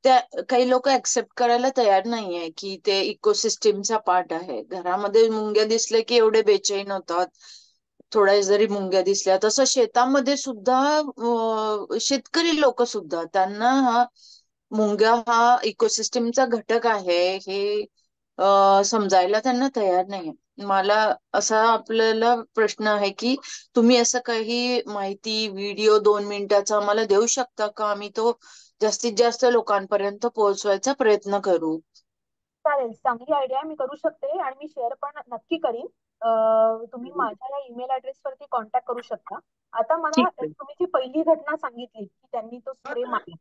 त्या काही लोक ऍक्सेप्ट करायला तयार नाहीये की ते इकोसिस्टीमचा पार्ट आहे. घरामध्ये मुंग्या दिसले की एवढे बेचैन होतात थोड्या जरी मुंग्या दिसल्या. तसं शेतामध्ये सुद्धा शेतकरी लोक सुद्धा त्यांना मुंग्या हा इकोसिस्टीमचा घटक आहे हे समजायला त्यांना तयार नाही. मला असा आपल्याला प्रश्न आहे की तुम्ही असं काही माहिती व्हिडिओ 2 मिनिटाचा आम्हाला देऊ शकता का? आम्ही तो जास्तीत जास्त लोकांपर्यंत पोहोचवायचा प्रयत्न करू. चालेल, चांगली आयडिया, मी करू शकते आणि मी शेअर पण नक्की करीन. तुम्ही माझ्या या ईमेल ऍड्रेसवरती कॉन्टॅक्ट करू शकता. आता मला ठीक आहे. तुम्ही जी पहिली घटना सांगितली की त्यांनी तो स्प्रे मारला,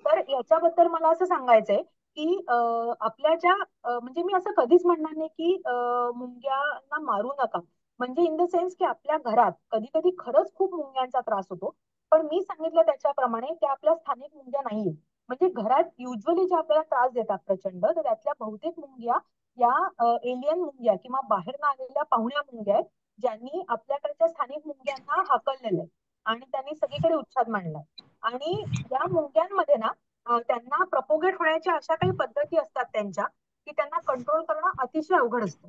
तर याच्याबद्दल मला असं सांगायचंय की आपल्या ज्या म्हणजे मी असं कधीच म्हणणार नाही की मुंग्यांना मारू नका. म्हणजे इन द सेन्स की आपल्या घरात कधी कधी खरंच खूप मुंग्यांचा त्रास होतो, पण मी सांगितलं त्याच्याप्रमाणे त्या आपल्या स्थानिक मुंग्या नाहीये. म्हणजे घरात युजली ज्या आपल्याला त्रास देतात प्रचंड, तर त्यातल्या बहुतेक मुंग्या या एलियन मुंग्या किंवा बाहेर आलेल्या पाहुण्या मुंग्या आहेत, ज्यांनी आपल्याकडच्या स्थानिक मुंग्यांना हाकललेलं आहे आणि त्यांनी सगळीकडे उच्छाद मांडलाय. आणि या मुंग्यांमध्ये ना त्यांना प्रपोगेट होण्याच्या अशा काही पद्धती असतात त्यांच्या, की त्यांना कंट्रोल करणं अतिशय अवघड असतं.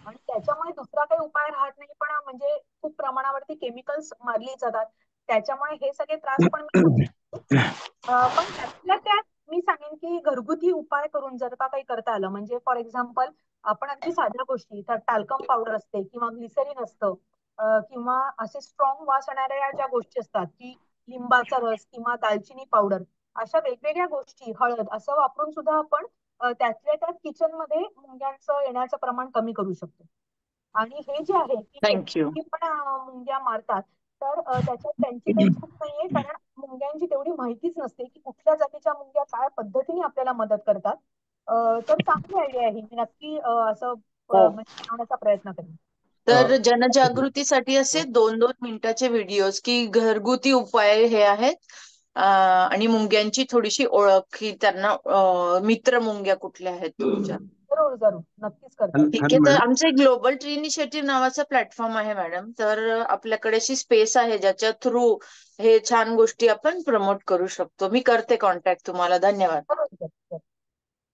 आणि त्याच्यामुळे दुसरा काही उपाय राहत नाही, पण म्हणजे खूप प्रमाणावरती केमिकल्स मारली जातात. त्याच्यामुळे हे सगळे त्रास पण मी समजू शकते. पण त्यातल्या त्यात मी सांगेन की घरगुती उपाय करून जर का काही करता आलं, म्हणजे फॉर एक्झाम्पल आपण अगदी साध्या गोष्टी, तर टाल्कम पावडर असते किंवा ग्लिसरीन असतं, किंवा असे स्ट्रॉंग वास येणाऱ्या ज्या गोष्टी असतात की लिंबाचा रस किंवा दालचिनी पावडर, अशा वेगवेगळ्या गोष्टी, हळद असं वापरून सुद्धा आपण त्यातल्या त्यात किचन मध्ये मुंग्यांचं येण्याचं प्रमाण कमी करू शकतो. आणि हे जे आहे की थँक्यू. शेतकरी पण मुंग्या मारतात, तर त्याच्यात त्यांची काही चूक नाहीये, कारण मुंग्यांची तेवढी माहितीच नसते की कुठल्या जातीच्या मुंग्या काय पद्धतीने आपल्याला मदत करतात. तर चांगली आयडिया आहे ही. मी नक्की असं म्हणजे बनवण्याचा प्रयत्न करेन. तर जनजागृतीसाठी असे 2-2 मिनिटाचे व्हिडिओज की घरगुती उपाय हे आहेत. आणि मुंग्यांची थोडीशी ओळख की त्यांना मित्र मुंग्या कुठल्या आहेत तुमच्या. जरूर जरूर, नक्कीच करता येईल. ठीक हॅलो आहे. तर मॅडम. आमचं एक ग्लोबल ट्री इनिशिएटिव्ह नावाचा प्लॅटफॉर्म आहे मॅडम. तर आपल्याकडे अशी स्पेस आहे ज्याच्या थ्रू हे छान गोष्टी आपण प्रमोट करू शकतो. मी करते कॉन्टॅक्ट तुम्हाला. धन्यवाद. जरूर, जरूर.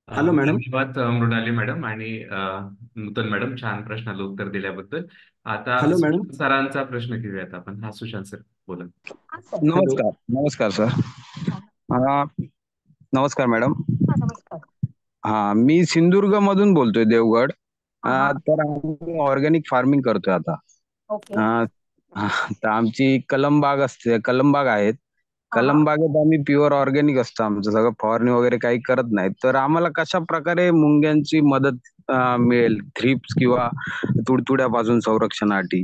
Hello madam. धन्यवाद मृणाली मॅडम आणि नूतन मॅडम, छान प्रश्नाला उत्तर दिल्याबद्दल. आता हॅलो मॅडम. सुशांत सरांचा प्रश्न घेऊयात आपण. हा सुशांत सर बोला. हा सर. हॅलो. नमस्कार नमस्कार सर. हा, हा, नमस्कार मॅडम. हा, नमस्कार. हा, मी सिंधुदुर्ग मधून बोलतोय, देवगड. हा हा. तर आम्ही ऑर्गॅनिक फार्मिंग करतोय आता. ओके. हा, हा, तर आमची कलमबाग असते, कलमबाग आहेत. हा हा. कलमबागेत आम्ही प्युअर ऑर्गॅनिक असतं आमचं सगळं, फवारणी वगैरे काही करत नाही. तर आम्हाला कशा प्रकारे मुंग्यांची मदत मिळेल, थ्रिप्स किंवा तुडतुड्यापासून संरक्षणासाठी,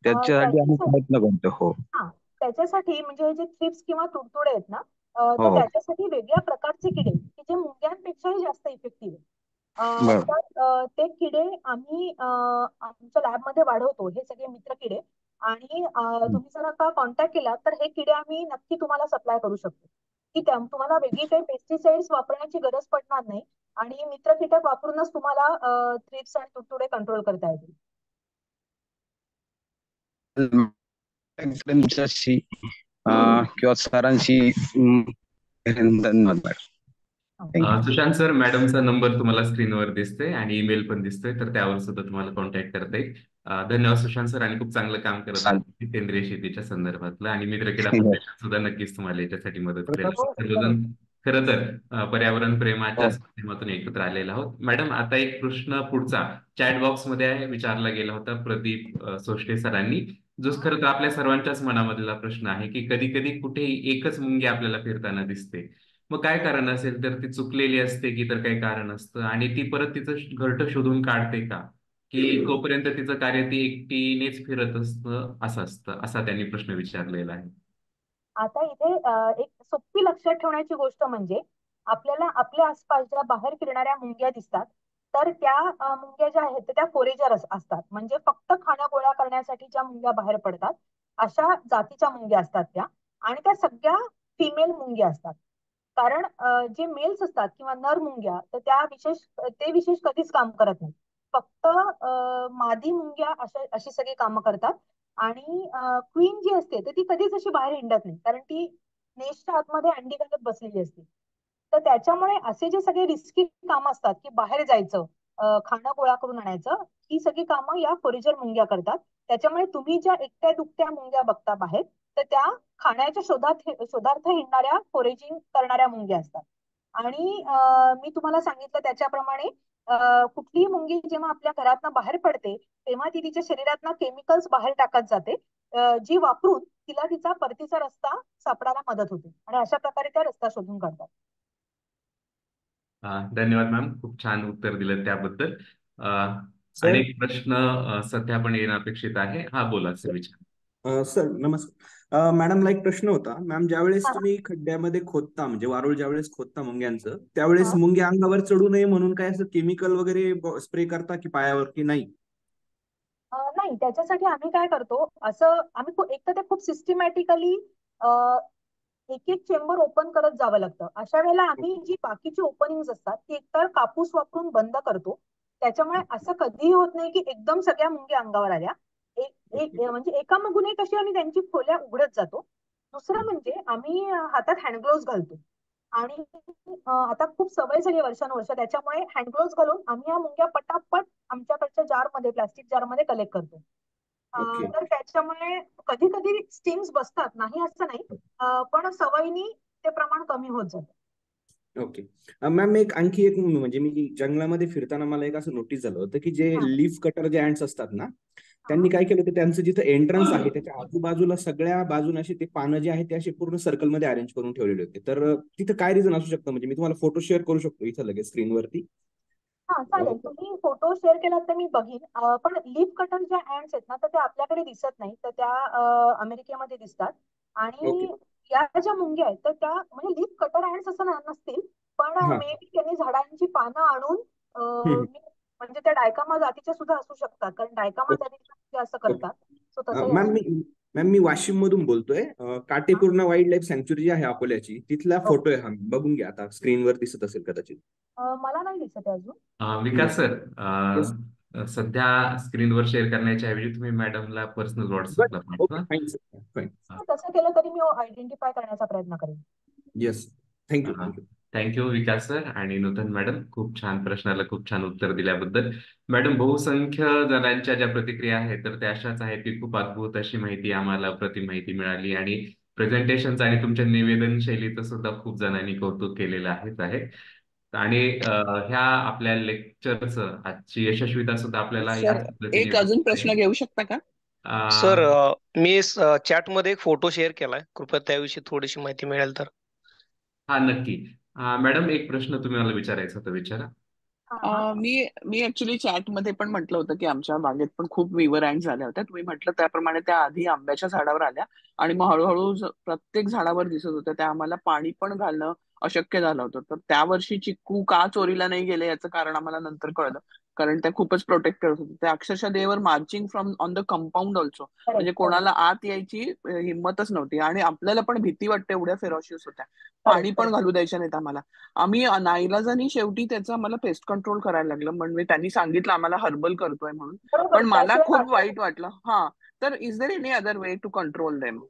त्याच्यासाठी आम्ही त्याच्यासाठी प्रयत्न करतो. हो. हा, त्याच्यासाठी म्हणजे हे जे थ्रिप्स किंवा तुडतुडे आहेत ना, तर हो. त्याच्यासाठी वेगळ्या प्रकारचे किडे की जे मुंग्यांपेक्षाही जास्त इफेक्टिव्ह बर. तर ते किडे आम्ही आमच्या लॅबमध्ये वाढवतो, हे सगळे मित्र किडे. आणि तुम्ही जर का कॉन्टॅक्ट केला तर हे किडे आम्ही नक्की तुम्हाला सप्लाय करू शकतो, की तुम्हाला वेगळी काही पेस्टिसाइड्स वापरण्याची गरज पडणार नाही आणि मित्र कीटक वापरूनच तुम्हाला थ्रिप्स आणि तुडतुडे कंट्रोल करता येतील. तुमच्याशी किंवा सरांशी धन्यवाद मॅडम. थँक्यू. सुशांत सर, मॅडमचा नंबर तुम्हाला स्क्रीनवर दिसतोय आणि ईमेल पण दिसतोय, तर त्यावर सुद्धा तुम्हाला कॉन्टॅक्ट करता येईल. धन्यवाद सुशांत सर, आणि खूप चांगलं काम करत आहात सेंद्रिय शेतीच्या संदर्भातलं, आणि मित्रकिडा फाउंडेशन सुद्धा नक्कीच तुम्हाला याच्यासाठी मदत करेल. हो, हो. सर्वजण खरं तर पर्यावरण प्रेमाच्या हो. माध्यमातून एकत्र आलेला आहोत. मॅडम, आता एक प्रश्न पुढचा चॅट बॉक्स मध्ये विचारला गेला होता प्रदीप सोष्टे सरांनी, जो खरं तर आपल्या सर्वांच्याच मनामधला प्रश्न आहे की कधी कधी कुठेही एकच मुंगी आपल्याला फिरताना दिसते. मग काय कारण असेल? तर ती चुकलेली असते की तर काही कारण असतं, आणि ती परत तिचं घरटं शोधून काढते का, की तोपर्यंत तिचं कार्य ती एकटीनेच फिरत असतं, असं असतं, असा त्यांनी प्रश्न विचारलेला आहे. आता इथे एक सोपी लक्षात ठेवण्याची गोष्ट म्हणजे आपल्याला आपल्या आसपास ज्या बाहेर फिरणाऱ्या मुंग्या दिसतात, तर त्या मुंग्या ज्या आहेत त्या फोरेजर असतात, म्हणजे फक्त खाणं गोळा करण्यासाठी ज्या मुंग्या बाहेर पडतात अशा जातीच्या मुंग्या असतात त्या. आणि त्या सगळ्या फिमेल मुंग्या असतात. कारण जे मेल्स असतात किंवा नर मुंग्या तर ते विशेष कधीच काम करत नाही. फक्त मादी मुंग्या अशी सगळी कामं करतात. आणि क्वीन जी असते तर ती कधीच अशी बाहेर हिंडत नाही, कारण ती नेस्टच्या आतमध्ये अंडी घालत बसलेली असते. तर त्याच्यामुळे असे जे सगळे रिस्की कामं असतात की बाहेर जायचं, खाणं गोळा करून आणायचं, ही सगळी कामं या फोरेजर मुंग्या करतात. त्याच्यामुळे तुम्ही ज्या एकट्या दुकट्या मुंग्या बघता बाहेर, तर त्या खाण्याच्या शोधार्थ हिंडणाऱ्या फोरेजिंग करणाऱ्या मुंग्या असतात. आणि मी तुम्हाला सांगितलं त्याच्याप्रमाणे कुठलीही मुंगी जेव्हा आपल्या घरातनं बाहेर पडते तेव्हा ती तिच्या शरीरातनं केमिकल्स बाहेर टाकत जाते, जी वापरून तिला तिचा परतीचा रस्ता सापडायला मदत होते, आणि अशा प्रकारे त्या रस्ता शोधून काढतात. धन्यवाद मॅम, खूप छान उत्तर दिलं त्याबद्दल. सर अनेक प्रश्न सध्या पण येणं अपेक्षित आहे. हा, बोला सर, विचार. सर नमस्कार. मॅडमला एक प्रश्न होता. मॅम, ज्यावेळेस हा, तुम्ही खड्ड्यामध्ये खोदता म्हणजे वारूळ ज्यावेळेस खोदता मुंग्यांचं, त्यावेळेस हा. मुंग्या अंगावर चढू नये म्हणून काय असं केमिकल वगैरे स्प्रे करता की पायावर की नाही? नाही, त्याच्यासाठी आम्ही काय करतो, असं आम्ही एक तर ते खूप सिस्टमॅटिकली एक एक चेंबर ओपन करत जावं लागतं. अशा वेळेला आम्ही जी बाकीची ओपनिंग असतात ती एकतर कापूस वापरून बंद करतो. त्याच्यामुळे असं कधीही होत नाही की एकदम सगळ्या मुंग्या अंगावर आल्या. म्हणजे एका मागून एक अशी आम्ही त्यांची खोल्या उघडत जातो. दुसरं म्हणजे आम्ही हातात हँडग्लोव्ह घालतो. आणि आता खूप सवय झाली वर्षानुवर्ष, त्याच्यामुळे हँडग्लोव्ह घालून आम्ही या मुंग्या पटापट आमच्याकडच्या जारमध्ये, प्लास्टिक जारमध्ये कलेक्ट करतो. ओके. तर त्याच्यामुळे कधी कधी स्टिंग्स बसतात, नाही असं नाही, पण सवयीनी ते प्रमाण कमी होत जातं. ओके. मॅम, आणखी एक म्हणजे मी जंगलामध्ये फिरताना मला एक असं नोटीस झालं होतं की जे हा, लीफ कटर जे ऍन्ट्स असतात ना, हा. त्यांनी काय केलं होतं, त्यांचं जिथं एंट्रन्स आहे त्याच्या आजूबाजूला सगळ्या बाजूने असे ते पानं जे आहेत ते असे पूर्ण सर्कलमध्ये अरेंज करून ठेवलेले होते. तर तिथं काय रिझन असू शकतं? म्हणजे मी तुम्हाला फोटो शेअर करू शकतो इथं लगेच स्क्रीनवरती. हा, चालेल, तुम्ही फोटो शेअर केलात तर मी बघीन. पण लीफ कटर ज्या ऍन्ड्स आहेत ना, तर त्या आपल्याकडे दिसत नाही, तर त्या अमेरिकेमध्ये दिसतात. ओके. आणि या ज्या मुंग्या आहेत तर त्या म्हणजे लीफ कटर ऍन्ड्स असं नसतील, पण हा. मे बी त्यांनी झाडांची पानं आणून म्हणजे त्या डायकामा जातीच्या सुद्धा असू शकतात, कारण डायकामा जातीच्या मुंग्या असं ओके. करतात. सो तसंही मॅम असू मी वाशिम मधून बोलतोय. शकतं. काटेपूर्णा वाईल्ड लाईफ सँक्च्युरी जी आहे अकोल्याची, तिथला ओके. फोटो आहे हा. बघून घ्या, आता स्क्रीनवर दिसत असेल कदाचित. मला नाही दिसत आहे अजून. विकास सर, येस. सध्या स्क्रीनवर शेअर करण्याच्या ऐवजी तुम्ही मॅडमला पर्सनल व्हॉट्सअपला ओके, पाठवा. Fine sir, fine. तसं केलं तरी मी आयडेंटिफाय करण्याचा प्रयत्न करेन. येस. Thank you, thank you. थँक्यू विकास सर आणि नूतन मॅडम, खूप छान प्रश्नाला खूप छान उत्तर दिल्याबद्दल. मॅडम, बहुसंख्य जणांच्या ज्या प्रतिक्रिया आहेत तर त्या अशाच आहेत की खूप अद्भुत अशी माहिती आम्हाला माहिती मिळाली, आणि प्रेझेंटेशनचं आणि तुमच्या निवेदन शैलीचं सुद्धा खूप जणांनी कौतुक केलेलं आहे. आणि ह्या आपल्या लेक्चरचं आजची यशस्वीता सुद्धा आपल्याला सर, याच पद्धतीने एक अजून वाटते. प्रश्न घेऊ शकता का? सर, मी चॅटमध्ये एक फोटो शेअर केलाय, कृपया त्याविषयी थोडीशी माहिती मिळेल तर. हा, नक्की. मॅडम, एक प्रश्न तुम्ही मला विचारायचा होता, विचारा. हा. मी ऍक्च्युली चॅटमध्ये पण म्हटलं होतं की आमच्या बागेत पण खूप विवर अँड झाल्या होत्या. तुम्ही म्हटलं त्याप्रमाणे त्या आधी आंब्याच्या झाडावर आल्या आणि मग हळूहळू प्रत्येक झाडावर दिसत होत्या. त्या आम्हाला पाणी पण घालणं अशक्य झालं होतं. तर त्या वर्षी चिक्कू का चोरीला नाही गेले याचं कारण आम्हाला नंतर कळलं. कारण त्या खूपच प्रोटेक्ट करत होत्या. त्या अक्षरशः they were marching from on the compound also. म्हणजे करेक्ट कोणाला आत यायची हिंमतच नव्हती आणि आपल्याला पण भीती वाटते, एवढ्या फेरॉशियस होत्या. पाणी करेक्ट पण करेक्ट. घालू द्यायच्या नाहीत आम्हाला. आम्ही नाईलाजानी शेवटी त्याचं आम्हाला पेस्ट कंट्रोल करायला लागलं. म्हणजे त्यांनी सांगितलं आम्हाला हर्बल करतोय म्हणून. बरोबर, पण मला त्याशिवाय खूप वाचता वाईट वाटलं. हा, तर is there any other way to control them?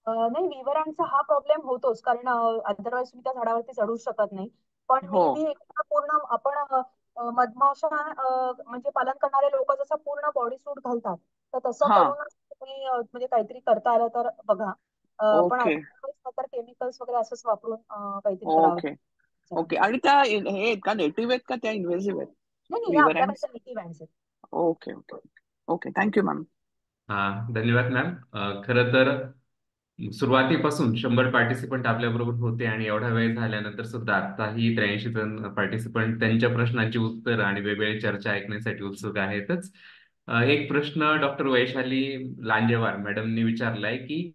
नाही, विवरांचा हा प्रॉब्लेम होतोच, कारण अदरवाईज तुम्ही त्या झाडावरती चढू शकत नाही. पण हो, मे बी एखादा पूर्ण आपण मधमाशा म्हणजे पालन करणारे लोक जसं पूर्ण बॉडी सूट घालतात, तर तसं हा, करूनच तुम्ही म्हणजे काहीतरी करता आलं तर बघा. पण ओके, अदरवाईज तर केमिकल्स वगैरे असंच वापरून काहीतरी करावं ओके, लागतं. ओके. आणि त्या हे आहेत का, नेटिव्ह आहेत का त्या इन्व्हेसिव्ह आहेत नाही नाही, ह्या विवर अँड? आपल्याकडच्या नेटिव्ह आहेत. Okay, okay, okay. Thank you ma'am. हा, धन्यवाद मॅम. खरं तर सुरुवातीपासून 100 पार्टिसिपंट आपल्याबरोबर होते आणि एवढा वेळ झाल्यानंतर सुद्धा आताही 83 जण पार्टिसिपंट त्यांच्या प्रश्नांची उत्तर आणि वेगवेगळी चर्चा ऐकण्यासाठी उत्सुक आहेतच. एक प्रश्न डॉक्टर वैशाली लांजेवार मॅडमनी विचारलाय की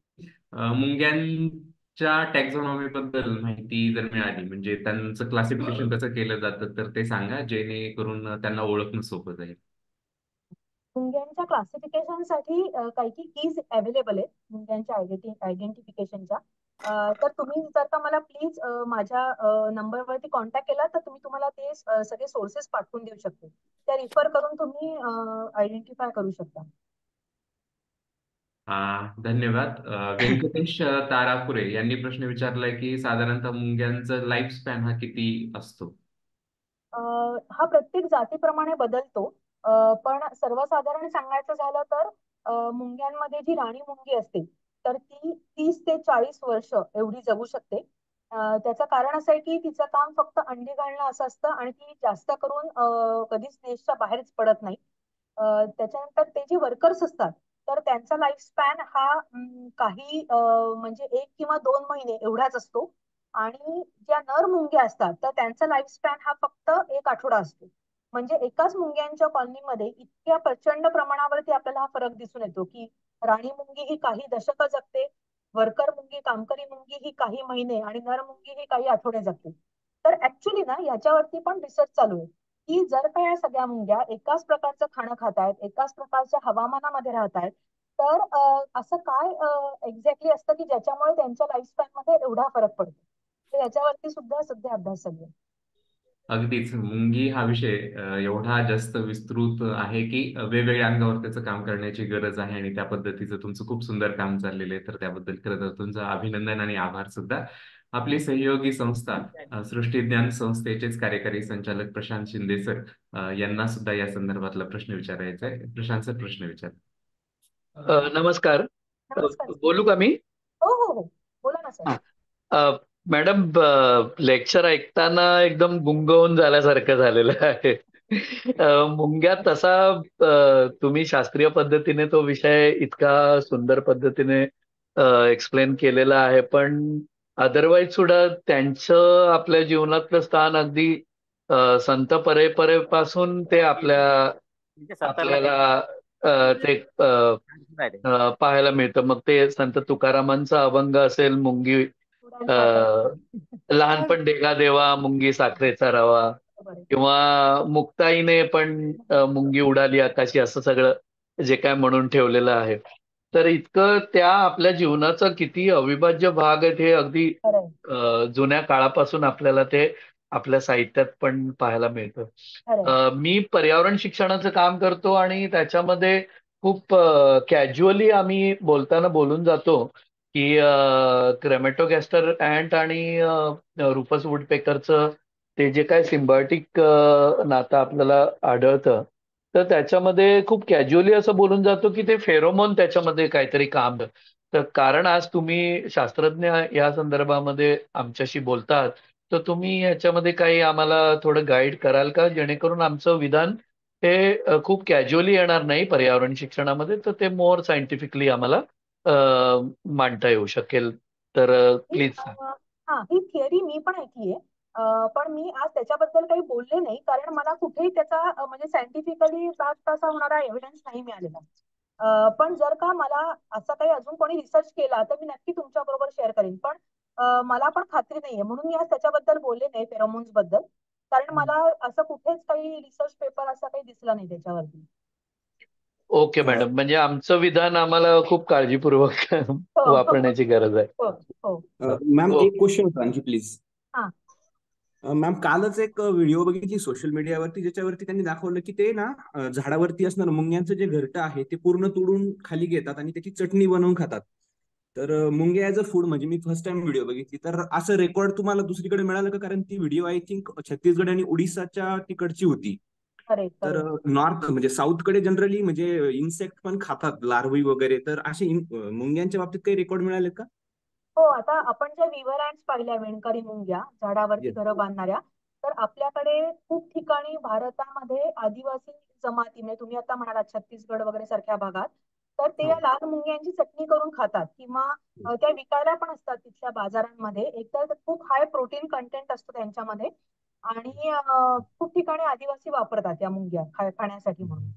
मुंग्यांच्या टॅक्झॉनॉमी बद्दल माहिती जर मिळाली, म्हणजे त्यांचं क्लासिफिकेशन कसं केलं जातं, तर ते सांगा, जेणेकरून त्यांना ओळखणं सोपं जाईल. मुंग्यांच्या क्लासिफिकेशनसाठी काही कीज अवेलेबल आहेत मुंग्यांच्या आयडेंटिफिकेशनच्या. तर तुम्ही जर का मला प्लीज माझ्या नंबरवरती कॉन्टॅक्ट केला तर तुम्हाला ते सगळे सोर्सेस पाठवून देऊ शकते. त्या रिफर करून तुम्ही आयडेंटिफाय करू शकता. धन्यवाद. व्यंकटेश तारापुरे यांनी प्रश्न विचारलाय की साधारणतः मुंग्यांचं लाईफ स्पॅन हा किती असतो? हा प्रत्येक जातीप्रमाणे बदलतो. पण सर्वसाधारण सांगायचं झालं तर मुंग्यांमध्ये जी राणी मुंगी असते तर ती 30 ते 40 वर्ष एवढी जगू शकते. त्याचं कारण असं आहे की तिचं काम फक्त अंडी घालणं असं असतं आणि ती जास्त करून कधीच देशच्या बाहेरच पडत नाही. त्याच्यानंतर ते जे वर्कर्स असतात तर त्यांचा लाईफ स्पॅन हा काही म्हणजे 1 किंवा 2 महिने एवढाच असतो. आणि ज्या नर मुंग्या असतात तर त्यांचा लाईफ स्पॅन हा फक्त 1 आठवडा असतो. म्हणजे एकाच मुंग्यांच्या कॉलनीमध्ये इतक्या प्रचंड प्रमाणावरती आपल्याला हा फरक दिसून येतो की राणी मुंगी ही काही दशकं जगते, वर्कर मुंगी, कामकरी मुंगी ही काही महिने आणि नर मुंगी ही काही आठवडे जगते. तर ऍक्च्युली ना याच्यावरती पण रिसर्च चालू आहे की जर का या सगळ्या मुंग्या एकाच प्रकारचं खाणं खात आहेत, एकाच प्रकारच्या हवामानामध्ये राहत आहेत, तर असं काय एक्झॅक्टली असतं की ज्याच्यामुळे त्यांच्या लाईफ स्पॅन मध्ये एवढा फरक पडतो. तर याच्यावरती सुद्धा सध्या अभ्यास चालू आहे. अगदीच, मुंगी हा विषय एवढा जास्त विस्तृत आहे की वेगवेगळ्या अंगावर त्याचं काम करण्याची गरज आहे आणि त्या पद्धतीचं तुमचं खूप सुंदर काम चाललेलं आहे. तर त्याबद्दल खरं तर तुमचं अभिनंदन आणि आभार सुद्धा. आपली सहयोगी संस्था सृष्टीज्ञान संस्थेचेच कार्यकारी संचालक प्रशांत शिंदे सर यांना सुद्धा या संदर्भातला प्रश्न विचारायचा आहे. प्रशांत सर, प्रश्न विचार. नमस्कार. नमस्कार. बोलू का मी? हो हो हो, बोला ना सर. मॅडम, लेक्चर ऐकताना एकदम गुंग होऊन झाल्यासारखं झालेलं आहे. मुंग्या तसा तुम्ही शास्त्रीय पद्धतीने तो विषय इतका सुंदर पद्धतीने एक्सप्लेन केलेला आहे, पण अदरवाईज सुद्धा त्यांचं आपल्या जीवनातलं स्थान अगदी संत परंपरेपासून ते आपल्याला ते पाहायला मिळतं. मग ते संत तुकारामांचा अभंग असेल, मुंगी लहानपण देगा देवा, मुंगी साखरेचा रवा, किंवा मुक्ताईने पण मुंगी उडाली आकाशी, असं सगळं जे काय म्हणून ठेवलेलं आहे. तर इतकं त्या आपल्या जीवनाचा किती अविभाज्य भाग आहेत हे अगदी जुन्या काळापासून आपल्याला ते आपल्या साहित्यात पण पाहायला मिळतं. मी पर्यावरण शिक्षणाचं काम करतो आणि त्याच्यामध्ये खूप कॅज्युअली आम्ही बोलताना बोलून जातो की क्रेमेटोगॅस्टर अँट आणि रुपस वुडपेकरचं ते जे काय सिम्बायोटिक नातं आपल्याला आढळतं, तर त्याच्यामध्ये खूप कॅज्युअली असं बोलून जातो की ते फेरोमोन त्याच्यामध्ये काहीतरी काम. तर कारण आज तुम्ही शास्त्रज्ञ या संदर्भामध्ये आमच्याशी बोलतात, तर तुम्ही ह्याच्यामध्ये काही आम्हाला थोडं गाईड कराल का, जेणेकरून आमचं विधान हे खूप कॅज्युअली येणार नाही पर्यावरण शिक्षणामध्ये, तर ते मोर सायंटिफिकली आम्हाला मांडता येऊ शकेल. तर प्लीज. हा, ही थिअरी मी पण ऐकली आहे. पण मी आज त्याच्याबद्दल काही बोलले नाही, कारण मला कुठेही त्याचा म्हणजे सायंटिफिकली बॅक असा होणारा एव्हिडन्स नाही मिळालेला. पण जर का मला असं काही अजून कोणी रिसर्च केला तर मी नक्की तुमच्या बरोबर शेअर करेन. पण मला पण खात्री नाहीये, म्हणून मी आज त्याच्याबद्दल बोलले नाही फेरोमोन्स बद्दल, कारण मला असं कुठेच काही रिसर्च पेपर असा काही दिसला नाही त्याच्यावरती. ओके मॅडम, म्हणजे आमचं विधान आम्हाला खूप काळजीपूर्वक हो हो वापरण्याची गरज आहे. हो हो. मॅम एक ओके. क्वेश्चन होता आणखी प्लीज. हा. मॅम कालच एक व्हिडिओ बघितली सोशल मीडियावरती, ज्याच्यावरती त्यांनी दाखवलं की ते ना झाडावरती असणारं मुंग्यांचं जे घरटं आहे ते पूर्ण तोडून खाली घेतात आणि त्याची चटणी बनवून खातात. तर मुंग्या ॲज अ फूड, म्हणजे मी फर्स्ट टाइम व्हिडिओ बघितली. तर असं रेकॉर्ड तुम्हाला दुसरीकडे मिळालं का? कारण ती व्हिडिओ आय थिंक छत्तीसगड आणि उडीसाच्या तिकडची होती. करेक्ट तर करेक्ट. नॉर्थ म्हणजे साऊथकडे जनरली म्हणजे इन्सेक्ट पण खातात, लार्वी वगैरे. तर असे मुंग्यांच्या बाबतीत काही रेकॉर्ड मिळाले का? हो, आता आपण ज्या विवर ॲन्ट्स पाहिल्या, वेणकरी मुंग्या झाडावरती येस. घरं बांधणाऱ्या, तर आपल्याकडे खूप ठिकाणी भारतामध्ये आदिवासी जमाती, म्हणजे तुम्ही आता म्हणालात छत्तीसगड वगैरे सारख्या भागात, तर ते या हो. लाल मुंग्यांची चटणी करून खातात, किंवा त्या विकायला पण असतात तिथल्या बाजारांमध्ये. एकतर खूप हाय प्रोटीन कंटेंट असतो त्यांच्यामध्ये, आणि खूप ठिकाणी आदिवासी वापरतात या मुंग्या खाण्यासाठी म्हणून.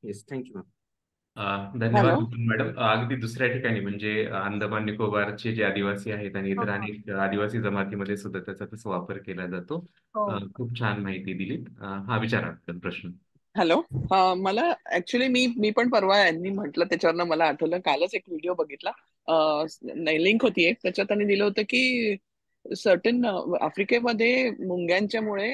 Yes, thank you ma'am. धन्यवाद हॅलो. मॅडम. अगदी दुसऱ्या ठिकाणी म्हणजे अंदमान निकोबारचे जे आदिवासी आहेत आणि हो इतर अनेक आदिवासी जमातीमध्ये सुद्धा त्याचा तसा वापर केला जातो. हो. खूप छान माहिती दिलीत. हा विचारा आपण प्रश्न. हॅलो. मला ऍक्च्युली मी पण परवा यांनी म्हटलं त्याच्यावरनं मला आठवलं, कालच एक व्हिडिओ बघितला. नाही, लिंक होती एक, त्याच्यात त्यांनी दिलं होतं की सर्टन आफ्रिकेमध्ये मुंग्यांच्यामुळे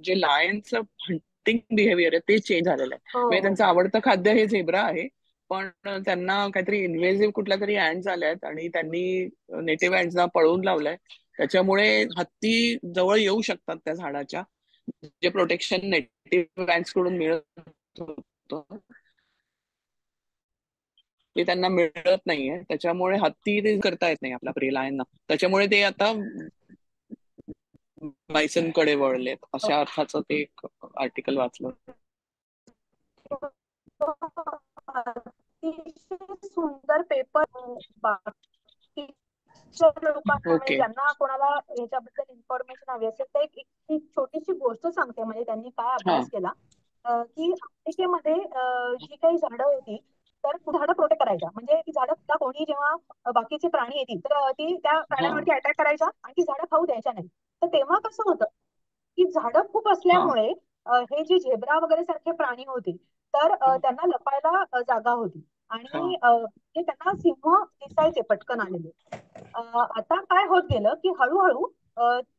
जे लायनचं हंटिंग बिहेवियर आहे ते चेंज झालेलं आहे. हो म्हणजे हो. त्यांचं आवडतं खाद्य हे झेब्रा आहे, पण त्यांना काहीतरी इन्व्हेजिव्ह कुठल्या तरी अँट्स आल्यात आणि त्यांनी नेटिव्ह अँट्सना पळवून लावलंय. त्याच्यामुळे हत्ती जवळ येऊ शकतात त्या झाडाच्या, जे प्रोटेक्शन नेटिव्ह अँट्स कडून मिळत होतं ते त्यांना मिळत नाहीये. त्याच्यामुळे हत्ती ते करता येत नाही आपल्या प्रे लायनना. त्याच्यामुळे ते आता बायसन कडे वळलेत, अशा अर्थाचं ते एक आर्टिकल वाचलं. अतिशय सुंदर पेपर. बाकीच्या लोकांना, म्हणजे ओके. ज्यांना कोणाला याच्याबद्दल इन्फॉर्मेशन हवी असेल, तर एक छोटीशी गोष्ट सांगते. म्हणजे त्यांनी काय हा अभ्यास केला, की आफ्रिकेमध्ये जी काही झाडं होती, तर ती झाडं प्रोटेक्ट करायच्या. म्हणजे ती झाडं त्या कोणी जेव्हा बाकीचे प्राणी येतील तर ती त्या हा प्राण्यांवरती अटॅक करायच्या आणि ती झाडं खाऊ द्यायच्या नाही. तर तेव्हा कसं होतं की झाडं खूप हा असल्यामुळे हे जे झेब्रा वगैरे सारखे प्राणी होते, तर त्यांना लपायला जागा होती, हा आणि ते त्यांना सिंह दिसायचे पटकन आलेले. आता काय होत गेलं की हळूहळू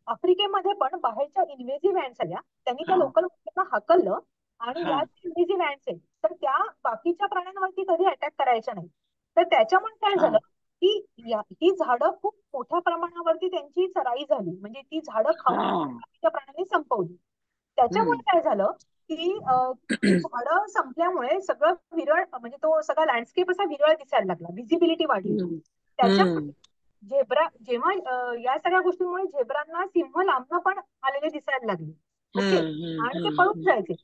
आफ्रिकेमध्ये पण बाहेरच्या इन्व्हेजिव्ह अँट्स आल्या, त्यांनी त्या हा लोकल मुंग्यांना हाकललं, आणि हा या इन्व्हेजिव्ह अँट्स आहेत तर त्या बाकीच्या प्राण्यांवरती कधी अटॅक करायच्या नाही. तर त्याच्यामुळे काय हा झालं की ही झाडं खूप मोठ्या प्रमाणावरती त्यांची चराई झाली, म्हणजे ती झाडं खाऊन हा बाकीच्या प्राण्यांनी संपवली. त्याच्यामुळे हम्म काय झालं की ती झाडं संपल्यामुळे सगळं विरळ, म्हणजे तो सगळा लँडस्केप असा विरळ दिसायला लागला, व्हिजिबिलिटी वाढली. हम्म त्याच्यामुळे हम्म झेब्रा जेव्हा या सगळ्या गोष्टींमुळे झेब्रांना सिंह लांबनं पण आलेले दिसायला लागले. ओके, आणि ते पळून जायचे.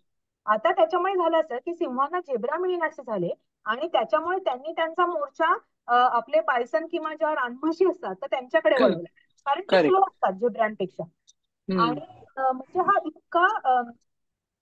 आता त्याच्यामुळे झालं असं की सिंहांना झेब्रा मिळेनासे झाले, आणि त्याच्यामुळे त्यांनी त्यांचा मोर्चा आपले बायसन किंवा ज्या रानम्हशी असतात तर त्यांच्याकडे वळवला, कारण ते स्लो करेक्ट. असतात झेब्रांपेक्षा. हम्म आणि म्हणजे हा इतका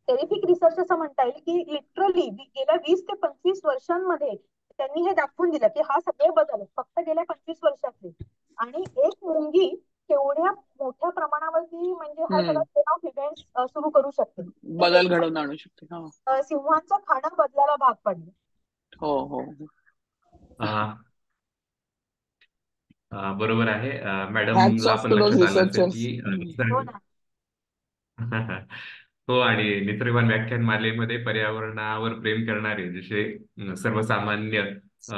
टेरिफिक रिसर्च असं म्हणता येईल की लिटरली गेल्या 20 ते 25 वर्षांमध्ये त्यांनी हे दाखवून दिलं की हा सगळे बदल फक्त गेल्या 25 वर्षातले, आणि एक मुंगी केवढ्या मोठ्या प्रमाणावरती म्हणजे हा सगळा हम्म चेन ऑफ इव्हेंट्स सुरू करू शकते. ते बदल एकदा घडवून आणू शकते. हा सिंहाचं खाणं बदलायला भाग पडलं. हो हो अ, बरोबर आहे. हॅट्स मॅडमला ऑफ पण टू दोज लक्षात आलं असेल रिसर्चर्स. की हो निसर्ग ना. हो, आणि निसर्गवान व्याख्यानमालेमध्ये पर्यावरणावर प्रेम करणारे जसे सर्वसामान्य अ,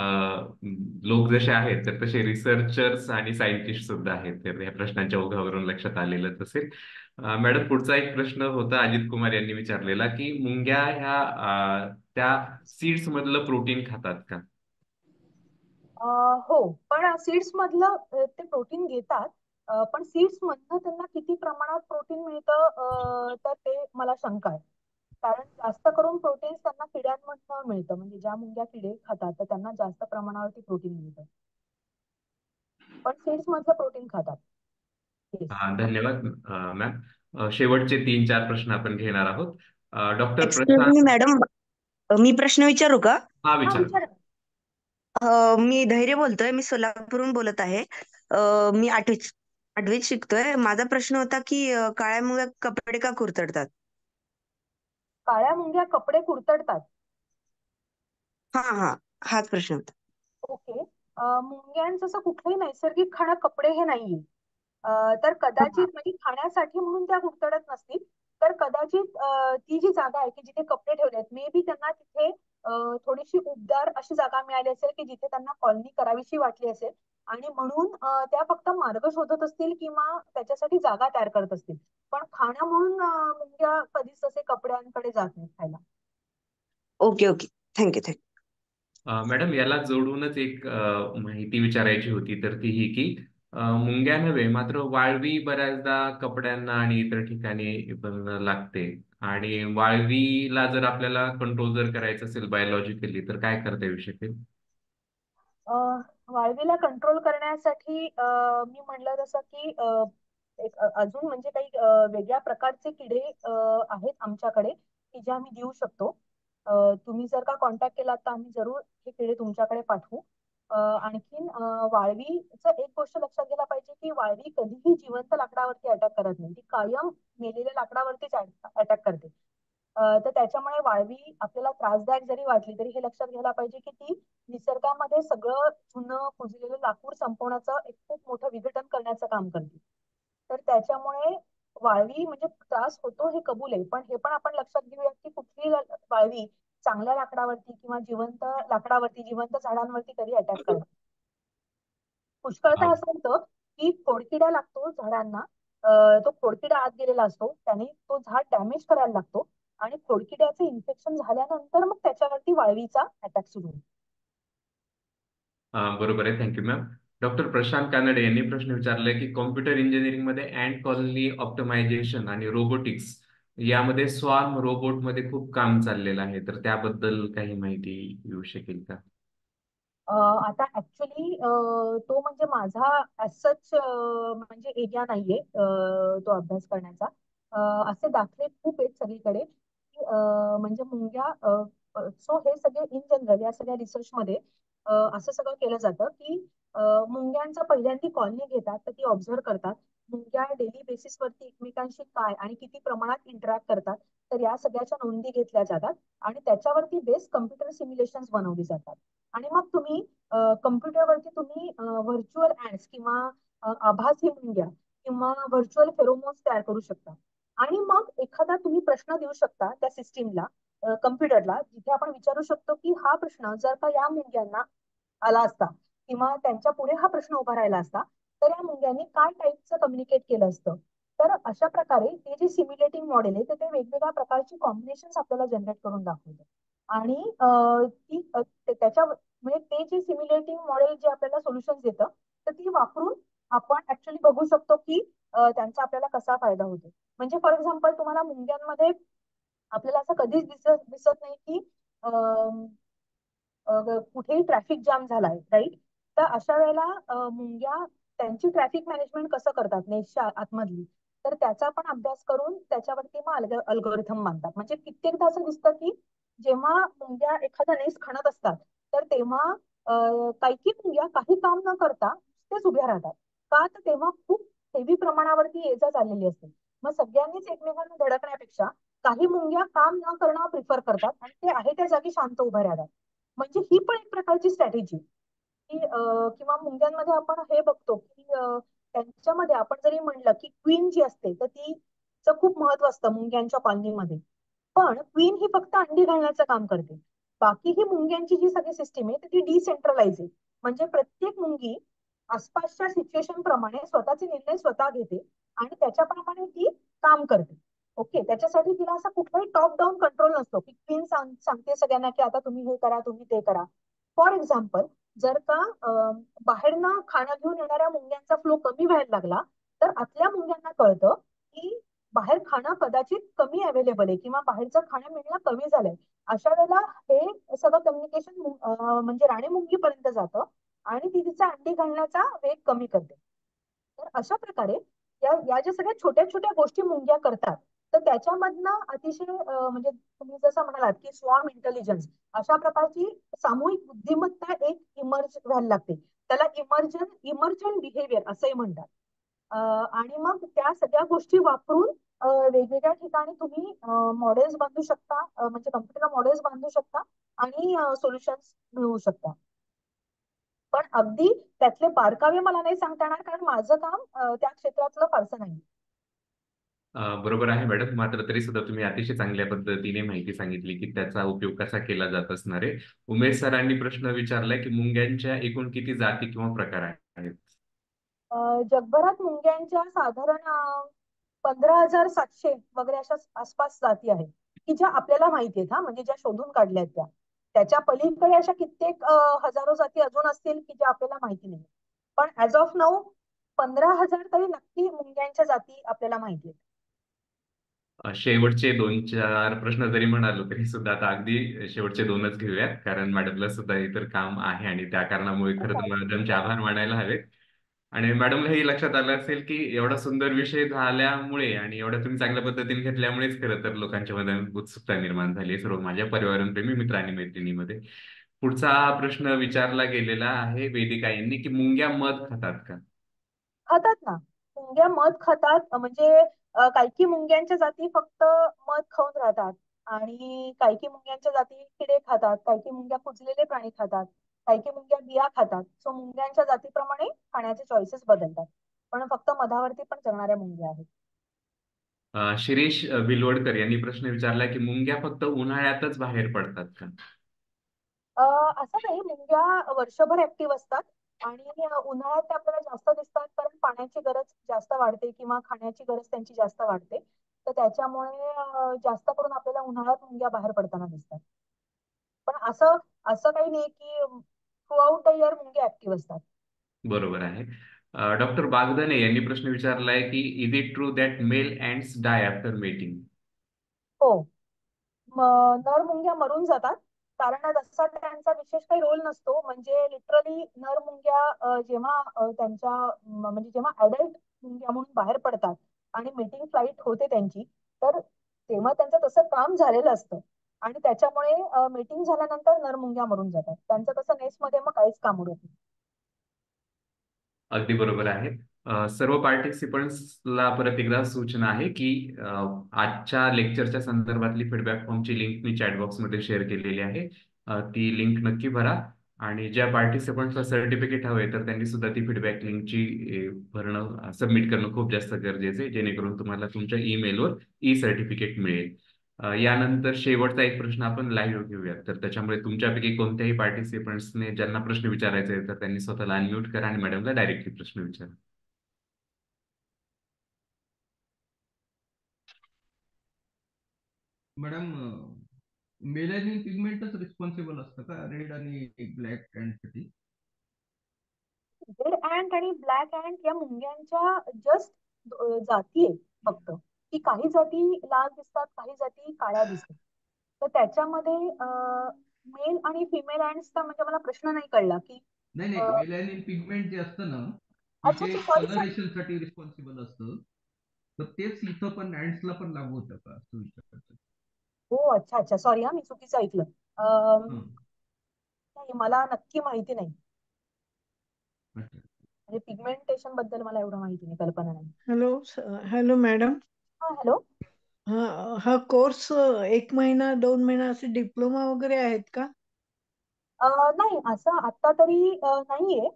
लोक जसे आहेत, तर तसे रिसर्चर्स आणि सायंटिस्ट सुद्धा आहेत. तर या प्रश्नांच्या ओघावरून लक्षात आलेलंच असेल. मॅडम, पुढचा एक प्रश्न होता अजित कुमार यांनी विचारलेला की मुंग्या ह्या त्या सीड्स मधलं प्रोटीन खातात का? हो, पण सीड्स मधलं ते प्रोटीन घेतात. पण सीड्स मधनं त्यांना किती प्रमाणात प्रोटीन मिळतं, तर ते मला शंका आहे. कारण जास्त करून प्रोटीन त्यांना किड्यांमधनं मिळतं, म्हणजे ज्या मुंग्या किडे खातात तर त्यांना जास्त प्रमाणावरती प्रोटीन मिळतं, पण सीड्स मधलं प्रोटीन खातात. येस. धन्यवाद मॅम. शेवटचे 3-4 प्रश्न आपण घेणार आहोत. Doctor excuse me Prashant. Madam, मी प्रश्न विचारू का? हा, हा, विचारा. विचारा. मी धैर्य बोलतोय, मी सोलापूरहून बोलत आहे. मी आठवीत शिकतोय. माझा प्रश्न होता की काळ्या मुंग्या कपडे का कुरतडतात? काळ्या मुंग्या कपडे कुरतडतात. हा, हाच प्रश्न होता. ओके. मुंग्यांचं असं कुठलंही नैसर्गिक खाणं कपडे हे नाहीये. तर कदाचित म्हणजे खाण्यासाठी म्हणून त्या कुरतडत नसतील, तर कदाचित ती जी जागा आहे की जिथे कपडे ठेवलेत, मे बी त्यांना तिथे थोडीशी उबदार अशी जागा मिळाली असेल की जिथे त्यांना कॉलनी करावीशी वाटली असेल, आणि म्हणून त्या फक्त मार्ग शोधत असतील किंवा त्याच्यासाठी जागा तयार करत असतील. पण खाणं म्हणून मुंग्या कधीच तसे कपड्यांकडे जात नाही खायला. Okay, thank you. मॅडम, याला जोडूनच एक माहिती विचारायची होती, तर ती ही की मुंग्या नव्हे मात्र वाळवी बऱ्याचदा कपड्यांना आणि इतर ठिकाणी पण लागते. आणि वाळवीला जर आपल्याला कंट्रोल जर करायचं असेल बायोलॉजिकली, तर काय करता येऊ शकेल? वाळवीला कंट्रोल करण्यासाठी मी म्हणलं जसं की अजून म्हणजे काही वेगळ्या प्रकारचे किडे आहेत आमच्याकडे की जे आम्ही देऊ शकतो. तुम्ही जर का कॉन्टॅक्ट केला तर आम्ही जरूर हे किडे तुमच्याकडे पाठवू. आणखीन वाळवीचं एक गोष्ट लक्षात घ्यायला पाहिजे की वाळवी कधीही जिवंत लाकडावरती अटॅक करत नाही, ती कायम मेलेल्या लाकडावरतीच अटॅक करते. तर त्याच्यामुळे वाळवी आपल्याला त्रासदायक जरी वाटली तरी हे लक्षात घ्यायला पाहिजे की ती निसर्गामध्ये सगळं जुनं कुजलेलं लाकूड संपवण्याचं एक खूप मोठं विघटन करण्याचं काम करते. तर त्याच्यामुळे वाळवी म्हणजे त्रास होतो हे कबूल आहे, पण हे पण आपण लक्षात घेऊया की कुठली वाळवी चांगल्या लाकडावरती किंवा जिवंत लाकडावरती, जिवंत झाडांवरती कधी अटॅक करते. पुष्कळदा असं होतं की खोडकिडा लागतो झाडांना. तो खोडकिडा आत गेलेला असतो, त्याने तो झाड डॅमेज करायला लागतो, आणि खोडकिड्याचे इन्फेक्शन झाल्यानंतर मग त्याच्यावरती वाळवीचा अटॅक सुरू होतो. बरोबर आहे. Thank you ma'am. Doctor Prashant Kanade यांनी प्रश्न विचारलाय की कॉम्प्युटर इंजिनिअरिंग मध्ये अँड कॉलनी ऑप्टिमायझेशन आणि रोबोटिक्स यामध्ये स्वार्म रोबोट मध्ये खूप काम चाललेलं आहे, तर त्याबद्दल काही माहिती येऊ शकेल का? आता ऍक्च्युली तो म्हणजे माझा सच म्हणजे एरिया नाहीये तो अभ्यास करण्याचा. असे दाखले खूप आहेत सगळीकडे की म्हणजे मुंग्या सो हे सगळे इन जनरल या सगळ्या रिसर्च मध्ये असं सगळं केलं जातं की मुंग्यांचा पहिल्यांदा कॉलनी घेतात, तर ती ऑब्झर्व करतात मुंग्या डेली बेसिसवरती एकमेकांशी काय आणि किती प्रमाणात इंटरॅक्ट करतात. तर या सगळ्याच्या नोंदी घेतल्या जातात आणि त्याच्यावरती बेस कम्प्युटर सिम्युलेशन्स बनवली जातात. आणि मग तुम्ही कम्प्युटरवरती तुम्ही व्हर्च्युअल ऍड्स किंवा आभासी मुंग्या किंवा व्हर्च्युअल फेरोमोन्स तयार करू शकता. आणि मग एखादा तुम्ही प्रश्न देऊ शकता त्या सिस्टीमला, कम्प्युटरला, जिथे आपण विचारू शकतो की हा प्रश्न जर का या मुंग्यांना आला असता किंवा त्यांच्या पुढे हा प्रश्न उभा राहिला असता तर या मुंग्यांनी काय टाईपचं कम्युनिकेट केलं असतं. तर अशा प्रकारे ते जे सिम्युलेटिंग मॉडेल आहे तर ते वेगवेगळ्या प्रकारची कॉम्बिनेशन आपल्याला जनरेट करून दाखवतं. आणि त्याच्या म्हणजे ते जे सिम्युलेटिंग मॉडेल जे आपल्याला सोल्युशन देतं तर ती वापरून आपण ऍक्च्युली बघू शकतो की त्यांचा आपल्याला कसा फायदा होतो. म्हणजे फॉर एक्झाम्पल तुम्हाला मुंग्यांमध्ये आपल्याला असं कधीच दिसत नाही की कुठेही ट्रॅफिक जाम झालाय, राईट? तर अशा वेळेला मुंग्या त्यांची ट्रॅफिक मॅनेजमेंट कसं करतात नेटच्या आतमधली, तर त्याचा पण अभ्यास करून त्याच्यावरती मग अल्गोरिथम मांडतात. म्हणजे कित्येकदा असं दिसतं की जेव्हा मुंग्या एखादा नेस्ट खणत असतात तर तेव्हा काही मुंग्या काही काम न करता तेच उभ्या राहतात. का? तर तेव्हा खूप हेवी प्रमाणावरती ये जा चाललेली असते. मग सगळ्यांनीच एकमेकांना धडकण्यापेक्षा काही मुंग्या काम न करणं प्रिफर करतात आणि ते आहे त्या जागी शांत उभ्या राहतात. म्हणजे ही पण एक प्रकारची स्ट्रॅटेजी की किंवा मुंग्यांमध्ये आपण हे बघतो की त्यांच्यामध्ये आपण जरी म्हणलं की क्वीन जी असते तर तिचं खूप महत्व असतं मुंग्यांच्या कॉलनीमध्ये. पण क्वीन ही फक्त अंडी घालण्याचं काम करते. बाकी ही मुंग्यांची जी सगळी सिस्टीम आहे तर ती डिसेंट्रलाइज आहे. म्हणजे प्रत्येक मुंगी आसपासच्या सिच्युएशन प्रमाणे स्वतःचे निर्णय स्वतः घेते आणि त्याच्याप्रमाणे ती काम करते. ओके, त्याच्यासाठी तिला असा कुठलाही टॉप डाऊन कंट्रोल नसतो की क्वीन सांगते सगळ्यांना की आता तुम्ही हे करा, तुम्ही ते करा. फॉर एक्झाम्पल, जर का बाहेरनं खाणं घेऊन येणाऱ्या मुंग्यांचा फ्लो कमी व्हायला लागला तर आतल्या मुंग्यांना कळतं की बाहेर खाणं कदाचित कमी अवेलेबल आहे किंवा बाहेरचं खाणं मिळणं कमी झालंय. अशा वेळेला हे सगळं कम्युनिकेशन म्हणजे राणी मुंगीपर्यंत जातं आणि ती तिचा अंडी घालण्याचा वेग कमी करते. तर अशा प्रकारे या ज्या सगळ्या छोट्या छोट्या गोष्टी मुंग्या करतात, तर त्याच्यामधनं अतिशय म्हणजे तुम्ही जसं म्हणालात की स्वॉर्म इंटेलिजन्स अशा प्रकारची सामूहिक बुद्धिमत्ता एक इमर्ज व्हायला लागते. त्याला इमर्जंट बिहेवियर असंही म्हणतात. आणि मग त्या सगळ्या गोष्टी वापरून वेगवेगळ्या ठिकाणी तुम्ही मॉडेल्स बांधू शकता, म्हणजे कम्प्युटरला मॉडेल्स बांधू शकता आणि सोल्युशन्स मिळवू शकता. पण अगदी त्यातले बारकावे मला नाही सांगता येणार, कारण माझं काम त्या क्षेत्रातलं फारसं नाही. बरोबर आहे मॅडम. मात्र तरी सुद्धा तुम्ही अतिशय चांगल्या पद्धतीने माहिती सांगितली की त्याचा उपयोग कसा केला जात असणार आहे. उमेश सरांनी प्रश्न विचारलाय की मुंग्यांच्या एकूण किती जाती किंवा प्रकार आहेत? जगभरात मुंग्यांच्या साधारण 15,700 वगैरे अशा आसपास जाती आहेत की ज्या आपल्याला माहिती आहेत, हा म्हणजे ज्या शोधून काढल्या आहेत त्या. त्याच्या पलीकडे अशा कित्येक हजारो जाती अजून असतील की ज्या आपल्याला माहिती नाही. पण ऍज ऑफ नाऊ 15,000 तरी नक्की मुंग्यांच्या जाती आपल्याला माहिती आहेत. शेवटचे 2-4 प्रश्न जरी म्हणालो तरी सुद्धा आता अगदी शेवटचे 2च घेऊयात, कारण मॅडमला सुद्धा इतर काम आहे आणि त्या कारणामुळे खरं तर मॅडमचे आभार मानायला हवेत. आणि मॅडमला हे लक्षात आलं असेल की एवढा सुंदर विषय झाल्यामुळे आणि एवढ्या तुम्ही चांगल्या पद्धतीने घेतल्यामुळेच खरं तर लोकांच्या मध्ये उत्सुकता निर्माण झाली आहे, सर्व माझ्या पर्यावरणप्रेमी मित्र आणि मैत्रिणीमध्ये. पुढचा प्रश्न विचारला गेलेला आहे वेदिका यांनी की मुंग्या मध खातात का? खातात ना. मुंग्या मध खातात, म्हणजे काही मुंग्यांच्या जाती फक्त मध खाऊन राहतात आणि काही मुंग्यांच्या जाती किडे खातात, काही मुंग्या कुजलेले प्राणी खातात, काही मुंग्या बिया खातात. सो मुंग्यांच्या जातीप्रमाणे खाण्याचे चॉईसेस बदलतात, पण फक्त मधावरती पण जगणाऱ्या मुंग्या आहेत. शिरीष भिलवडकर यांनी प्रश्न विचारला की मुंग्या फक्त उन्हाळ्यातच बाहेर पडतात का? असं नाही, मुंग्या वर्षभर ऍक्टिव्ह असतात आणि उन्हाळ्यात त्या आपल्याला जास्त दिसतात कारण पाण्याची गरज जास्त वाढते किंवा खाण्याची गरज त्यांची जास्त वाढते. तर त्याच्यामुळे जास्त करून आपल्याला उन्हाळ्यात मुंग्या बाहेर पडताना दिसतात. पण असं असं काही नाही की थ्रू आउट द इयर मुंग्या ऍक्टिव्ह असतात. बरोबर आहे. डॉक्टर बागदने यांनी प्रश्न विचारलाय की is it true that male ants die after mating? हो. नर मुंग्या मरून जातात, कारण तसा त्यांचा विशेष काही रोल नसतो. म्हणजे लिटरली नर मुंग्या जेव्हा त्यांच्या म्हणजे जेव्हा अडल्ट मुंग्या म्हणून बाहेर पडतात आणि मीटिंग फ्लाईट होते त्यांची, तर तेव्हा त्यांचं तसं काम झालेलं असतं आणि त्याच्यामुळे मीटिंग झाल्यानंतर नर मुंग्या मरून जातात. त्यांचं तसं नेस्ट मध्ये मग काहीच काम उरत नाही. अगदी बरोबर आहे. सर्व पार्टिसिपंट्सला परत एकदा सूचना आहे की आजच्या लेक्चरच्या संदर्भातली फीडबॅक फॉर्मची लिंक मी चॅट बॉक्समध्ये शेअर केलेली आहे. ती लिंक नक्की भरा आणि ज्या पार्टिसिपंट्सला सर्टिफिकेट हवे तर त्यांनी सुद्धा ती फीडबॅक लिंकची भरणं सबमिट करणं खूप जास्त गरजेचं आहे, जेणेकरून तुम्हाला तुमच्या ईमेलवर ई सर्टिफिकेट मिळेल. यानंतर शेवटचा एक प्रश्न आपण लाईव्ह घेऊयात. तर त्याच्यामुळे तुमच्यापैकी कोणत्याही पार्टिसिपंट्सने ज्यांना प्रश्न विचारायचे आहेत तर त्यांनी स्वतःला अनम्यूट करा आणि मॅडमला डायरेक्टली प्रश्न विचारा. मॅडम, मेलॅनिन पिगमेंटच रिस्पॉन्सिबल असतं का रेड आणि ब्लॅक साठी? रेड अँट आणि ब्लॅक अँट या मुंग्यांच्या जस्ट जाती आहेत फक्त, की काही जाती लाल दिसतात, काही जाती काळ्या दिसतात. तर त्याच्यामध्ये मेल आणि फिमेल अँट्सचा म्हणजे मला प्रश्न नाही कळला की नाही नाही, मेलॅनिन पिगमेंट जे असतं ना की अच्छा ते अच्छा, सॉरी सॉरी. कलरेशन साठी रिस्पॉन्सिबल असतं, तर तेच इथं पण ऍंट्सला पण लागू होतं का असं विचारायचं. हो अच्छा अच्छा, सॉरी हा, मी चुकीचं ऐकलं. हं, नाही, मला नक्की माहिती नाही. अच्छा. म्हणजे पिगमेंटेशन बद्दल मला एवढं माहिती नाही, कल्पना नाही. Hello madam. हा हॅलो. हा कोर्स 1 महिना 2 महिना असे डिप्लोमा वगैरे आहेत का? नाही, असं आता तरी नाहीये.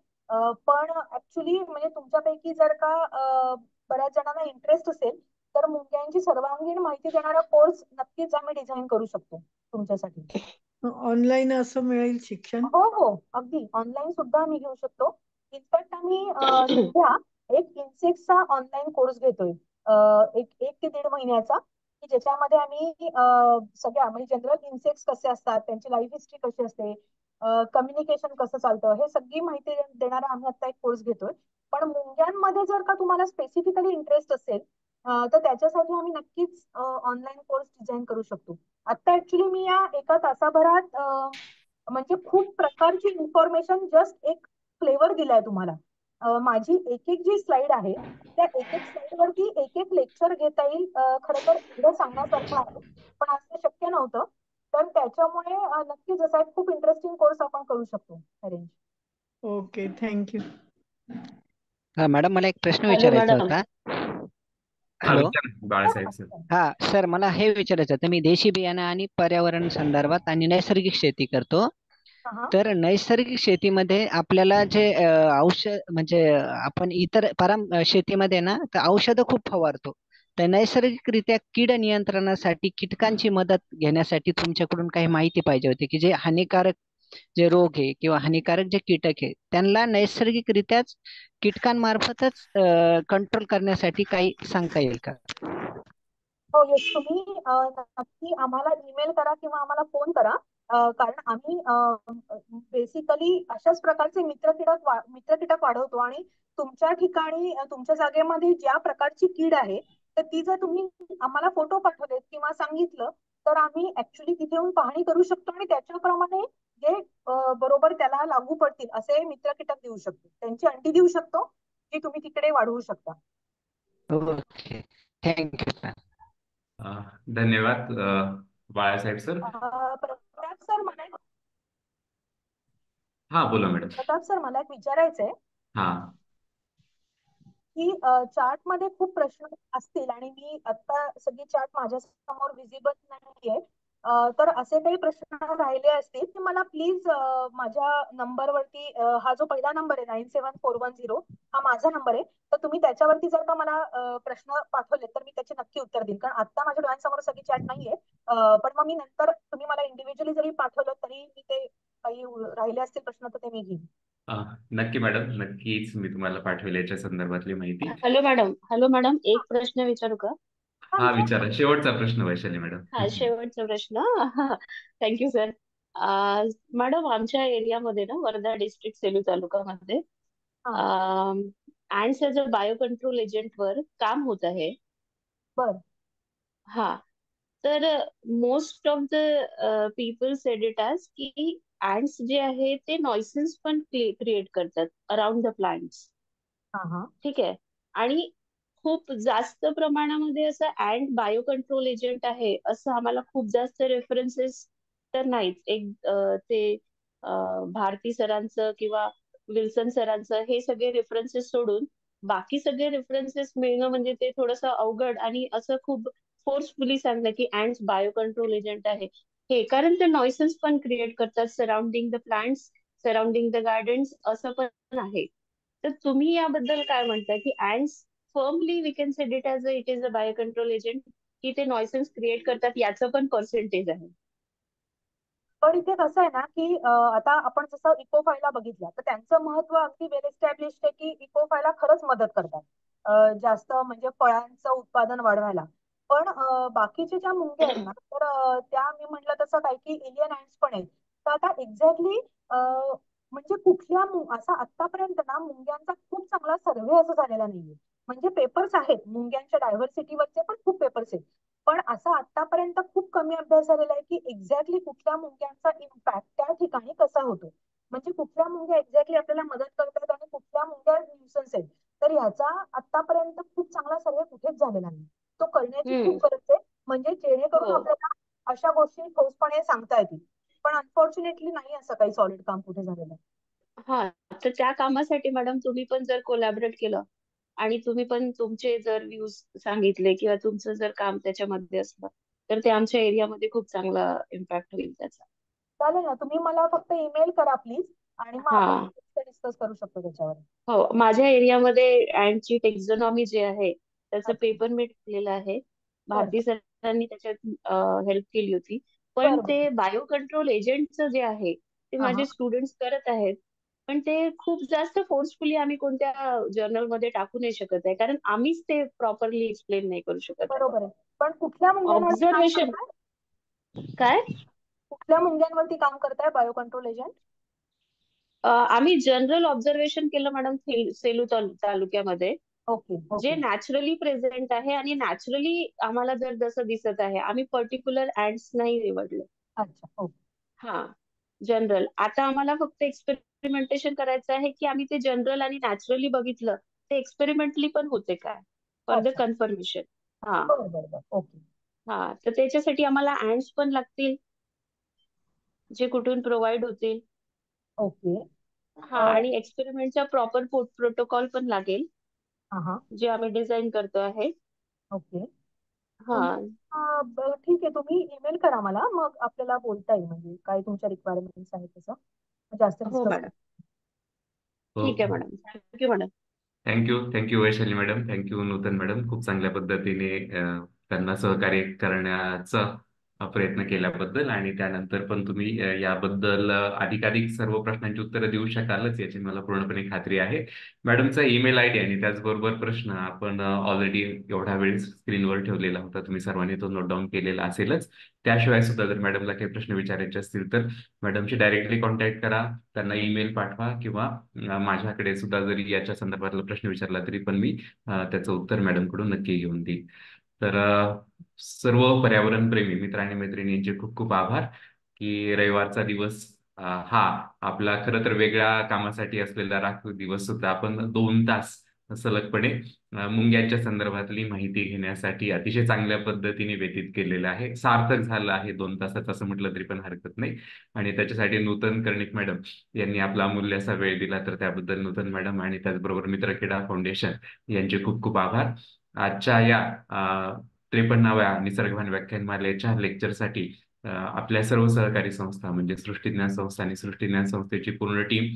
पण ऍक्च्युली म्हणजे तुमच्यापैकी जर का बऱ्याच जणांना इंटरेस्ट असेल तर मुंग्यांची सर्वांगीण माहिती देणारा कोर्स नक्कीच आम्ही डिझाईन करू शकतो तुमच्यासाठी. ऑनलाईन असं मिळेल शिक्षण? हो हो, अगदी ऑनलाईन सुद्धा आम्ही घेऊ शकतो. इनफॅक्ट आम्ही सध्या एक इन्सेक्टचा ऑनलाईन कोर्स घेतोय, एक ते 1.5 महिन्याचा, की ज्याच्यामध्ये आम्ही सगळ्या म्हणजे जनरल इन्सेक्ट्स कसे असतात, त्यांची लाईफ हिस्ट्री कशी असते, कम्युनिकेशन कसं चालतं, हे सगळी माहिती देणारा आम्ही आता एक कोर्स घेतोय. पण मुंग्यांमध्ये जर का तुम्हाला स्पेसिफिकली इंटरेस्ट असेल तर त्याच्यासाठी आम्ही नक्कीच ऑनलाईन कोर्स डिझाईन करू शकतो. आता ऍक्च्युली मी या एका तासाभरात म्हणजे खूप प्रकारची इन्फॉर्मेशन जस्ट एक फ्लेवर दिलाय तुम्हाला. माझी एक एक जी स्लाइड आहे त्या एक एक स्लाइड वरती एक एक लेक्चर घेता येईल. खरं तर एवढं सांगण्यासारखं आहे पण असं शक्य नव्हतं. तर त्याच्यामुळे नक्कीच असा एक खूप इंटरेस्टिंग कोर्स आपण करू शकतो अरेंज. Okay, thank you. मॅडम मला एक प्रश्न हॅलो विचारायचा मॅडम. होता. हा हॅलो. विचार बाळासाहेब सर. हा सर, मला हे विचारायचं होतं. मी देशी बियाणं आणि पर्यावरण संदर्भात आणि नैसर्गिक शेती करतो. तर नैसर्गिक शेतीमध्ये आपल्याला जे औषध म्हणजे आपण इतर शेतीमध्ये ना तर औषधं खूप फवारतो. तर नैसर्गिकरित्या कीड नियंत्रणासाठी कीटकांची मदत घेण्यासाठी तुमच्याकडून काही माहिती पाहिजे होती की जे हानिकारक जे रोग आहे किंवा हानिकारक जे कीटक आहे त्यांना नैसर्गिकरित्याच कीटकांमार्फतच कंट्रोल करण्यासाठी काही सांगता येईल का? हो येस, तुम्ही नक्की आम्हाला ईमेल करा किंवा आम्हाला फोन करा. कारण आम्ही बेसिकली अशाच प्रकारचे मित्रकीटक वाढवतो आणि तुमच्या ठिकाणी तुमच्या जागेमध्ये ज्या प्रकारची कीड आहे तर ती जर तुम्ही आम्हाला फोटो पाठवलेत किंवा सांगितलं तर आम्ही ऍक्च्युली तिथे येऊन पाहणी करू शकतो आणि त्याच्याप्रमाणे जे बरोबर त्याला लागू पडतील असे मित्रकीटक देऊ शकतो. त्यांची अंडी देऊ शकतो जी तुम्ही तिकडे वाढवू शकता. Okay, thank you sir. धन्यवाद बाळासाहेब सर. प्रताप सर मला हा बोला मॅडम. एक विचारायचंय हा की चार्ट मध्ये खूप प्रश्न असतील आणि मी आता सगळी चार्ट माझ्या समोर विजिबल नाहीये. तर असे काही प्रश्न राहिले असतील की मला प्लीज माझ्या नंबरवरती हा जो पहिला नंबर आहे 97410 हा माझा नंबर आहे. तर तुम्ही त्याच्यावरती जर का मला प्रश्न पाठवले तर मी त्याचे नक्की उत्तर देईन. कारण आता माझ्या डोळ्यांसमोर सगळी चॅट नाहीये. पण मग मी नंतर तुम्ही मला इंडिव्हिज्युअली जरी पाठवलं तरी मी ते काही राहिले असतील प्रश्न तर ते मी घेईन. नक्की मॅडम, नक्कीच मी तुम्हाला पाठवेल याच्या संदर्भातली माहिती. हॅलो मॅडम, एक प्रश्न विचारू का? हा विचारा, शेवटचा प्रश्न वैशाली मॅडम. हा शेवटचा प्रश्न. Thank you sir. मॅडम आमच्या एरियामध्ये ना वर्धा डिस्ट्रिक्ट सेलू तालुक्यामध्ये ants as a bio control agent वर काम होत आहे. बर. हा तर most of the people said it as की ऍन्ड्स जे आहे ते नॉइसेस पण क्रिएट करतात अराउंड द प्लांट्स. ठीक आहे. आणि खूप जास्त प्रमाणामध्ये असं अँड बायो कंट्रोल एजंट आहे असं आम्हाला खूप जास्त रेफरन्सेस तर नाहीच. ते भारती सरांचं किंवा विल्सन सरांचं हे सगळे रेफरन्सेस सोडून बाकी सगळे रेफरन्सेस मिळणं म्हणजे ते थोडंसं अवघड. आणि असं खूप फोर्सफुली सांगणं की ऍन्ड्स बायो कंट्रोल एजंट आहे हे, कारण ते नॉइसेस पण क्रिएट करतात surrounding the plants, surrounding the gardens असं पण आहे. तर तुम्ही याबद्दल काय म्हणता की ants firmly we can said it as it is a bio control agent की ते नॉइसेस क्रिएट करतात याचं पण पर्सेंटेज आहे? पण इथे कसं आहे ना की आता आपण जसं इकोफायला बघितलं तर त्यांचं महत्व अगदी वेल एस्टॅब्लिश्ड आहे की इकोफायला खरंच मदत करतात जास्त म्हणजे फळांचं उत्पादन वाढवायला. पण बाकीच्या ज्या मुंग्या आहेत ना तर त्या मी म्हटलं तसं काही की एलियन ॲन्ड्स पण आहेत. तर आता एक्झॅक्टली म्हणजे कुठल्या असा आतापर्यंत ना मुंग्यांचा खूप चांगला सर्व्हे असं झालेला नाहीये. म्हणजे पेपर्स आहेत मुंग्यांच्या डायव्हर्सिटीवरचे पण खूप पेपर्स आहेत. पण असा आतापर्यंत खूप कमी अभ्यास झालेला आहे की एक्झॅक्टली कुठल्या मुंग्यांचा इम्पॅक्ट त्या ठिकाणी कसा होतो. म्हणजे कुठल्या मुंग्या एक्झॅक्टली आपल्याला मदत करतात आणि कुठल्या मुंग्या न्यूसन्स आहेत. तर ह्याचा आतापर्यंत खूप चांगला सर्वे कुठेच झालेला नाही. तो करण्याची खूप गरज आहे म्हणजे जेणेकरून आपल्याला अशा गोष्टी ठोसपणे सांगता येतील. पण अनफॉर्च्युनेटली नाही असं काही सॉलिड काम कुठे झालेलं. हा तर त्या कामासाठी मॅडम तुम्ही पण जर कोलॅबरेट केलं आणि तुम्ही पण तुमचे जर व्ह्यूज सांगितले किंवा तुमचं जर काम त्याच्यामध्ये असलं तर ते आमच्या एरियामध्ये खूप चांगला इम्पॅक्ट होईल त्याचा. चालेल ना, तुम्ही मला फक्त ईमेल करा प्लीज आणि मग आपण डिस्कस करू शकतो त्याच्यावर. हो, माझ्या एरियामध्ये अँडची टेक्झॉनॉमी जे आहे त्याचं पेपर मी टाकलेलं आहे. भारती सरांनी त्याच्यात हेल्प केली होती. पण ते बायो कंट्रोल एजंटचं जे आहे ते माझे स्टुडंट्स करत आहेत. पण ते खूप जास्त फोर्सफुली आम्ही कोणत्या जर्नलमध्ये टाकू नाही शकत आहे कारण आम्हीच ते प्रॉपरली एक्सप्लेन नाही करू शकत. बरोबर आहे. पण कुठल्या मुंग्यांवरती ऑब्झर्वेशन काय कुठल्या मुंग्यांवरती काम करताय बायो कंट्रोल एजंट? आम्ही जनरल ऑब्झर्वेशन केलं मॅडम सेलू तालुक्यामध्ये. जे नॅचरली प्रेझेंट आहे आणि नॅचरली आम्हाला जर जसं दिसत आहे आम्ही पर्टिक्युलर ऍड्स नाही निवडले. अच्छा. हा जनरल. आता आम्हाला फक्त एक्सपेरिमेंटेशन करायचं आहे की आम्ही ते जनरल आणि नॅचरली बघितलं ते एक्सपेरिमेंटली पण होते काय फॉर द अच्छा. कन्फर्मेशन. हा बरोबर. ओके. हा तर त्याच्यासाठी आम्हाला अँड्स पण लागतील जे कुठून प्रोव्हाइड होतील. ओके. हा आणि एक्सपेरिमेंटचा प्रॉपर प्रोटोकॉल पण लागेल हा. जे आम्ही डिझाईन करतो आहे. ओके. हा ठीक आहे, तुम्ही ईमेल करा मला, मग आपल्याला बोलता येईल म्हणजे काय तुमच्या रिक्वायरमेंट्स आहेत तसं जास्त हो डिस्कस. मॅडम. ठीक आहे madam. Thank you madam. Thank you Vaishali madam, thank you Nutan madam. खूप चांगल्या पद्धतीने त्यांना सहकार्य करण्याचा प्रयत्न केल्याबद्दल आणि त्यानंतर पण तुम्ही याबद्दल अधिकाधिक सर्व प्रश्नांची उत्तरं देऊ शकालच याची मला पूर्णपणे खात्री आहे. मॅडमचा ईमेल आयडी आणि त्याचबरोबर प्रश्न आपण ऑलरेडी एवढा वेळ स्क्रीनवर ठेवलेला होता, तुम्ही सर्वांनी तो नोट डाऊन केलेला असेलच. त्याशिवाय सुद्धा जर मॅडमला काही प्रश्न विचारायचे असतील तर मॅडमशी डायरेक्टली कॉन्टॅक्ट करा, त्यांना ईमेल पाठवा किंवा माझ्याकडे सुद्धा जरी याच्या संदर्भातला प्रश्न विचारला तरी पण मी त्याचं उत्तर मॅडमकडून नक्की घेऊन देईन. तर सर्व पर्यावरण प्रेमी मित्र आणि मैत्रिणींचे खूप खूप आभार की रविवारचा दिवस हा आपला खरं तर वेगळ्या कामासाठी असलेला राखीव दिवस सुद्धा आपण 2 तास सलगपणे मुंग्यांच्या संदर्भातली माहिती घेण्यासाठी अतिशय चांगल्या पद्धतीने व्यतीत केलेलं आहे. सार्थक झालं आहे 2 तासाचं असं म्हटलं तरी पण हरकत नाही. आणि त्याच्यासाठी नूतन कर्णिक मॅडम यांनी आपला अमूल्य असा वेळ दिला, तर त्याबद्दल नूतन मॅडम आणि त्याचबरोबर मित्रक्रीडा फाउंडेशन यांचे खूप खूप आभार. आजच्या या 53व्या निसर्गवान व्याख्यानमालेच्या लेक्चरसाठी आपल्या सर्व सहकारी संस्था म्हणजे सृष्टीज्ञान संस्था आणि सृष्टीज्ञान संस्थेची पूर्ण टीम,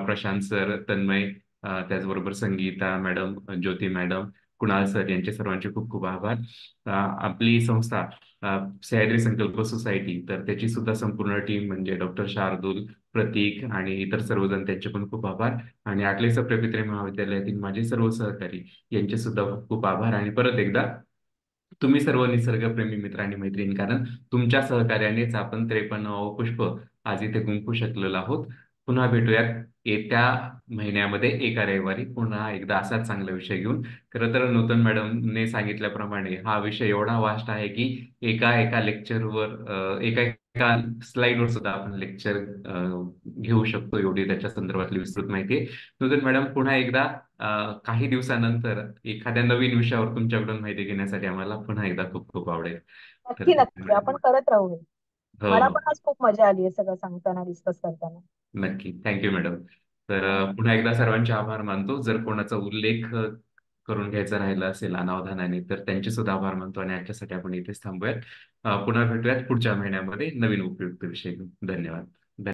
प्रशांत सर, तन्मय, त्याचबरोबर संगीता मॅडम, ज्योती मॅडम, कुणाल सर यांचे सर्वांचे खूप खूप आभार. आपली संस्था सह्याद्री संकल्प सोसायटी, तर त्याची सुद्धा संपूर्ण टीम म्हणजे डॉक्टर शार्दूल, प्रतीक आणि इतर सर्वजण त्यांचे पण खूप आभार. आणि आकले सप्रेपित्रे महाविद्यालयातील माझे सर्व सहकारी यांचे सुद्धा खूप खूप आभार. आणि परत एकदा तुम्ही सर्व निसर्गप्रेमी मित्र आणि मैत्रिणी, कारण तुमच्या सहकार्यानेच आपण 53वं पुष्प आज इथे गुंफू शकलेलो आहोत. पुन्हा भेटूयात येत्या महिन्यामध्ये एका रविवारी पुन्हा एकदा असाच चांगला विषय घेऊन. खरं तर नूतन मॅडमने सांगितल्याप्रमाणे हा विषय एवढा वास्ट आहे की एका एका लेक्चरवर एका एका स्लाइडवर सुद्धा आपण लेक्चर घेऊ शकतो, एवढी त्याच्या संदर्भातली विस्तृत माहिती आहे. नूतन मॅडम, पुन्हा एकदा काही दिवसानंतर एखाद्या नवीन विषयावर तुमच्याकडून माहिती घेण्यासाठी आम्हाला पुन्हा एकदा खूप खूप आवडेल. नक्की नक्की आपण करत राहू. हो मला हो, पण आज खूप मजा आली आहे सगळं सांगताना, डिस्कस करताना. नक्की. Thank you madam. तर पुन्हा एकदा सर्वांचे आभार मानतो. जर कोणाचा उल्लेख करून घ्यायचा राहिला असेल अनावधानाने तर त्यांचे सुद्धा आभार मानतो आणि आजच्यासाठी आपण इथेच थांबूयात. पुन्हा भेटूयात पुढच्या महिन्यामध्ये नवीन उपयुक्त विषय घेऊन. धन्यवाद.